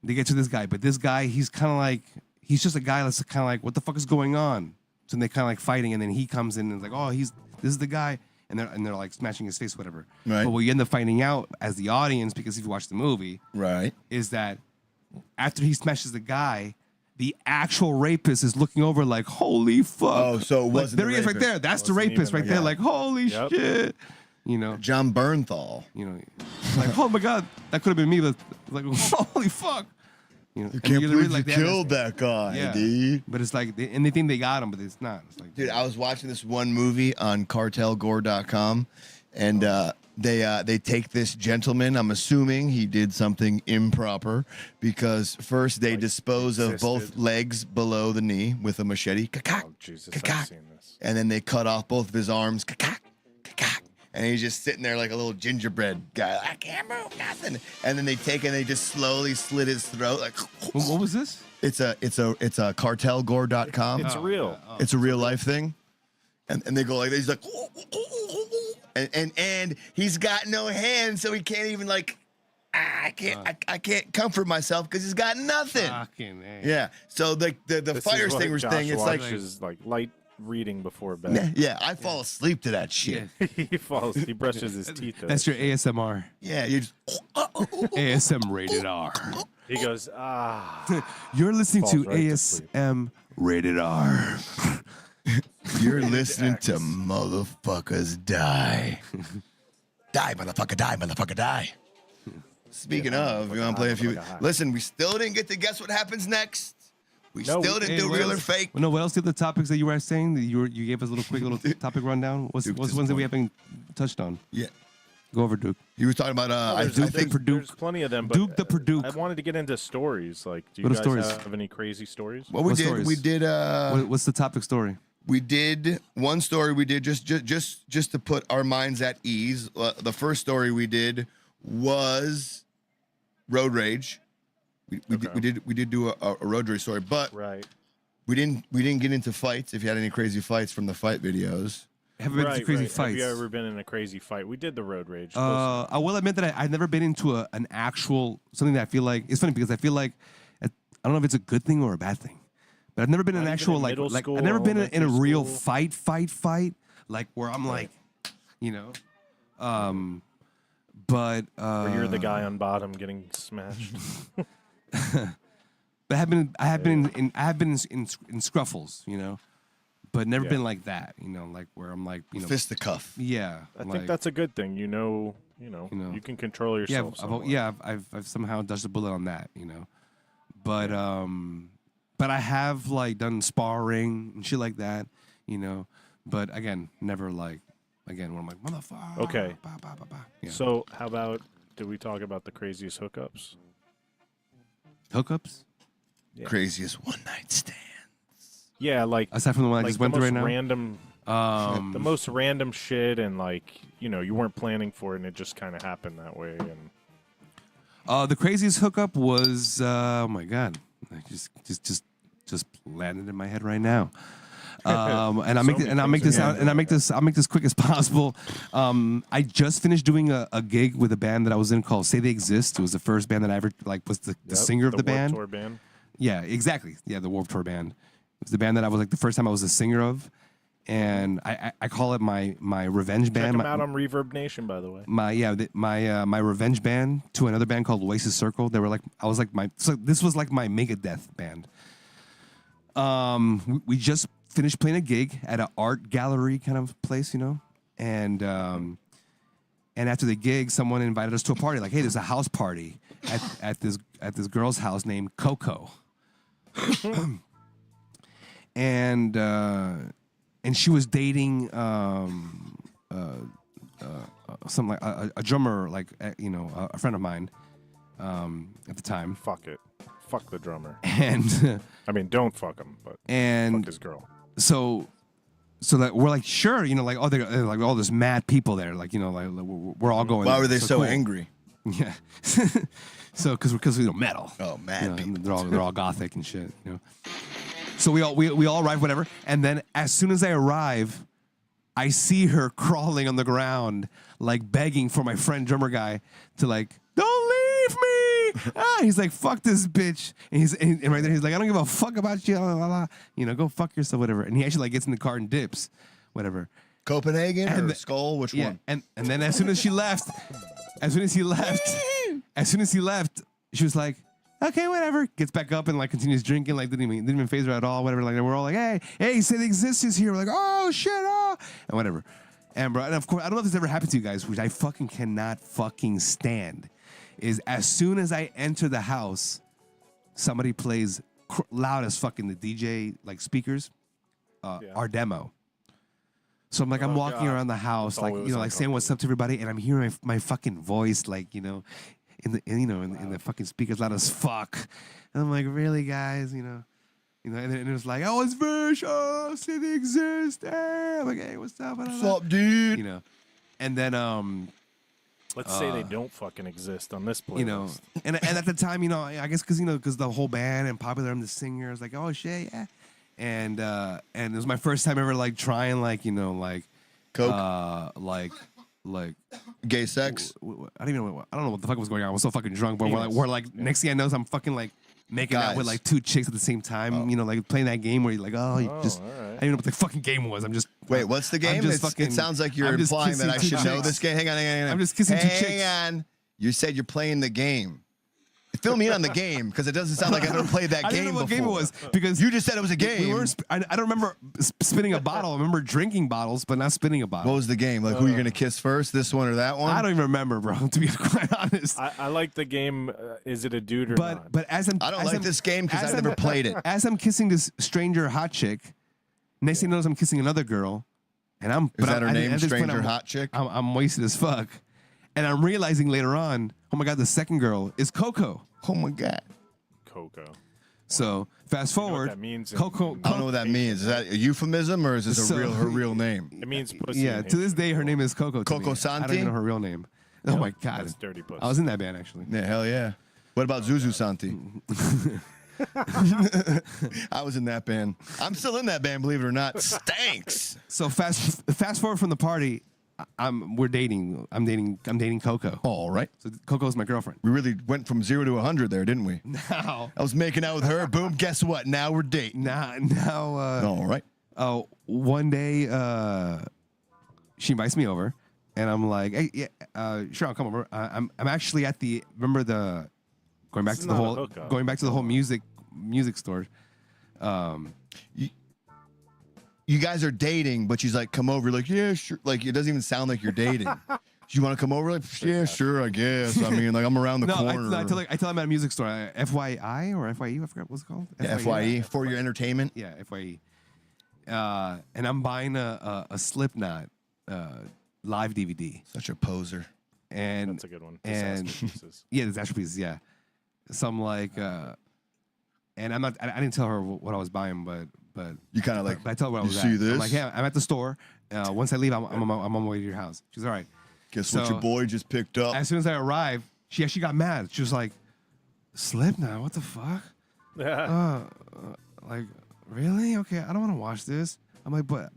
they get to this guy. But this guy, he's kind of like, he's just a guy that's kind of like, what the fuck is going on? So they kind of like fighting, and then he comes in and is like, oh, this is the guy, and they're like smashing his face, whatever. Right. But what you end up finding out as the audience, because if you watch the movie, Right. is that after he smashes the guy, the actual rapist is looking over like, holy fuck. Oh, so it Like, wasn't there the he is right rapist. there. That's the Wasn't rapist even right the there. guy. Like, holy Yep. shit. You know, John Bernthal. like, oh my God, that could have been me. But like, holy fuck. You know, I can't you believe read like you that, killed that guy, yeah. dude. But it's like, and they think they got him, but it's not. It's like, Dude, I was watching this one movie on cartelgore.com, and they take this gentleman. I'm assuming he did something improper because first they dispose of both existed. legs below the knee with a machete. Ka-kak, Oh, Jesus, ka-kak. I've seen this. And then they cut off both of his arms. Ka-kak, ka-kak. And he's just sitting there like a little gingerbread guy. I can't move nothing. And then they take and they just slowly slit his throat. Like, what was this? it's a cartelgore.com. It's real. It's a real life thing. And they go like this. He's like, and he's got no hands, so he can't even like, I can't comfort myself because he's got nothing. Fucking A. Yeah. So the This fire is what extinguisher Josh thing, it's like, watches, like light reading before bed. yeah, I fall asleep to that shit. He brushes his teeth. That's your ASMR. Yeah, you just, ASM rated R. He goes, You're listening to Falls right to sleep. ASM rated R. you're listening to motherfuckers die. Die, motherfucker, die, motherfucker, die. Speaking of, you want to play a few? Listen, we still didn't get to guess what happens next. We No, still didn't Hey, do what real or else- fake. Well, no, what else the other topics that you were saying that you gave us a quick little topic rundown? What's Duke ones that we disappointed. haven't touched on? Yeah, Go over, Duke. he was talking about. I there's, think there's plenty of them. But Duke the Perduke. I wanted to get into stories. Like, do you What are guys stories? have any crazy stories? what we What did. stories? We did. What's the topic story? We did one story. We did just to put our minds at ease. The first story we did was road rage. We did do a road rage story, but Right. we didn't get into fights. If you had any crazy fights from the fight videos, Have you been to crazy Have fights? you ever been in a crazy fight? We did the road rage. I will admit that I've never been into an actual something that I feel like it's funny because I feel like I don't know if it's a good thing or a bad thing, but I've never been in an Not even actual in like middle school, I've never been in a elementary real school? fight like where I'm like, you know, but Where you're the guy on bottom getting smashed. But I have been in scruffles, you know, but never Yeah. been like that, you know, like where I'm like, you know, fist to cuff. yeah. I like, think that's a good thing. You know, you can control yeah, yourself. somewhat. I've somehow dodged a bullet on that, you know, but I have like done sparring and shit like that, you know, but again, never like where I'm like motherfucker. Okay. Bah, bah, bah, bah. Yeah. So how about do we talk about the craziest hookups? Hookups Craziest one night stand. Yeah, like aside from the one I like just the went through most right now. random The most random shit, and like, you weren't planning for it, and it just kind of happened that way. And The craziest hookup was oh my god, I just landed in my head right now. And I'll make this quick as possible. I just finished doing a gig with a band that I was in called Say They Exist. It was the first band that I ever was the singer of the band. Warped Tour band. Yeah, exactly. Yeah, the Warped Tour band. It was the band that I was like the first time I was the singer of, and I call it my revenge band. Check them out on Reverb Nation, by the way. My revenge band to another band called Oasis Circle. They were like this was like my Megadeth band. We just finished playing a gig at an art gallery kind of place, and after the gig, someone invited us to a party. Like, hey, there's a house party at this girl's house named Coco, and she was dating some like a drummer, like a friend of mine at the time. Fuck it. Fuck the drummer. And I mean, don't fuck him, but fuck his girl. So that we're like, sure, like, oh, they're like all this mad people there, like, like we're all going. Why were they so cool. angry? Yeah. So because metal. Oh, mad people. They're all gothic and shit. So we all arrive, whatever, and then as soon as I arrive, I see her crawling on the ground, like begging for my friend drummer guy to like, don't leave me. He's like, fuck this bitch, and right there he's like, I don't give a fuck about you, blah, blah, blah. Go fuck yourself, whatever. And he actually like gets in the car and dips, whatever. Copenhagen or Skull? Which one? And then as soon as he left, she was like, okay, whatever. Gets back up and like continues drinking, like didn't even phase her at all, whatever. Like we're all like, hey, Say They Exist is here. We're like, oh shit, and whatever. And bro, and of course, I don't know if this ever happened to you guys, which I fucking cannot fucking stand. Is as soon as I enter the house, somebody plays loud as fucking the DJ like speakers, our demo. So I'm like, I'm walking around the house, like like saying what's up to everybody, and I'm hearing my fucking voice, like in the fucking speakers loud as fuck. And I'm like, really, guys, and it was like, oh, it's Vish, oh, Say They Exist, hey. I'm like, hey, what's up? What's up, dude? And then let's say they don't fucking exist on this playlist. And at the time, I guess because the whole band and Popular, I'm the singer. I was like, oh shit, yeah. And it was my first time ever like trying like Coke, like gay sex. I don't know what the fuck was going on. I was so fucking drunk, but we're like next thing I know, I'm fucking like making out with like two chicks at the same time. Like playing that game where you're like, all right. I don't even know what the fucking game was. I'm just wait. What's the game? It sounds like you're implying that I should know this game. Hang on. I'm just kissing two chicks. Hang on. You said you're playing the game. Fill me in on the game because it doesn't sound like I've ever played that game before. I didn't know what game it was because you just said it was a game. I don't remember spinning a bottle. I remember drinking bottles, but not spinning a bottle. What was the game? Like who you're gonna kiss first? This one or that one? I don't even remember, bro. To be quite honest, I like the game. Is it a dude or not? But I don't like this game because I've never played it. As I'm kissing this stranger hot chick, next thing you know, I'm kissing another girl, and Is that her name? Stranger hot chick. I'm wasted as fuck, and I'm realizing later on, oh my god, the second girl is Coco. Oh my god, Coco. So fast forward. That means Coco. I don't know what that means. Is that a euphemism or is this her real name? It means pussy. Yeah, to this day, her name is Coco. Coco Santi? I don't even know her real name. Oh my god, That's dirty pussy. I was in that band actually. Yeah, hell yeah. What about Zuzu Santi? I was in that band. I'm still in that band, believe it or not. Stanks. So fast forward from the party. We're dating. I'm dating Coco. All right. So Coco's my girlfriend. We really went from 0 to 100 there, didn't we? Now I was making out with her. Boom. Guess what? Now we're dating. Now. All right. Oh, one day she invites me over, and I'm like, hey, yeah, sure, I'll come over. I'm actually at the going back to the whole music store. You guys are dating, but she's like, come over. Like, yeah, sure. Like, it doesn't even sound like you're dating. Do you want to come over? Like, yeah, sure, I guess. I mean, like, I'm around the corner. I tell her I'm at a music store. FYI or FYE, I forgot what's it called. Yeah, FYE, for your entertainment. Yeah, FYE. And I'm buying a Slipknot live DVD. Such a poser. And that's a good one. And yeah, Disaster Pieces. Yeah. So I'm like, and I didn't tell her what I was buying, but but You kind of like. but I told her where I was you at. see this? I'm like, yeah, I'm at the store. Once I leave, I'm on my way to your house. She's all right. Guess what So- your boy just picked up? As soon as I arrived, she actually got mad. She was like, Slipknot, what the fuck? Like, really? Okay, I don't want to watch this. I'm like, but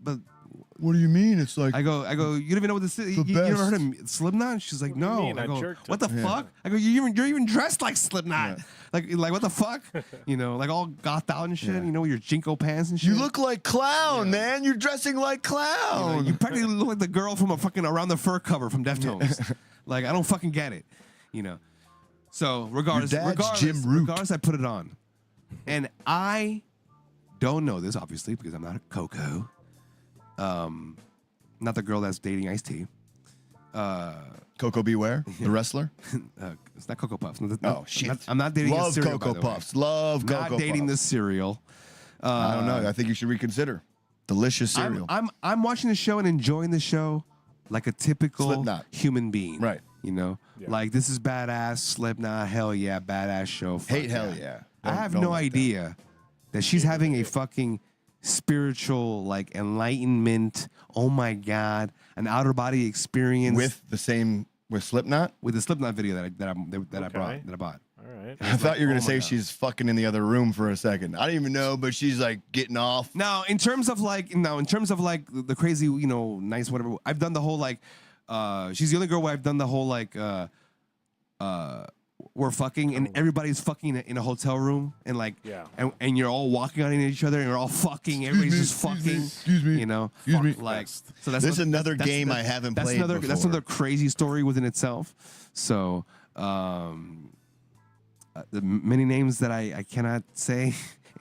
What do you mean? It's like I go, you don't even know what this is. You never heard of Slipknot? She's like, do you no. mean? I I go, jerked what the him. fuck? I go, you're even dressed like Slipknot. Like what the fuck? You know, like all gothed out and shit. You know, with your Jinko pants and shit. you look like clown, man. You're dressing like You know, clown. you practically look like the girl from a fucking Around the Fur cover from Deftones. Like, I don't fucking get it. You know. So regardless, dad's Jim Root. regardless, I put it on, and I don't know this obviously because I'm not a Coco. Not the girl that's dating Ice-T. Coco Beware, the wrestler. It's not Cocoa Puffs. Oh shit! I'm not dating a Love cereal, by Cocoa the way. Puffs. Love Cocoa Not dating Puffs. this cereal. I don't know. I think you should reconsider. Delicious cereal. I'm watching the show and enjoying the show like a typical Slipknot. human being. Right. You know? Yeah. Like, this is badass, Slipknot, hell yeah, badass show. Fuck Hate hell yeah. I have Don't no like that. idea that she's having a fucking spiritual, like, enlightenment, oh my God, an outer body experience with Slipknot. with the Slipknot video that I Okay. bought. All right. I thought you were oh gonna my say God. she's fucking in the other room for a second. I don't even know, but she's like getting off. Now, in terms of like the crazy, you know, nice whatever. I've done the whole like, she's the only girl where I've done the whole like, we're fucking and everybody's fucking in a hotel room and like, Yeah. and you're all walking on each other and you're all fucking. Everybody's just fucking. Excuse me. You know, Excuse me. like Best. so. That's This is another game I haven't played That's before. another crazy story within itself. So, the many names that I cannot say,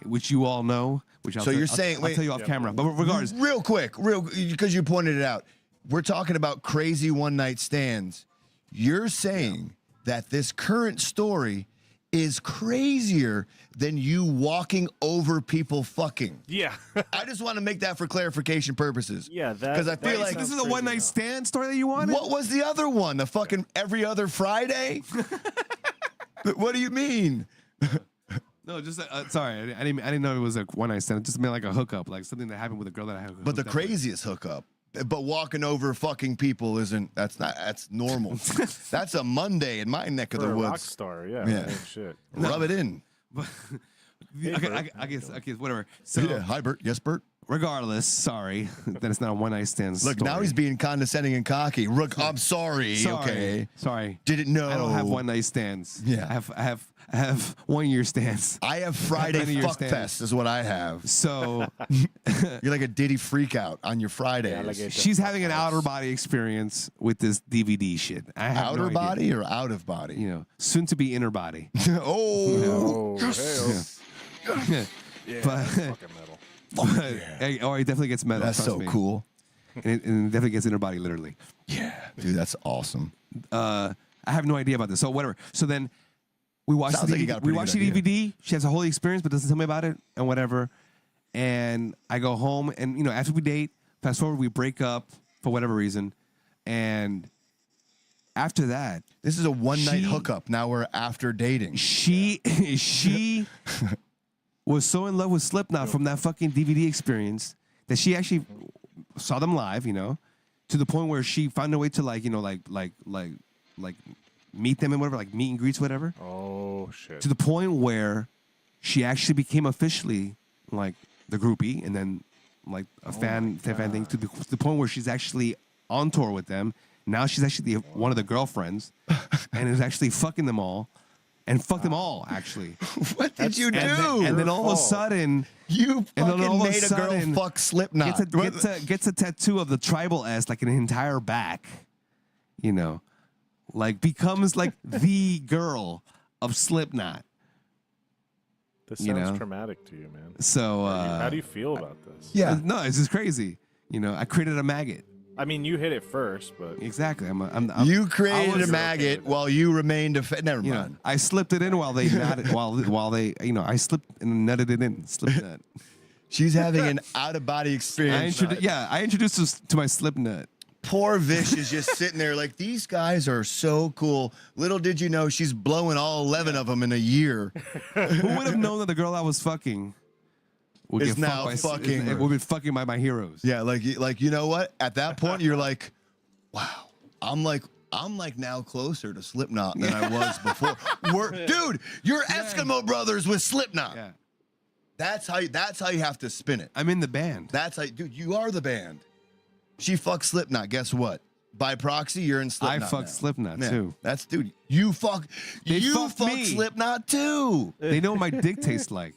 which you all know. Which I'll So tell- you're I'll- saying- I'll wait. tell you off camera. But regardless, Real quick, because you pointed it out. We're talking about crazy one night stands. You're saying that this current story is crazier than you walking over people fucking. Yeah. I just want to make that for clarification purposes. Yeah, that- 'Cause I that feel sounds like this is a crazy one night enough. stand story that you wanted. What was the other one? The fucking every other Friday? What do you mean? No, just sorry, I didn't know it was a one night stand. It just meant like a hookup, like something that happened with a girl that I had. But the craziest hookup. But walking over fucking people that's normal. That's a Monday in my neck of For the a rock woods. star, yeah. Yeah. Right, shit. Rub it in. Okay, I guess whatever. So Yeah. Hi, Bert. Yes, Bert. regardless, sorry that it's not a one night stand. Look, story. now he's being condescending and cocky. Look, I'm sorry. sorry. Okay. Sorry. Didn't know. I don't have one night stands. Yeah. I have 1 year stands. I have Friday None of your fuck stands. fest is what I have. So You're like a Diddy freak out on your Fridays. alligator. she's having an outer body experience with this DVD shit. I have Outer no idea. body or out of body? You know, soon to be inner body. Oh. Oh, hey, yeah. But- Fucking metal. Hey, oh, it definitely gets metal. That's trust so me. cool. And it definitely gets inner body, literally. Yeah. Dude, that's awesome. I have no idea about this. So whatever. So then we watch Sounds the like you DVD. got a We pretty watch good the DVD. She has a whole experience, but doesn't tell me about it and whatever. And I go home, and you know, after we date, fast forward, we break up for whatever reason, and after that, This is a one night She- hookup. Now we're after dating. she was so in love with Slipknot from that fucking DVD experience that she actually saw them live, you know, to the point where she found a way to like, you know, like meet them and whatever, like meet and greets, whatever. Oh, shit. To the point where she actually became officially like the groupie and then like a fan thing to the point where she's actually on tour with them. Now she's actually one of the girlfriends and is actually fucking them all and fucked them all actually. What did you do? And then all of a sudden you and then all fucking of a made a girl sudden fuck Slipknot. gets a tattoo of the tribal S like an entire back, you know, like becomes like the girl of Slipknot. This you sounds know? traumatic to you, man. So How do you feel about this? Yeah. no, it's just crazy. You know, I created a maggot. I mean, you hit it first, but Exactly. I'm You I created was- a maggot while you remained a never You know, mind. I slipped it in while they nutted, while they, you know, I slipped and nutted it in. Slipped nut. She's having an out of body experience. I introduced this to my slip nut. Poor Vish is just sitting there like, these guys are so cool. Little did you know she's blowing all 11 of them in a year. Who would have known that the girl I was fucking will is get now fucked fucking. Will be fucking by my heroes. Yeah, like you know what? At that point, you're like, wow, I'm like now closer to Slipknot than I was before. Dude, you're Eskimo brothers with Slipknot. Yeah. That's how you have to spin it. I'm in the band. That's how, dude. You are the band. She fucked Slipknot. Guess what? By proxy, you're in Slipknot. I fucked now. Slipknot Yeah, too. That's dude. You fucked me. Slipknot too. They know what my dick tastes like.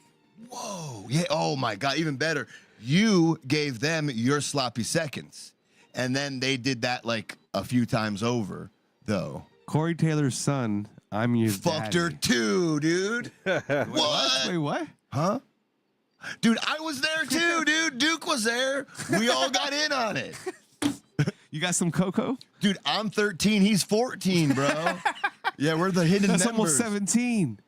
Whoa. Yeah. Oh my God. Even better. You gave them your sloppy seconds, and then they did that like a few times over, though. Corey Taylor's son. I'm your Fucked daddy. her too, dude. What? Wait, what? Huh? Dude, I was there too, dude. Duke was there. We all got in on it. You got some cocoa? Dude, I'm 13. He's 14, bro. Yeah, we're the hidden That's members. almost 17.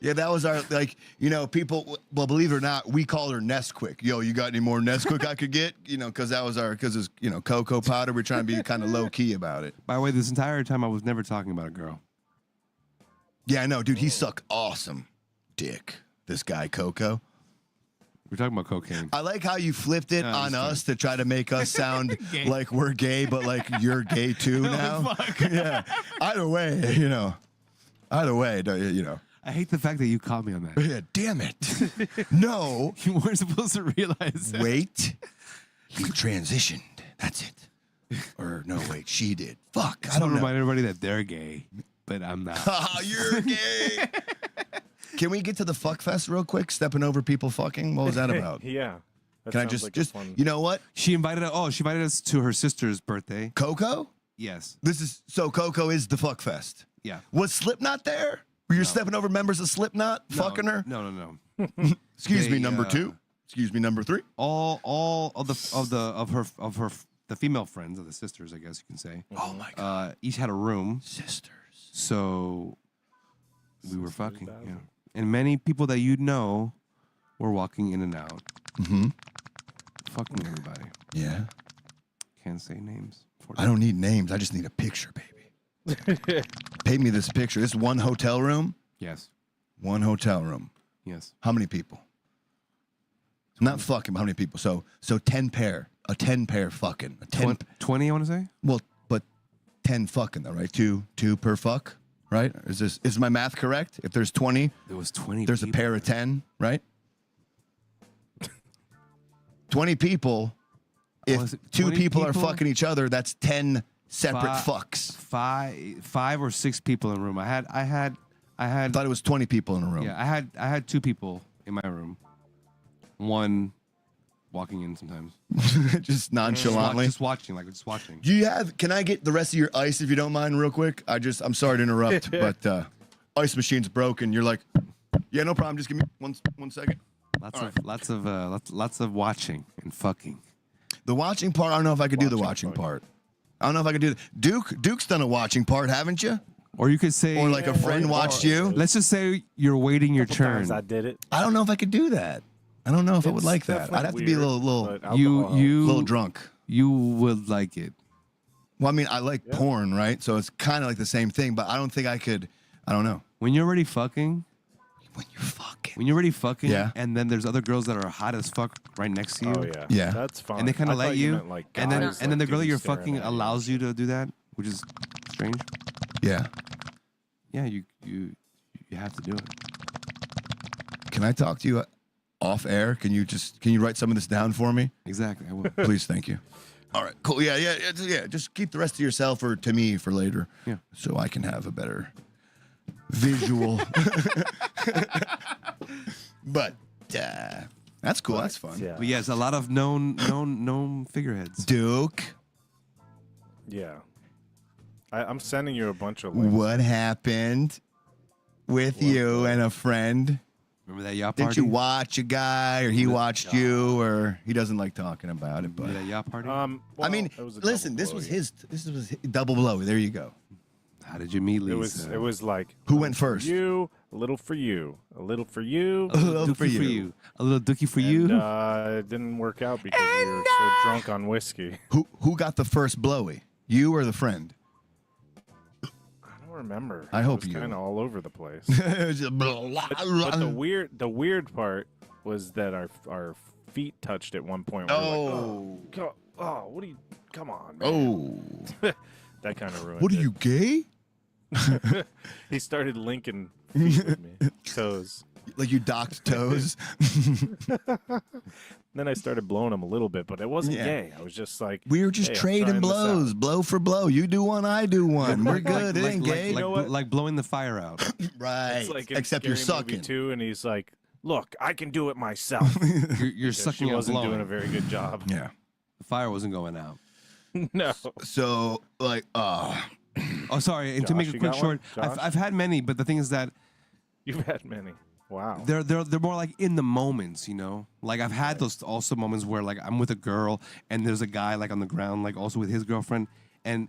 Yeah, that was our, like, you know, people, well, believe it or not, we called her Nesquik. Yo, you got any more Nesquik I could get? You know, because that was because it's, you know, cocoa powder. We're trying to be kind of low key about it. By the way, this entire time I was never talking about a girl. Yeah, I know, dude. He sucked awesome dick. This guy, Coco. We're talking about cocaine. I like how you flipped it No, on it's us to try to make us sound like we're gay, but like you're gay too now. Yeah. Either way, you know. Either way, you know. I hate the fact that you caught me on that. Yeah, damn it. No. You weren't supposed to realize that. Wait. He transitioned. That's it. Or no, wait, she did. Fuck. I I don't don't know. remind everybody that they're gay, but I'm not. Oh, you're gay. Can we get to the fuck fest real quick? Stepping over people fucking? What was that about? Yeah. That Can I sounds just like a fun- you know what? She invited us to her sister's birthday. Coco? Yes. So Coco is the fuck fest. Yeah. Was Slipknot there? Were you stepping over members of Slipknot, fucking her? No. Excuse me, They, number 2. Excuse me, number 3. All of the female friends of the sisters, I guess you can say. Oh my god. Each had a room, Sisters. so we were fucking. Yeah. And many people that you know were walking in and out, fucking everybody. Yeah. Can't say names. I don't need names. I just need a picture, baby. Paint me this picture. This one hotel room. Yes. One hotel room. Yes. How many people? Not fucking. But how many people? So 10 pair. A 10 pair fucking. A 10. 20, I want to say. Well, but 10 fucking though, right? Two per fuck, right? Is my math correct? If there's 20, There was 20. there's a people. pair of 10, right? 20 people. If Was it 2 20 people are people? fucking each other, that's 10 separate fucks. Five or 6 people in the room. I had. I thought it was 20 people in a room. Yeah, I had 2 people in my room. One walking in sometimes. Just nonchalantly. Just watching. Do you have? Can I get the rest of your ice if you don't mind, real quick? I'm sorry to interrupt, but ice machine's broken. You're like, yeah, no problem. Just give me one second. Lots of watching and fucking. The watching part. I don't know if I could do the watching part. I don't know if I could do Duke's done a watching part, haven't you? Or you could say, Or like a friend watched you. Let's just say you're waiting your turn. Times I did it. I don't know if I could do that. I don't know if I would It's like that. definitely I'd have to be a weird, little but alcohol little drunk. You would like it. Well, I mean, I like porn, right? So it's kind of like the same thing, but I don't think I could. I don't know. When you're already fucking. When you're fucking. Yeah. And then there's other girls that are hot as fuck right next to you. Oh yeah. Yeah. That's fine. And they kind I of let thought you. meant, like, and then guys, and then the like, girl that dudes you're staring fucking at you. allows you to do that, which is strange. Yeah. Yeah, you have to do it. Can I talk to you off air? Can you write some of this down for me? Exactly. I will. Please, thank you. All right, cool. Yeah. Just keep the rest to yourself or to me for later. Yeah. So I can have a better visual. But that's cool. That's fun. Yeah. But yes, a lot of known figureheads. Duke, Yeah. I'm sending you a bunch of links. what happened with you and a friend? Remember that yacht Did party? you watch a guy, or he watched you, or he doesn't like talking about it? But Remember that yacht party? I mean, it was a listen, double this was his double blow. There you go. How did you meet Lisa? It was like Who went first? you, a little for you, a little for you. a little for dookie for you. you. A little dookie for you. And, it didn't work out because we were so drunk on whiskey. Who got the first blowy? You or the friend? I don't remember. I hope it was you. kind of all over the place. Just blah, blah, But blah. the weird part was that our feet touched at one point. We were like, oh, what are you? Come on, man. Oh. That kind of ruined What are it. you, gay? He started linking feet with me, toes. Like you docked toes? Then I started blowing him a little bit, but it wasn't Yeah. gay. I was just like, We were just hey, I'm trading trying this out. blows, blow for blow. You do one, I do one. We're good. It ain't gay. You know what? Like blowing the fire out. Right. It's like in Except you're Scary Movie sucking. too, and he's like, "Look, I can do it myself." You're She sucking and wasn't blowing. doing a very good job. Yeah. The fire wasn't going out. No. So, like, Oh, sorry. And to Josh, make it you quick got short, one? Josh? I've had many, but the thing is that You've had many. Wow. they're more like in the moments, you know. Like I've had those also moments where like I'm with a girl and there's a guy like on the ground, like also with his girlfriend, and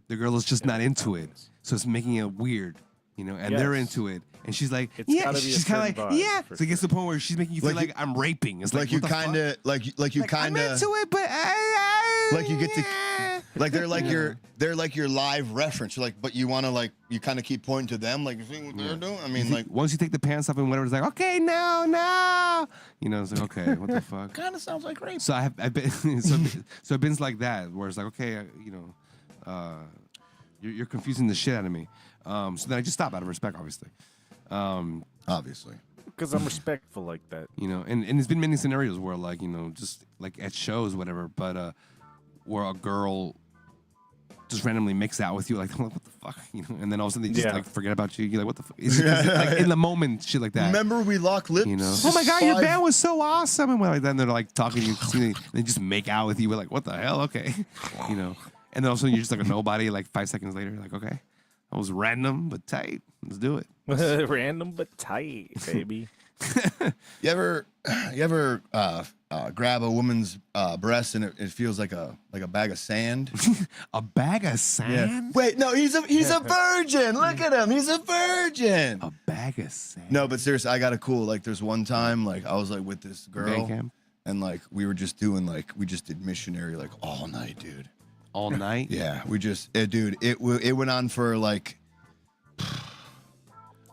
the girl is just not into it, so it's making it weird, you know. And they're Yes. into it, and she's like, It's yeah, gotta be a she's kind of certain like, vibe, yeah. for So it gets to the point where she's making you feel Like like I'm raping. It's like you what the fuck? kind of, like you Like, kind I'm of, into it, but like you get to, like they're like your live reference. You're like, but you want to like, you kind of keep pointing to them, like you see what they're doing. I mean, like, once you take the pants off and whatever, it's like, okay, no, you know, it's like, okay, what the fuck. kind of sounds like rape. So I've been so it been like that where it's like, okay, you know, you're confusing the shit out of me. So then I just stop out of respect, obviously. Obviously. Because I'm respectful like that. You know, and there's been many scenarios where like, you know, just like at shows, whatever, but where a girl just randomly makes out with you, like what the fuck, you know, and then all of a sudden they just Yeah. like forget about you. You're like, what the fuck? It's like in the moment, shit like that. Remember we locked lips? You know, oh my god, your 5 band was so awesome, and like then they're like talking to you, and they just make out with you. We're like, what the hell? Okay, you know, and then all of a sudden you're just like a nobody. Like 5 seconds later, you're like, okay, that was random but tight. Let's do it. Random but tight, baby. You ever grab a woman's breast and it feels like a bag of sand? A bag of sand? Wait, no, he's a virgin. Look at him. He's a virgin. A bag of sand? No, but seriously, I got a cool. Like, there's one time, like, I was like with this girl, Band camp? and like we were just doing like we just did missionary like all night, dude. All night? Yeah, we just, dude. It went on for like.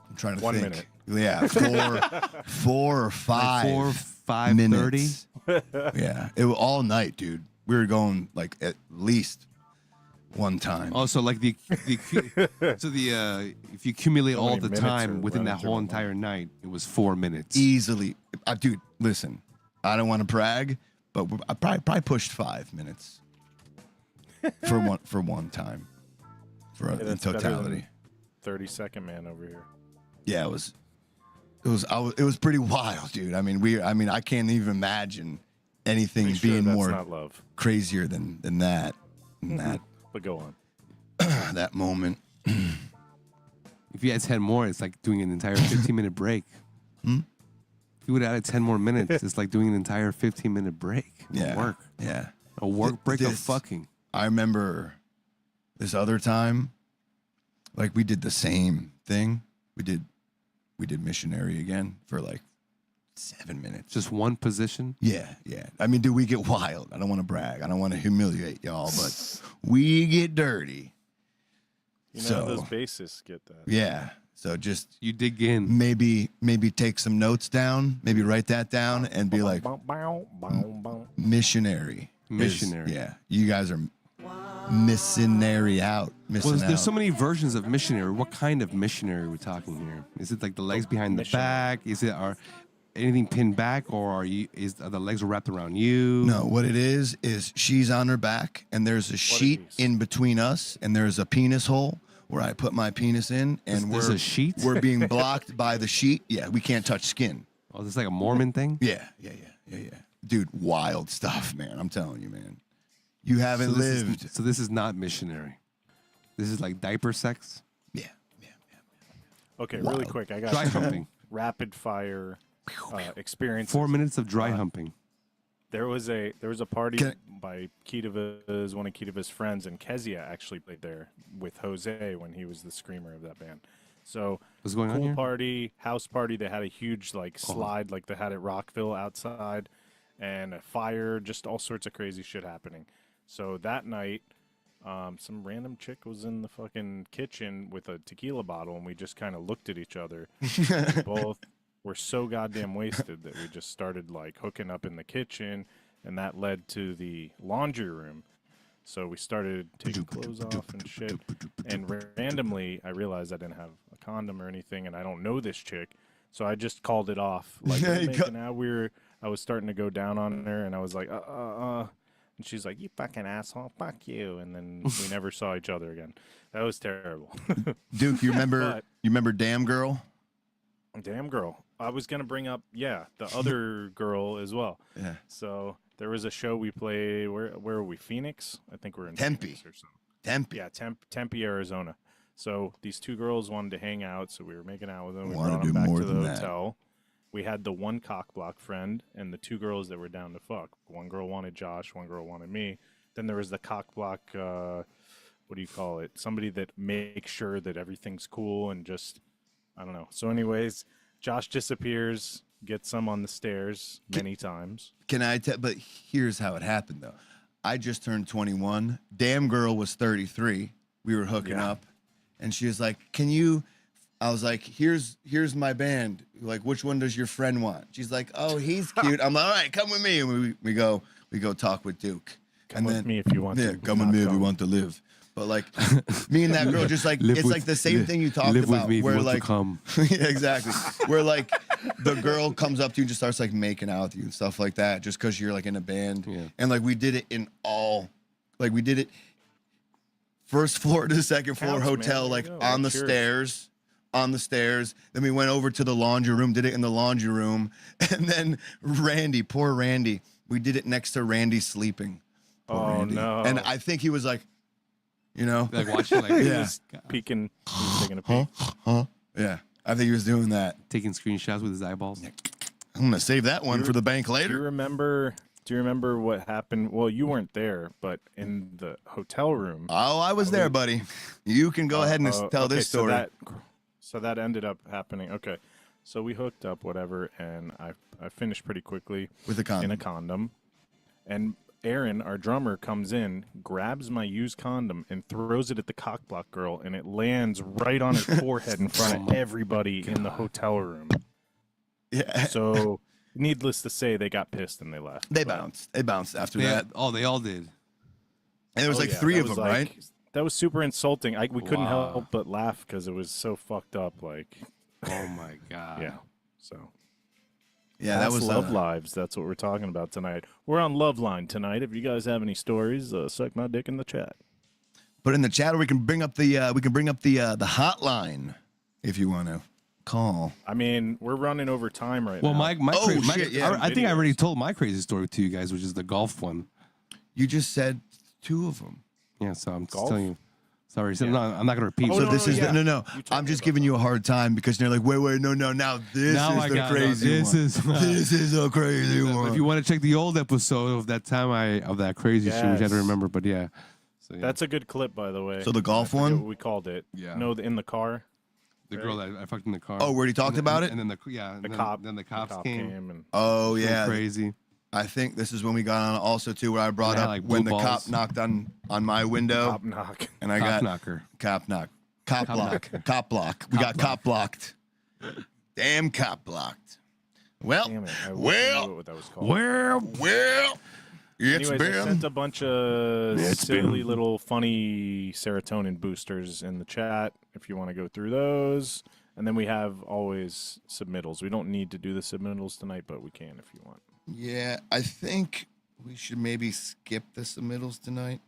I'm trying to 1 think. minute. Yeah, 4 or 5. Like 4, 5, 30? minutes. Yeah, it was all night, dude. We were going like at least one time. Also, like the if you accumulate How all many the minutes time are within that running through whole a entire night, it was 4 minutes. Easily, dude. Listen, I don't want to brag, but I probably pushed 5 minutes for one time for Yeah, in that's better than totality. 30-second man over here. Yeah, it was pretty wild, dude. I mean, I can't even imagine anything Pretty sure being that's more not love. crazier than that. That But go on. that moment. If you had 10 more, it's like doing an entire 15-minute break. If you would have added 10 more minutes, it's like doing an entire 15-minute break. Yeah, Work. Yeah. A work break of This- fucking. I remember this other time, like we did the same thing. We did missionary again for like 7 minutes. Just one position. Yeah. I mean, dude, we get wild. I don't want to brag. I don't want to humiliate y'all, but we get dirty. You know, So- those bassists get that. Yeah. So just You dig in. maybe take some notes down, maybe write that down and be like missionary. Missionary. Yeah. You guys are missionary out. Missing Well, there's out. so many versions of missionary. What kind of missionary are we talking here? Is it like the legs behind the missionary. back? Is it anything pinned back, or are the legs wrapped around you? No, what it is she's on her back and there's a sheet piece. in between us and there's a penis hole where I put my penis in and There's a sheet? we're being blocked by the sheet. Yeah, we can't touch skin. Oh, this is like a Mormon thing. Yeah. Dude, wild stuff, man. I'm telling you, man. You haven't So this lived. so this is not missionary. This is like diaper sex, Yeah. Okay, Wild. really quick. I got dry humping. rapid fire experience. 4 minutes of dry humping. There was a party Can by Kita's one of Kita's friends, and Kezia actually played there with Jose when he was the screamer of that band. So What's going on cool here? party, house party. They had a huge like slide like they had at Rockville outside, and a fire, just all sorts of crazy shit happening. So that night, some random chick was in the fucking kitchen with a tequila bottle, and we just kind of looked at each other. We both were so goddamn wasted that we just started like hooking up in the kitchen, and that led to the laundry room. So we started taking clothes off and shit. And randomly, I realized I didn't have a condom or anything, and I don't know this chick. So I just called it off. Like, I was starting to go down on her, and I was like, And she's like, you fucking asshole, fuck you. And then we never saw each other again. That was terrible. Duke, you remember Damn Girl? Damn Girl. I was going to bring up, the other girl as well. Yeah. So there was a show we played. Where were we? Phoenix? I think we're in Tempe. Phoenix or something. Tempe. Yeah, Tempe, Arizona. So these two girls wanted to hang out, so we were making out with them. We Wanna brought do them back more to the than that. hotel. We had the one cock block friend and the two girls that were down to fuck. One girl wanted Josh, one girl wanted me. Then there was the cock block, what do you call it? Somebody that makes sure that everything's cool and just, I don't know. So anyways, Josh disappears, gets some on the stairs many times. Can I tell? But here's how it happened, though. I just turned 21. Damn Girl was 33. We were hooking up, and she was like, "Can you?" I was like, "Here's my band. Like, which one does your friend want?" She's like, "Oh, he's cute." I'm like, "All right, come with me." And we go talk with Duke. Come with me if you want to. Come with me if you want to live. But like, me and that girl, just like it's like the same thing you talked about. Where like, yeah, exactly. Where like the girl comes up to you and just starts like making out with you and stuff like that, just because you're like in a band. Yeah. And like we did it we did it first floor to second floor hotel, man. like There you go. on the That's yours. stairs. On the stairs. Then we went over to the laundry room, did it in the laundry room. And then poor Randy, we did it next to Randy sleeping. Poor Randy. No. And I think he was like, Like watching, like, He Yeah. was peeking. He was taking a peek. Yeah, I think he was doing that. taking screenshots with his eyeballs. I'm gonna save that one for the bank Do you later. remember what happened? Well, you weren't there, but in the hotel room. Oh, I was there, buddy. You can go ahead and tell okay, this story. So that ended up happening. Okay. So we hooked up, whatever, and I finished pretty quickly With a condom. in a condom. And Aaron, our drummer, comes in, grabs my used condom, and throws it at the cockblock girl, and it lands right on her forehead in front of everybody in the hotel room. Yeah, So, needless to say, they got pissed and they left. they But- bounced. They bounced after Yeah. that. Oh, they all did. And there was Oh, like yeah, 3 that of was them, like- right? That was super insulting. We couldn't Wow. help but laugh because it was so fucked up. Like, Oh my god. yeah. So Yeah, that that's was Love Lives. That's what we're talking about tonight. We're on Love Line tonight. If you guys have any stories, suck my dick in the chat. But in the chat, we can bring up the hotline if you want to call. I mean, we're running over time right Well, now. my Oh, cra- shit, yeah. I think I Videos. already told my crazy story to you guys, which is the golf one. You just said 2 of them. Yeah, so I'm just Golf? telling you. Sorry, so no, I'm not gonna repeat. Oh, So no, this no, is yeah. no. You told I'm me just about giving you a hard time because you're like, wait, no. Now this Now is I the got it. crazy This one. is- This is a crazy one. If you want to check the old episode of that time of that crazy shit, which I Yes. don't remember, but yeah. So, yeah. That's a good clip, by the way. So the golf I forget one? what we called it. Yeah. No, in the car. the girl that I fucked in the car. Oh, where he talked about it? And then the cops cop came. and Oh Going yeah, crazy. I think this is when we got on also too, where I brought Yeah, up like when the blue cop balls. knocked on my window, cop knock. and I Cop got knocker. cop knock, cop block, cop block. We got cop blocked. Damn cop blocked. Well, Damn it. I well, knew what that was called. well. It's Anyways, I sent been a bunch of It's silly been- little funny serotonin boosters in the chat if you want to go through those. And then we have always submittals. We don't need to do the submittals tonight, but we can if you want. Yeah, I think we should maybe skip the submittals tonight.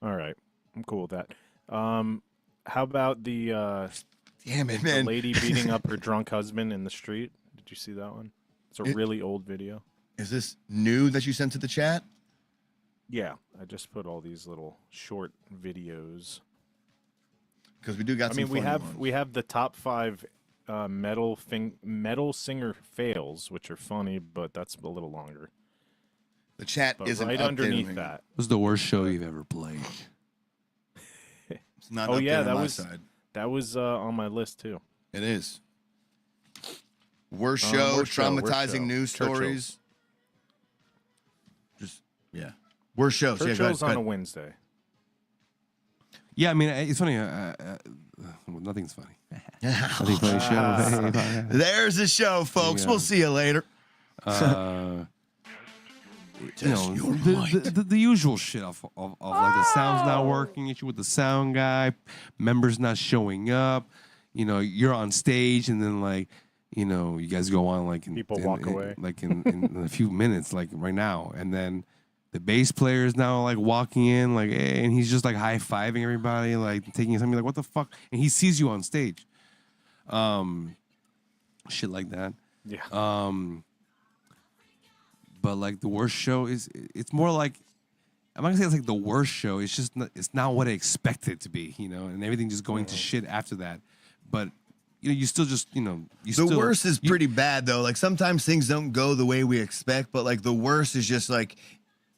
All right. I'm cool with that. How about the Damn it, the man. lady beating up her drunk husband in the street? Did you see that one? It's a really old video. Is this new that you sent to the chat? Yeah, I just put all these little short videos. Because we do got I some mean, funny ones. we have the top 5 metal singer fails, which are funny, but that's a little longer. The chat But isn't right updating underneath me. that, What's the worst show you've ever played? It's not Oh, yeah, updated that on my was- side. that was on my list too. It is. Worst show, worst show, worst traumatizing show. news Churchill. stories. Just yeah. Worst shows. Yeah, go Churchill's ahead, on go a ahead. Wednesday. Yeah, I mean, it's funny. Well, nothing's funny. Nothing funny show. There's the show, folks. Yeah. We'll see you later. You know, the usual shit of like the sound's not working, issue with the sound guy, members not showing up. You know, you're on stage and then like, you know, you guys go on like People walk away. like in a few minutes, like right now, and then the bass player is now like walking in, like, hey, and he's just like high fiving everybody, like taking something, like, what the fuck? And he sees you on stage, shit like that. Yeah. But like the worst show is, it's more like, I'm not gonna say it's like the worst show. It's just it's not what I expected it to be, you know, and everything just going to shit after that. But you know, you still just, you know, The worst is pretty bad though. Like sometimes things don't go the way we expect, but like the worst is just like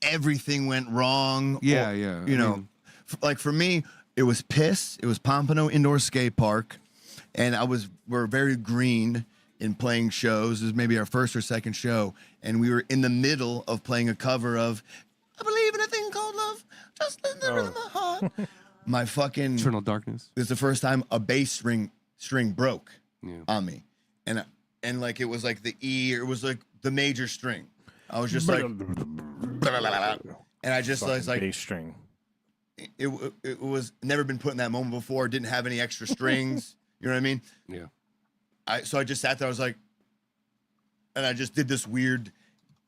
everything went wrong. Yeah, or, yeah. You know, like for me, it was piss. It was Pompano Indoor Skate Park, and we're very green in playing shows. It was maybe our first or second show, and we were in the middle of playing a cover of "I Believe in a Thing Called Love," just in the rhythm of my heart. My fucking Eternal Darkness. This is the first time a bass string broke Yeah. on me, and like it was like the E, or it was like the major string. I was just like, and I just was like, bass string. it was never been put in that moment before. Didn't have any extra strings. You know what I mean? Yeah. So I just sat there. I was like, and I just did this weird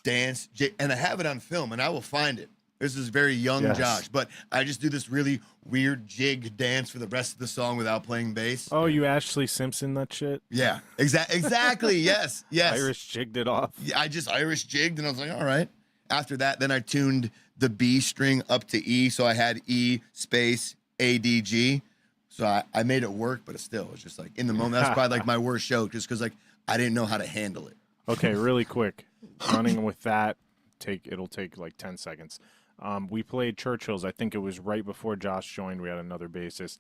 dance, and I have it on film, and I will find it. This is very young Josh, but I just do this really weird jig dance for the rest of the song without playing bass. Oh, you Ashley Simpson that shit? Yeah, exactly. Yes. Irish jigged it off. Yeah, I just Irish jigged, and I was like, all right. After that, then I tuned the B string up to E, so I had E space ADG. So I made it work, but it still was just like in the moment. That's probably like my worst show, just because like I didn't know how to handle it. Okay, really quick. Running with that, it'll take like 10 seconds. We played Churchill's. I think it was right before Josh joined. We had another bassist.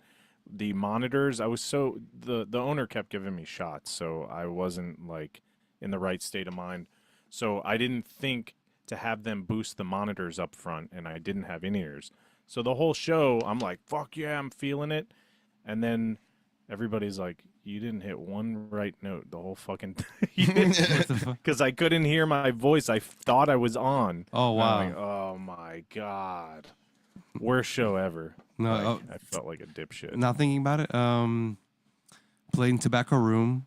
The monitors, the owner kept giving me shots, so I wasn't like in the right state of mind. So I didn't think to have them boost the monitors up front, and I didn't have in-ears. So the whole show, I'm like, fuck yeah, I'm feeling it. And then everybody's like, you didn't hit one right note the whole fucking thing. Because I couldn't hear my voice. I thought I was on. Oh, wow. I'm like, oh, my God. Worst show ever. No, Like, I felt like a dipshit. Not thinking about it. Played in Tobacco Room.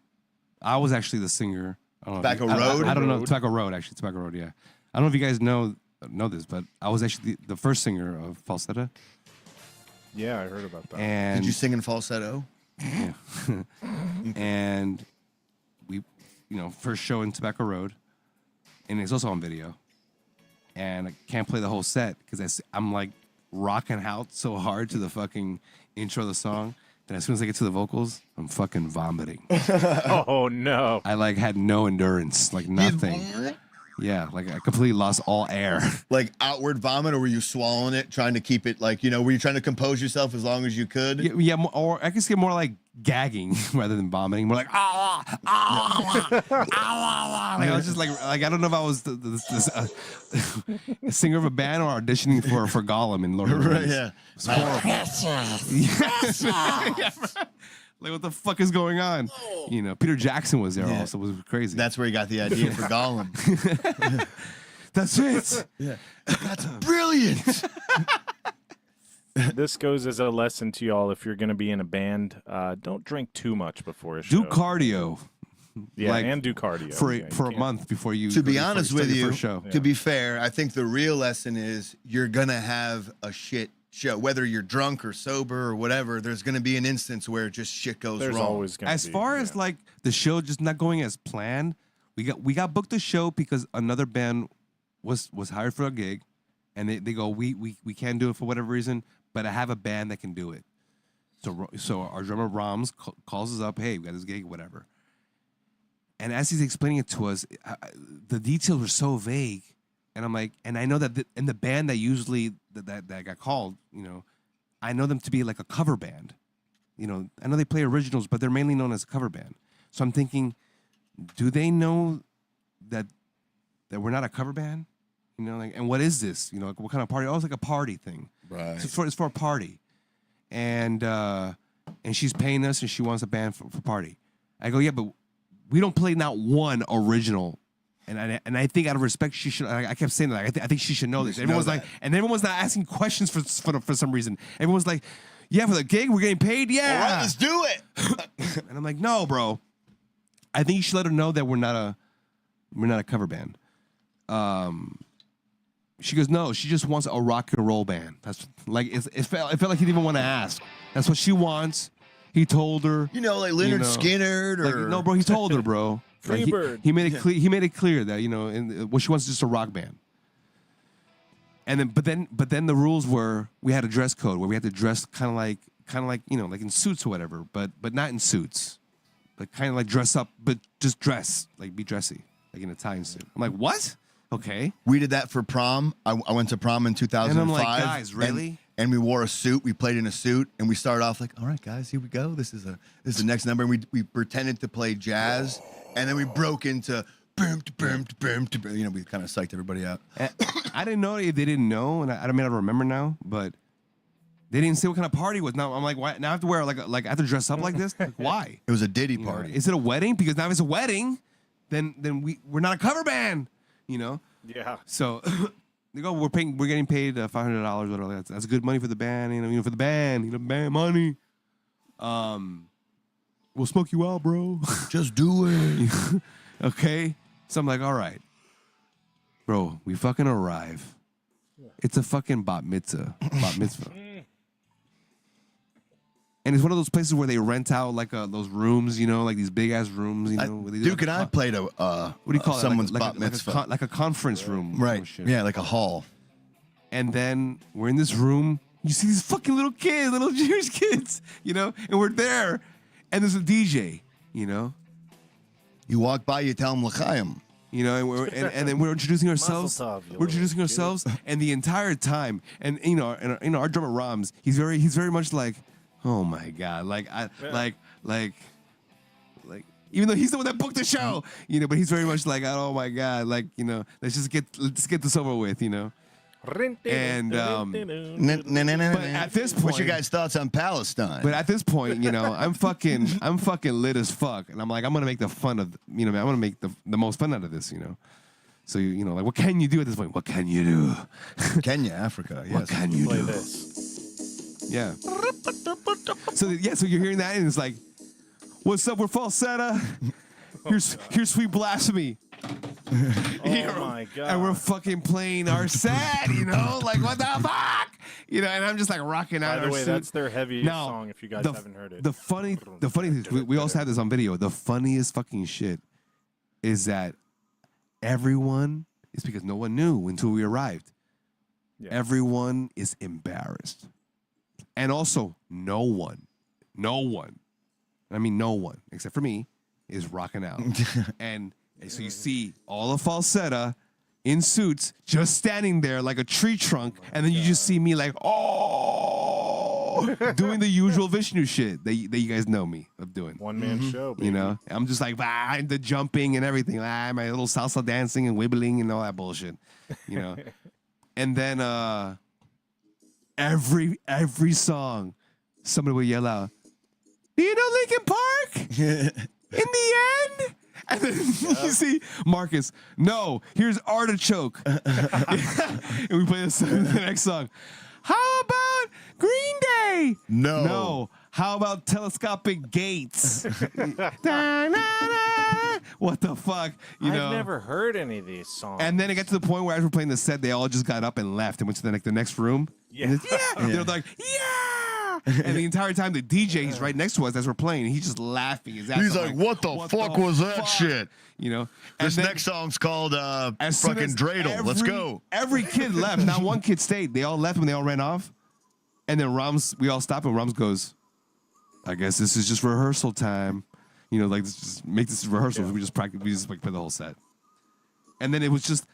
I was actually the singer. Tobacco Road? I don't know. Tobacco Road, actually. Tobacco Road, yeah. I don't know if you guys know this, but I was actually the first singer of Falsetta. Yeah, I heard about that. And Did you sing in falsetto? Yeah. And we, you know, first show in Tobacco Road, and it's also on video. And I can't play the whole set because I'm like rocking out so hard to the fucking intro of the song that as soon as I get to the vocals, I'm fucking vomiting. Oh, no. I like had no endurance, like nothing. Yeah, like I completely lost all air. Like outward vomit, or were you swallowing it, trying to keep it like, you know, were you trying to compose yourself as long as you could? Yeah, or I could say more like gagging rather than vomiting. More like ah, ah, ah, ah, ah. Like I was just like I don't know if I was a singer of a band or auditioning for Gollum in Lord of the Rings. Yeah. It's horrible. Yeah. Like what the fuck is going on? You know, Peter Jackson was there also. It was crazy. That's where you got the idea for Gollum. That's it. Yeah. That's brilliant. This goes as a lesson to y'all. If you're going to be in a band, don't drink too much before a show. Do cardio. Yeah, like, and do cardio. for Yeah, for a can't- month before you. To be before honest start with your you, first show. to be fair, I think the real lesson is you're going to have a shit show. Whether you're drunk or sober or whatever, there's going to be an instance where just shit goes There's wrong. always going to be. As far as like the show just not going as planned, we got booked a show because another band was hired for a gig, and they go we can't do it for whatever reason, but I have a band that can do it. So our drummer Rams calls us up, hey, we got this gig, whatever. And as he's explaining it to us, the details were so vague, and I'm like, and I know that in the band that usually that got called, you know, I know them to be like a cover band. You know, I know they play originals, but they're mainly known as a cover band. So I'm thinking, do they know that we're not a cover band? You know, like, and what is this? You know, like, what kind of party? Oh, it's like a party thing. Right. So it's for a party. and she's paying us, and she wants a band for party. I go, yeah, but we don't play not one original. And I think out of respect, she should. I kept saying that. I think she should know this. Everyone's like, and everyone's not asking questions for some reason. Everyone's like, yeah, for the gig, we're getting paid. Yeah, All right, let's do it. and I'm like, no, bro. I think you should let her know that we're not a cover band. She goes, no, she just wants a rock and roll band. That's like it felt like he didn't even want to ask. That's what she wants. He told her. You know, like Leonard Skinner or like, no, bro. He told her, bro. Like, Freebird. he made it clear. He made it clear that what she wants is just a rock band. And then, but then the rules were we had a dress code where we had to dress kind of like like in suits or whatever, but not in suits, but kind of like dress up, but just dress like be dressy, like an Italian suit. I'm like, what? Okay. We did that for prom. I went to prom in 2005. And I'm like, guys, really? And we wore a suit. We played in a suit, and we started off like, all right, guys, here we go. This is the next number. And we pretended to play jazz. And then we broke into boom, boom, boom, boom. You know, we kind of psyched everybody out. I didn't know if they didn't know, and I mean I don't remember now, but they didn't say what kind of party it was. Now I'm like, why? Now I have to wear like I have to dress up like this? Like, why? It was a Diddy party. Is it a wedding? Because now if it's a wedding, then we're not a cover band, you know. Yeah. So they go, we're getting paid $500, whatever. That's good money for the band, you know, for the band, band money. We'll smoke you out, bro. Just do it. Okay? So I'm like, all right. Bro, we fucking arrive. It's a fucking bat mitzvah. And it's one of those places where they rent out like those rooms, you know, like these big ass rooms, you know. Duke and I played what do you call someone's it? bat mitzvah. Like a conference room. Right. Yeah, like a hall. And then we're in this room. You see these fucking little kids, little Jewish kids, you know, and we're there. And there's a DJ, you know. You walk by, you tell them l'chaim. You know, and then we're introducing ourselves. We're introducing ourselves, and the entire time, and our drummer Rams, he's very much like, oh my god, like even though he's the one that booked the show, you know, but he's very much like, oh my god, like, you know, let's get this over with, you know. And but at this point, what's your guys' thoughts on Palestine? But at this point, you know, I'm fucking lit as fuck, and I'm like, I'm gonna make I'm gonna make the most fun out of this, you know. So you know, like, what can you do at this point? What can you do? Kenya, Africa. Yes. What can you Play do? this. Yeah. So you're hearing that, and it's like, what's up? We're falsetto. Here's sweet blasphemy. Oh my god! And we're fucking playing our set, you know, like what the fuck, you know. And I'm just like rocking out. By the way, suit. that's their heaviest Now, song. If you guys haven't heard it, the funny thing is, we also have this on video. The funniest fucking shit is that everyone is because no one knew until we arrived. Yeah. Everyone is embarrassed, and also no one, I mean no one except for me is rocking out, and so you see all of falsetto in suits just standing there like a tree trunk, and then you just see me like, oh, doing the usual Vishnu shit that you guys know me of doing. One man show, baby. You know, I'm just like the jumping and everything, my little salsa dancing and wibbling and all that bullshit, you know. And then every song, somebody will yell out, "Do you know Linkin Park?" In the end. And then you see Marcus, no, here's Artichoke. And we play the next song. How about Green Day? No. How about Telescopic Gates? What the fuck? I've never heard any of these songs. And then it got to the point where as we're playing the set, they all just got up and left and went to the next room. Yeah. They're like, yeah. And the entire time the DJ is right next to us as we're playing, he's just laughing. He's like, what the fuck was that shit? You know, this next song's called fucking Dreidel. Let's go. Every kid left. Not one kid stayed. They all left when they all ran off. And then we all stopped, and Rams goes, I guess this is just rehearsal time. You know, like, just make this rehearsal. Yeah. We just practice. We just like play the whole set. And then it was just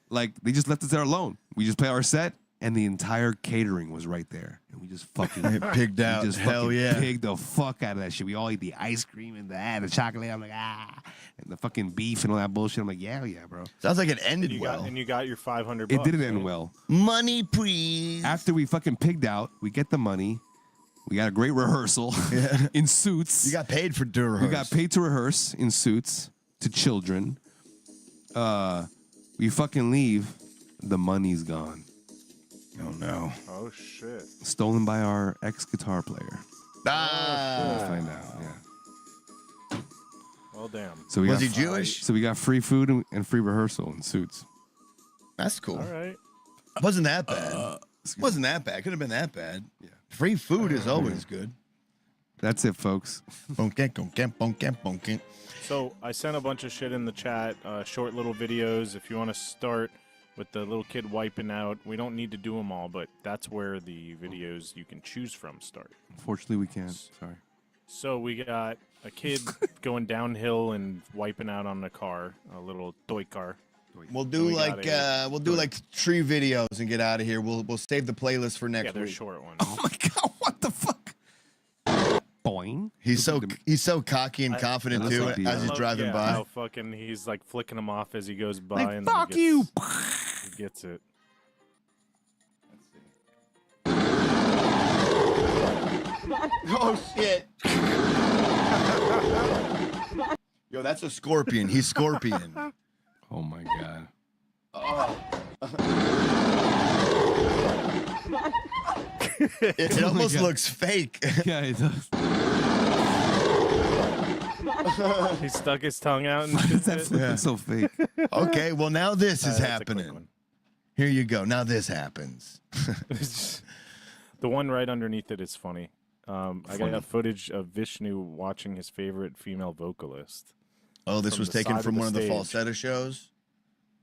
like they just left us there alone. We just play our set, and the entire catering was right there, and we just fucking pigged out. Hell yeah, pigged the fuck out of that shit. We all eat the ice cream and the chocolate. I'm like, and the fucking beef and all that bullshit. I'm like, yeah, bro. Sounds like it ended well. And you got your $500. It didn't end well. Money, please. After we fucking pigged out, we get the money, We got a great rehearsal in suits. You got paid to rehearse. We got paid to rehearse in suits to children. We fucking leave. The money's gone. Oh no. Oh shit. Stolen by our ex-guitar player. Ah. Find out. Yeah. Well, damn. So we Was got, he Jewish? So we got free food and free rehearsal in suits. That's cool. All right. Wasn't that bad? Wasn't that bad? Could have been that bad. Yeah. Free food is always good. That's it, folks. So I sent a bunch of shit in the chat, short little videos. If you want to start with the little kid wiping out, we don't need to do them all, but that's where the videos you can choose from start. Unfortunately, we can't. Sorry. So we got a kid going downhill and wiping out on the car, a little toy car. We'll do we like got like tree videos and get out of here. We'll save the playlist for next Yeah, they're week. short ones. Oh my god! What the fuck? Boing. He's so cocky and confident too like the, as he's driving by. How fucking he's like flicking them off as he goes by, Like, and fuck then he you. gets it. Oh shit! Yo, that's a scorpion. He's scorpion. Oh my god. It almost looks fake. Yeah, it does. He stuck his tongue out and Is that shit. flipping so fake? Okay, well now this is That's a quick happening. one. Here you go. Now this happens. The one right underneath it is funny. I got footage of Vishnu watching his favorite female vocalist. Oh, this From was the taken side of from the one of the stage. falsetto shows.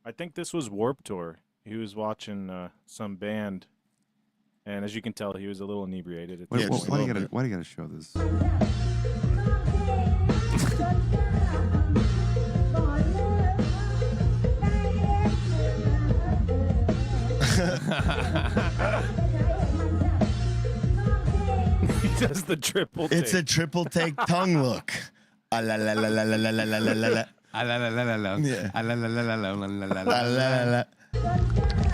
I think this was Warped Tour. He was watching some band, and as you can tell, he was a little inebriated. Why, Yeah, why, just a why do you little gotta? Why do you gotta show this? He does the triple take. It's a triple take tongue look. Ah, la, la, la, la, la, la, la, la, la, la, la. Ah, la, la, la, la, la. Yeah. Ah, la, la, la, la, la, la, la, la, La, la. la, la.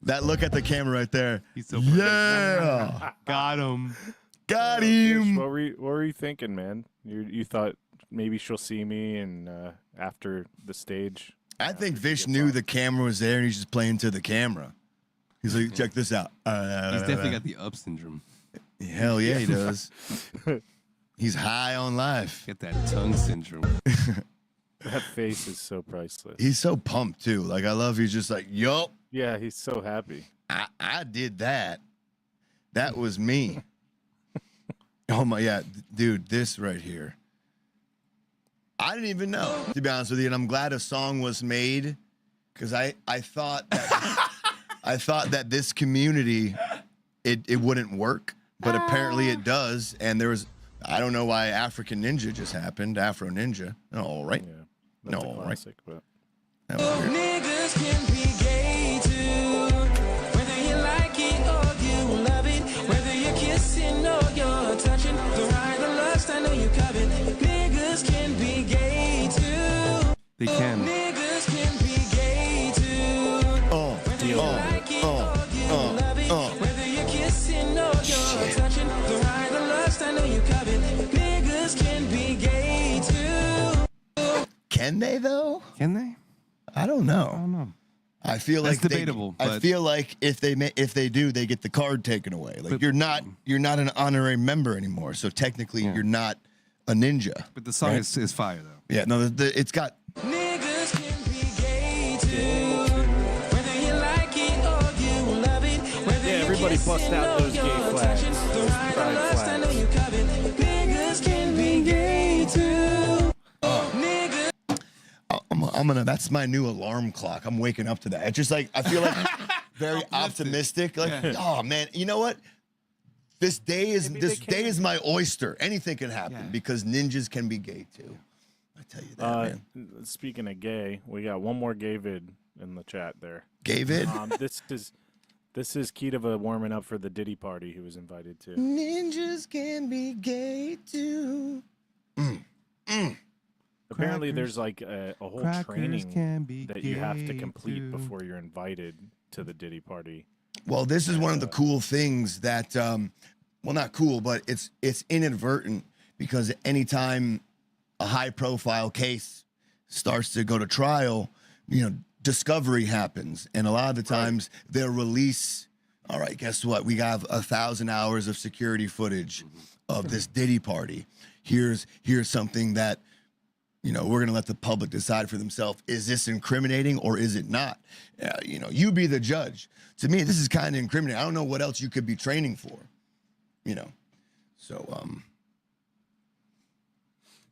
That look at the camera right there. He's so perfect. Yeah. Got him. Got Vish, him. what were you thinking, man? You thought maybe she'll see me and after the stage. I think Vish knew the camera was there and he's just playing to the camera. He's like, check this out. He's definitely got the up syndrome. Hell yeah, he does. He's high on life. Get that tongue syndrome. That face is so priceless. He's so pumped too. Like I love. He's just like, yup, Yeah, he's so happy. I did that. That was me. Oh my, yeah, dude, this right here. I didn't even know, to be honest with you, and I'm glad a song was made because I thought that I thought that this community it wouldn't work, but apparently it does. And there was, I don't know why African Ninja just happened, Afro Ninja. All right. Yeah, that's No, a right. classic, but That was weird. Niggas can be gay too. Whether you like it or you love it, whether you're kissing or you're touching, the ride, the lust, I know you covet. Niggas can be gay too. They can. Niggas can be gay too. Whether you like it or you love it, whether you're kissing or you're touching, the ride, the lust, I know you covet. Niggas can be gay too. Can they though? Can they? I don't know. I don't know. I feel That's like debatable, I but- feel like if they do, they get the card taken away. Like But- you're not an honorary member anymore. So technically, Yeah. you're not a ninja. But the song Right? is fire though. Yeah, no, it's got. Niggas can be gay too. Whether you like it or you love it, whether Yeah, you're everybody bust kissing out or those gay you're flags, touching, the those ride, the pride lust, I know flags. you covet. Niggas can be gay too. Niggas. I'm gonna. That's my new alarm clock. I'm waking up to that. It's just like I feel like very optimistic. Like, oh man, you know what? This day is my oyster. Anything can happen Yeah. because ninjas can be gay too. I tell you that, man. Speaking of gay, we got one more gay vid in the chat there. Gay vid. This is Kitava warming up for the Diddy party he was invited to. Ninjas can be gay too. Apparently, Crackers. there's like a whole Crackers training can be that you have to gay complete too. before you're invited. to the Diddy party. Well, this is one of the cool things that, well, not cool, but it's inadvertent, because anytime a high-profile case starts to go to trial, you know, discovery happens, and a lot of the times they'll release. All right, guess what? We got 1,000 hours of security footage of this Diddy party. Here's something that, you know, we're gonna let the public decide for themselves. Is this incriminating or is it not? You know, you be the judge. To me, this is kind of incriminating. I don't know what else you could be training for, you know. So,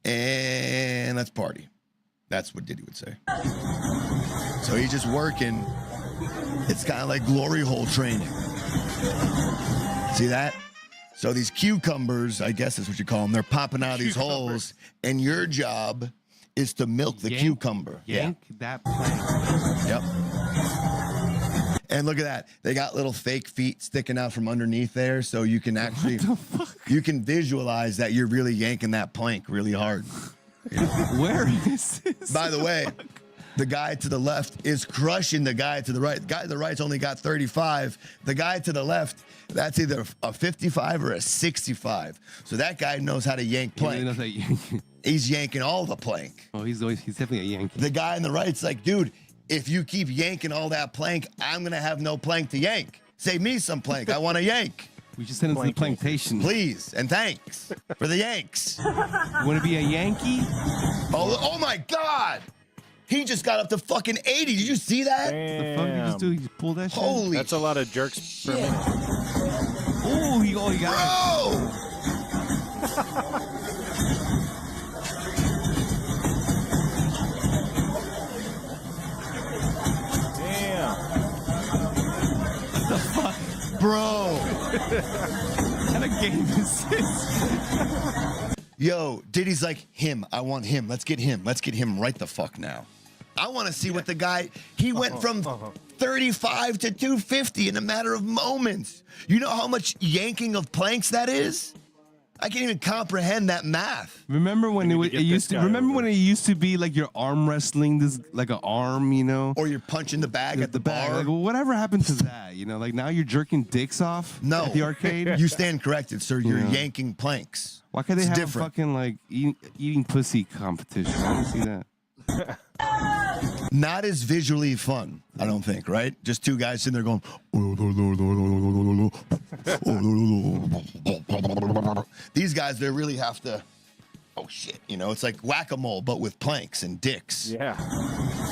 and let's party. That's what Diddy would say. So he's just working. It's kind of like glory hole training. See that? So these cucumbers, I guess that's what you call them, they're popping out of these holes, and your job is to milk the cucumber. Yank that plank. Yep. And look at that. They got little fake feet sticking out from underneath there, so you can actually, you can visualize that you're really yanking that plank really hard. You know? Where is this? By the way, the guy to the left is crushing the guy to the right. The guy to the right's only got 35. The guy to the left, that's either a 55 or a 65. So that guy knows how to yank He really plank. knows how to yank. He's yanking all the plank. Oh, he's definitely a Yankee. The guy on the right's like, dude, if you keep yanking all that plank, I'm going to have no plank to yank. Save me some plank. I want to yank. We should send him to the plantation. Please, and thanks for the yanks. You want to be a Yankee? Oh my God. He just got up to fucking 80. Did you see that? The fuck did you just do? You just pulled that shit? Holy That's a lot of jerks per minute. Oh, he got it. Bro! Damn. Bro. What kind of game is this? Yo, Diddy's like, him. I want him. Let's get him. Let's get him right the fuck now. I want to see what the guy, he went from 35 to 250 in a matter of moments. You know how much yanking of planks that is? I can't even comprehend that math. Remember when it used to? Remember when it used to be like you're arm wrestling this, like an arm, you know? Or you're punching the bag at the bag. bar. Like, well, whatever happened to that? You know, like now you're jerking dicks off No. at the arcade. You stand corrected, sir. You're Yeah. yanking planks. Why can't they It's have different. a fucking like eating pussy competition? I don't see that. Not as visually fun, I don't think, right? Just two guys sitting there going, these guys, they really have to, oh shit, you know, it's like whack-a-mole, but with planks and dicks. Yeah.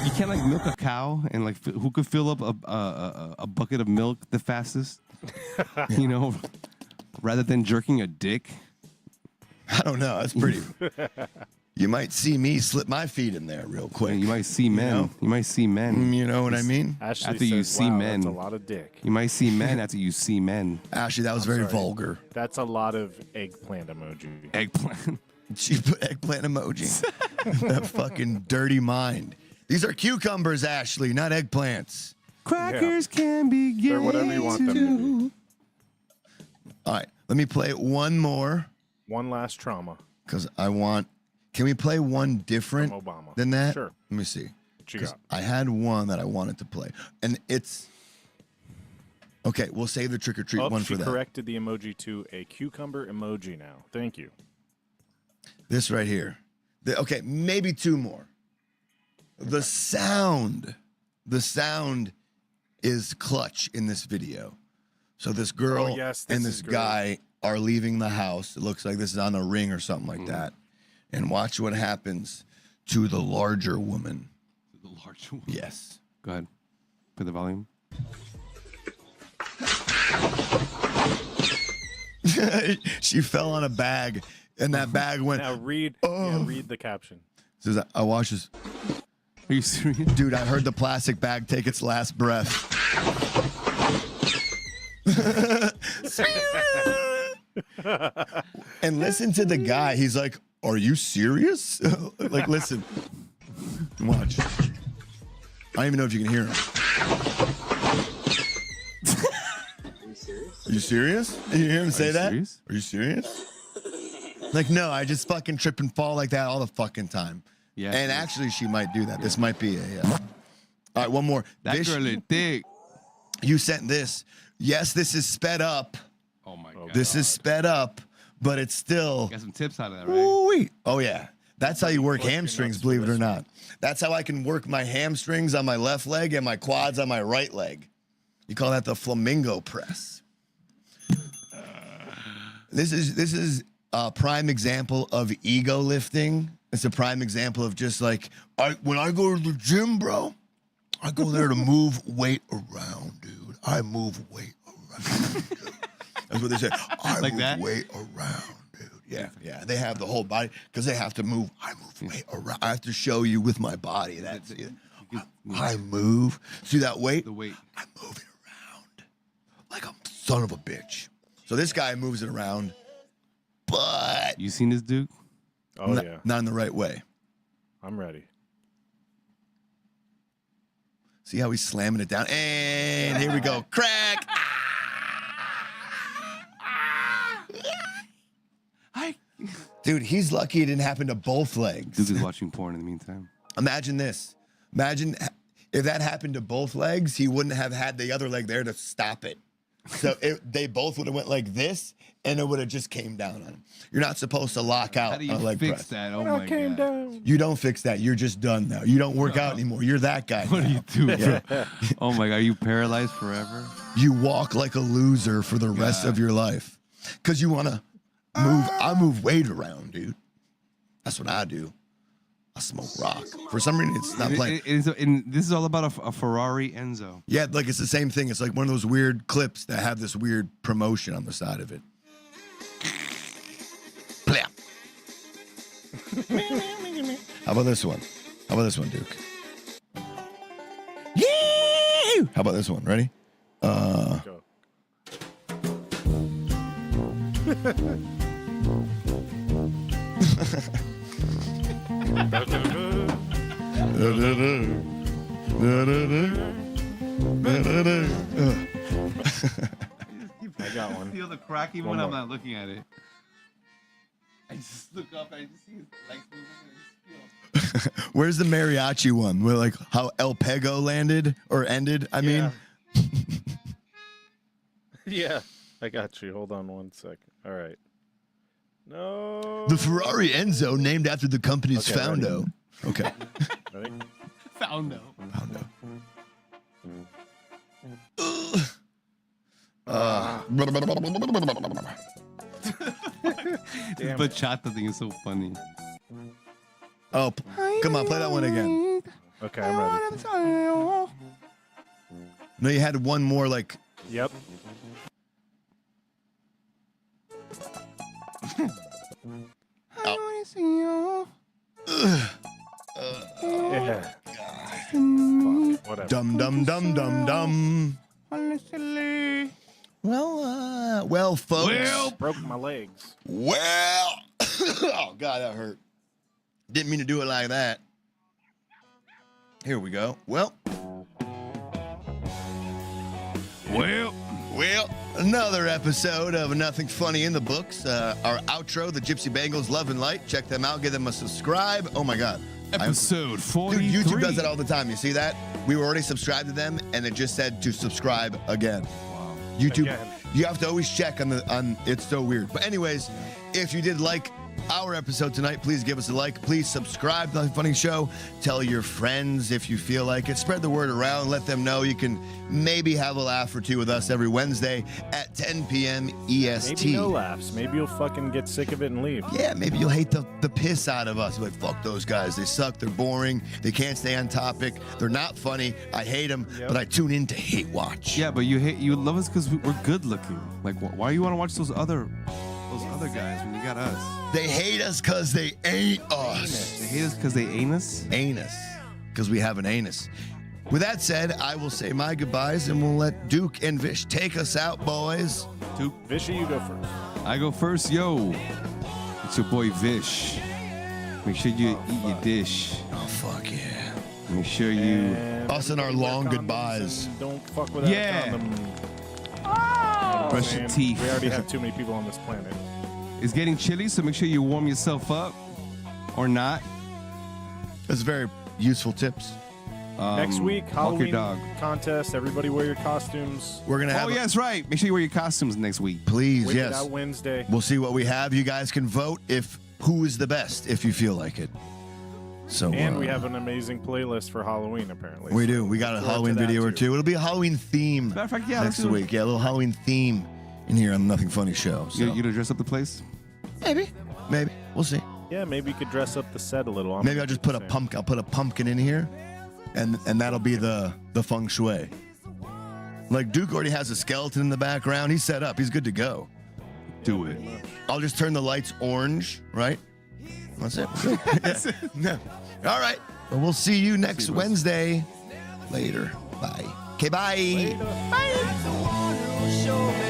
You can't like milk a cow and like who could fill up a bucket of milk the fastest? You know, rather than jerking a dick. I don't know, that's pretty. You might see me slip my feet in there real quick. You might see men. know? You might see men. You know what I mean? Ashley After you says, see wow, men. that's a lot of dick. You might see men after you see men. Ashley, that was very sorry. vulgar. That's a lot of eggplant emoji. Eggplant. She put eggplant emoji. That fucking dirty mind. These are cucumbers, Ashley, not eggplants. Crackers can be gay They're whatever you want them to be. All right, let me play one more One last trauma. because I want. Can we play one different From Obama. than that? Sure. Let me see. What you 'Cause got? I had one that I wanted to play, and it's okay. We'll save the trick or treat Oh, one she for that. corrected the emoji to a cucumber emoji now. Thank you. This right here. Okay, maybe two more. The sound is clutch in this video. So this girl Oh, yes, and this this is great. guy are leaving the house. It looks like this is on a ring or something like that. And watch what happens to the larger woman. The large one. Yes. Go ahead. Put the volume. She fell on a bag, and that bag went. Now read the caption. Says, I watch this. Are you serious? Dude, I heard the plastic bag take its last breath. And listen to the guy. He's like, are you serious? Like, listen. Watch. I don't even know if you can hear him. Are you serious? You hear him say that? serious? Are you serious? Like, no, I just fucking trip and fall like that all the fucking time. Yeah, And she is. actually, she might do that. This might be a. All right, one more. That This- girl is thick. You sent this. Yes, this is sped up. Oh my god. This is sped up, but it's still. Got some tips out of that, right? Ooh-wee. Oh yeah. That's how you work Working hamstrings, up believe it to or this not. That's how I can work my hamstrings on my left leg and my quads on my right leg. You call that the flamingo press. This is a prime example of ego lifting. It's a prime example of just like when I go to the gym, bro, I go there to move weight around, dude. I move weight around. That's what they say. I Like move that? weight around, dude. Yeah, yeah. They have the whole body because they have to move. I move weight around. I have to show you with my body. That's it. I move. See that weight? The weight. I move it around like a son of a bitch. So this guy moves it around, but You seen this, Duke? Oh not, yeah, not in the right way. I'm ready. See how he's slamming it down? And here we go. Crack. Dude, he's lucky it didn't happen to both legs. Duke is watching porn in the meantime. Imagine this. Imagine if that happened to both legs, he wouldn't have had the other leg there to stop it. So they both would have went like this, and it would have just came down on him. You're not supposed to lock out How do you a leg fix press. that? Oh my god. You don't fix that. You're just done now. You don't work out anymore. You're that guy. What do now. you do, bro? Oh my god, are you paralyzed forever? You walk like a loser for the rest of your life because you want to move. I move weight around, dude. That's what I do. I smoke rock. For some reason, it's not playing. This is all about a Ferrari Enzo. Yeah, like it's the same thing. It's like one of those weird clips that have this weird promotion on the side of it. Blam. How about this one? How about this one, Duke? Yeah. How about this one? Ready? Go. I got one. Feel the crack even One when I'm more. not looking at it. I just look up and I just see his legs moving. Where's the mariachi one? Where like how El Pego landed or ended? I mean, Yeah, I got you. Hold on 1 second. All right. No. the Ferrari Enzo named after the company's Okay, founder. Okay. Ready? Foundo. Damn. Bachata thing is so funny. Oh, come on, play that one again. Okay, I'm ready. No, you had one more like. Yep. Yeah. Fuck. Whatever. Dum dum dum dum dum. Well, folks. Broke my legs. Well, oh god, that hurt. Didn't mean to do it like that. Here we go. Well, another episode of Nothing Funny in the Books. Our outro, the Gypsy Bengals, Love and Light. Check them out. Give them a subscribe. Oh my god. Episode 43. Dude, YouTube does that all the time. You see that? We were already subscribed to them, and it just said to subscribe again. Wow. YouTube, Again. you have to always check on. It's so weird. But anyways, if you did like our episode tonight, please give us a like. Please subscribe to the Funny Show. Tell your friends if you feel like it. Spread the word around. Let them know you can maybe have a laugh or two with us every Wednesday at 10 p.m. EST. Maybe no laughs. Maybe you'll fucking get sick of it and leave. Yeah, maybe you'll hate the piss out of us. You're like, fuck those guys. They suck. They're boring. They can't stay on topic. They're not funny. I hate them, but I tune in to hate watch. Yeah, but you love us because we're good looking. Like, why you want to watch those other guys when you got us? They hate us because they ain't us. They hate us because they ain't us? Anus. Because we have an anus. With that said, I will say my goodbyes and we'll let Duke and Vish take us out, boys. Duke. Vishy, you go first. I go first, yo. It's your boy Vish. Make sure you eat your dish. Oh, fuck yeah. Make sure you. And Us and our everybody wear long condoms goodbyes. and Don't fuck without Yeah. a condom. Brush your Man, teeth. We already have too many people on this planet. It's getting chilly, so make sure you warm yourself up. Or not. That's very useful tips. Next week, walk your Halloween dog. contest. Everybody wear your costumes. We're gonna have. Oh, yeah, that's right. Make sure you wear your costumes next week. Please, Wait it yes. out Wednesday. We'll see what we have. You guys can vote if who is the best if you feel like it. So And we have an amazing playlist for Halloween, apparently. we do. We got a Look forward Halloween to that, video or too. two. It'll be a Halloween theme Matter of fact, yeah, next let's do it. week. Yeah, a little Halloween theme in here on the Nothing Funny show. So. You gonna dress up the place? Maybe. We'll see. Yeah, maybe you could dress up the set a little. I'm Maybe I'll just put a saying. pumpkin. I'll put a pumpkin in here, and that'll be the feng shui. Like Duke already has a skeleton in the background. He's set up. He's good to go. Do it. I'll just turn the lights orange, right? That's it. Yeah. All right. Well, we'll see you next Wednesday. Later. Bye. Okay, bye. Show me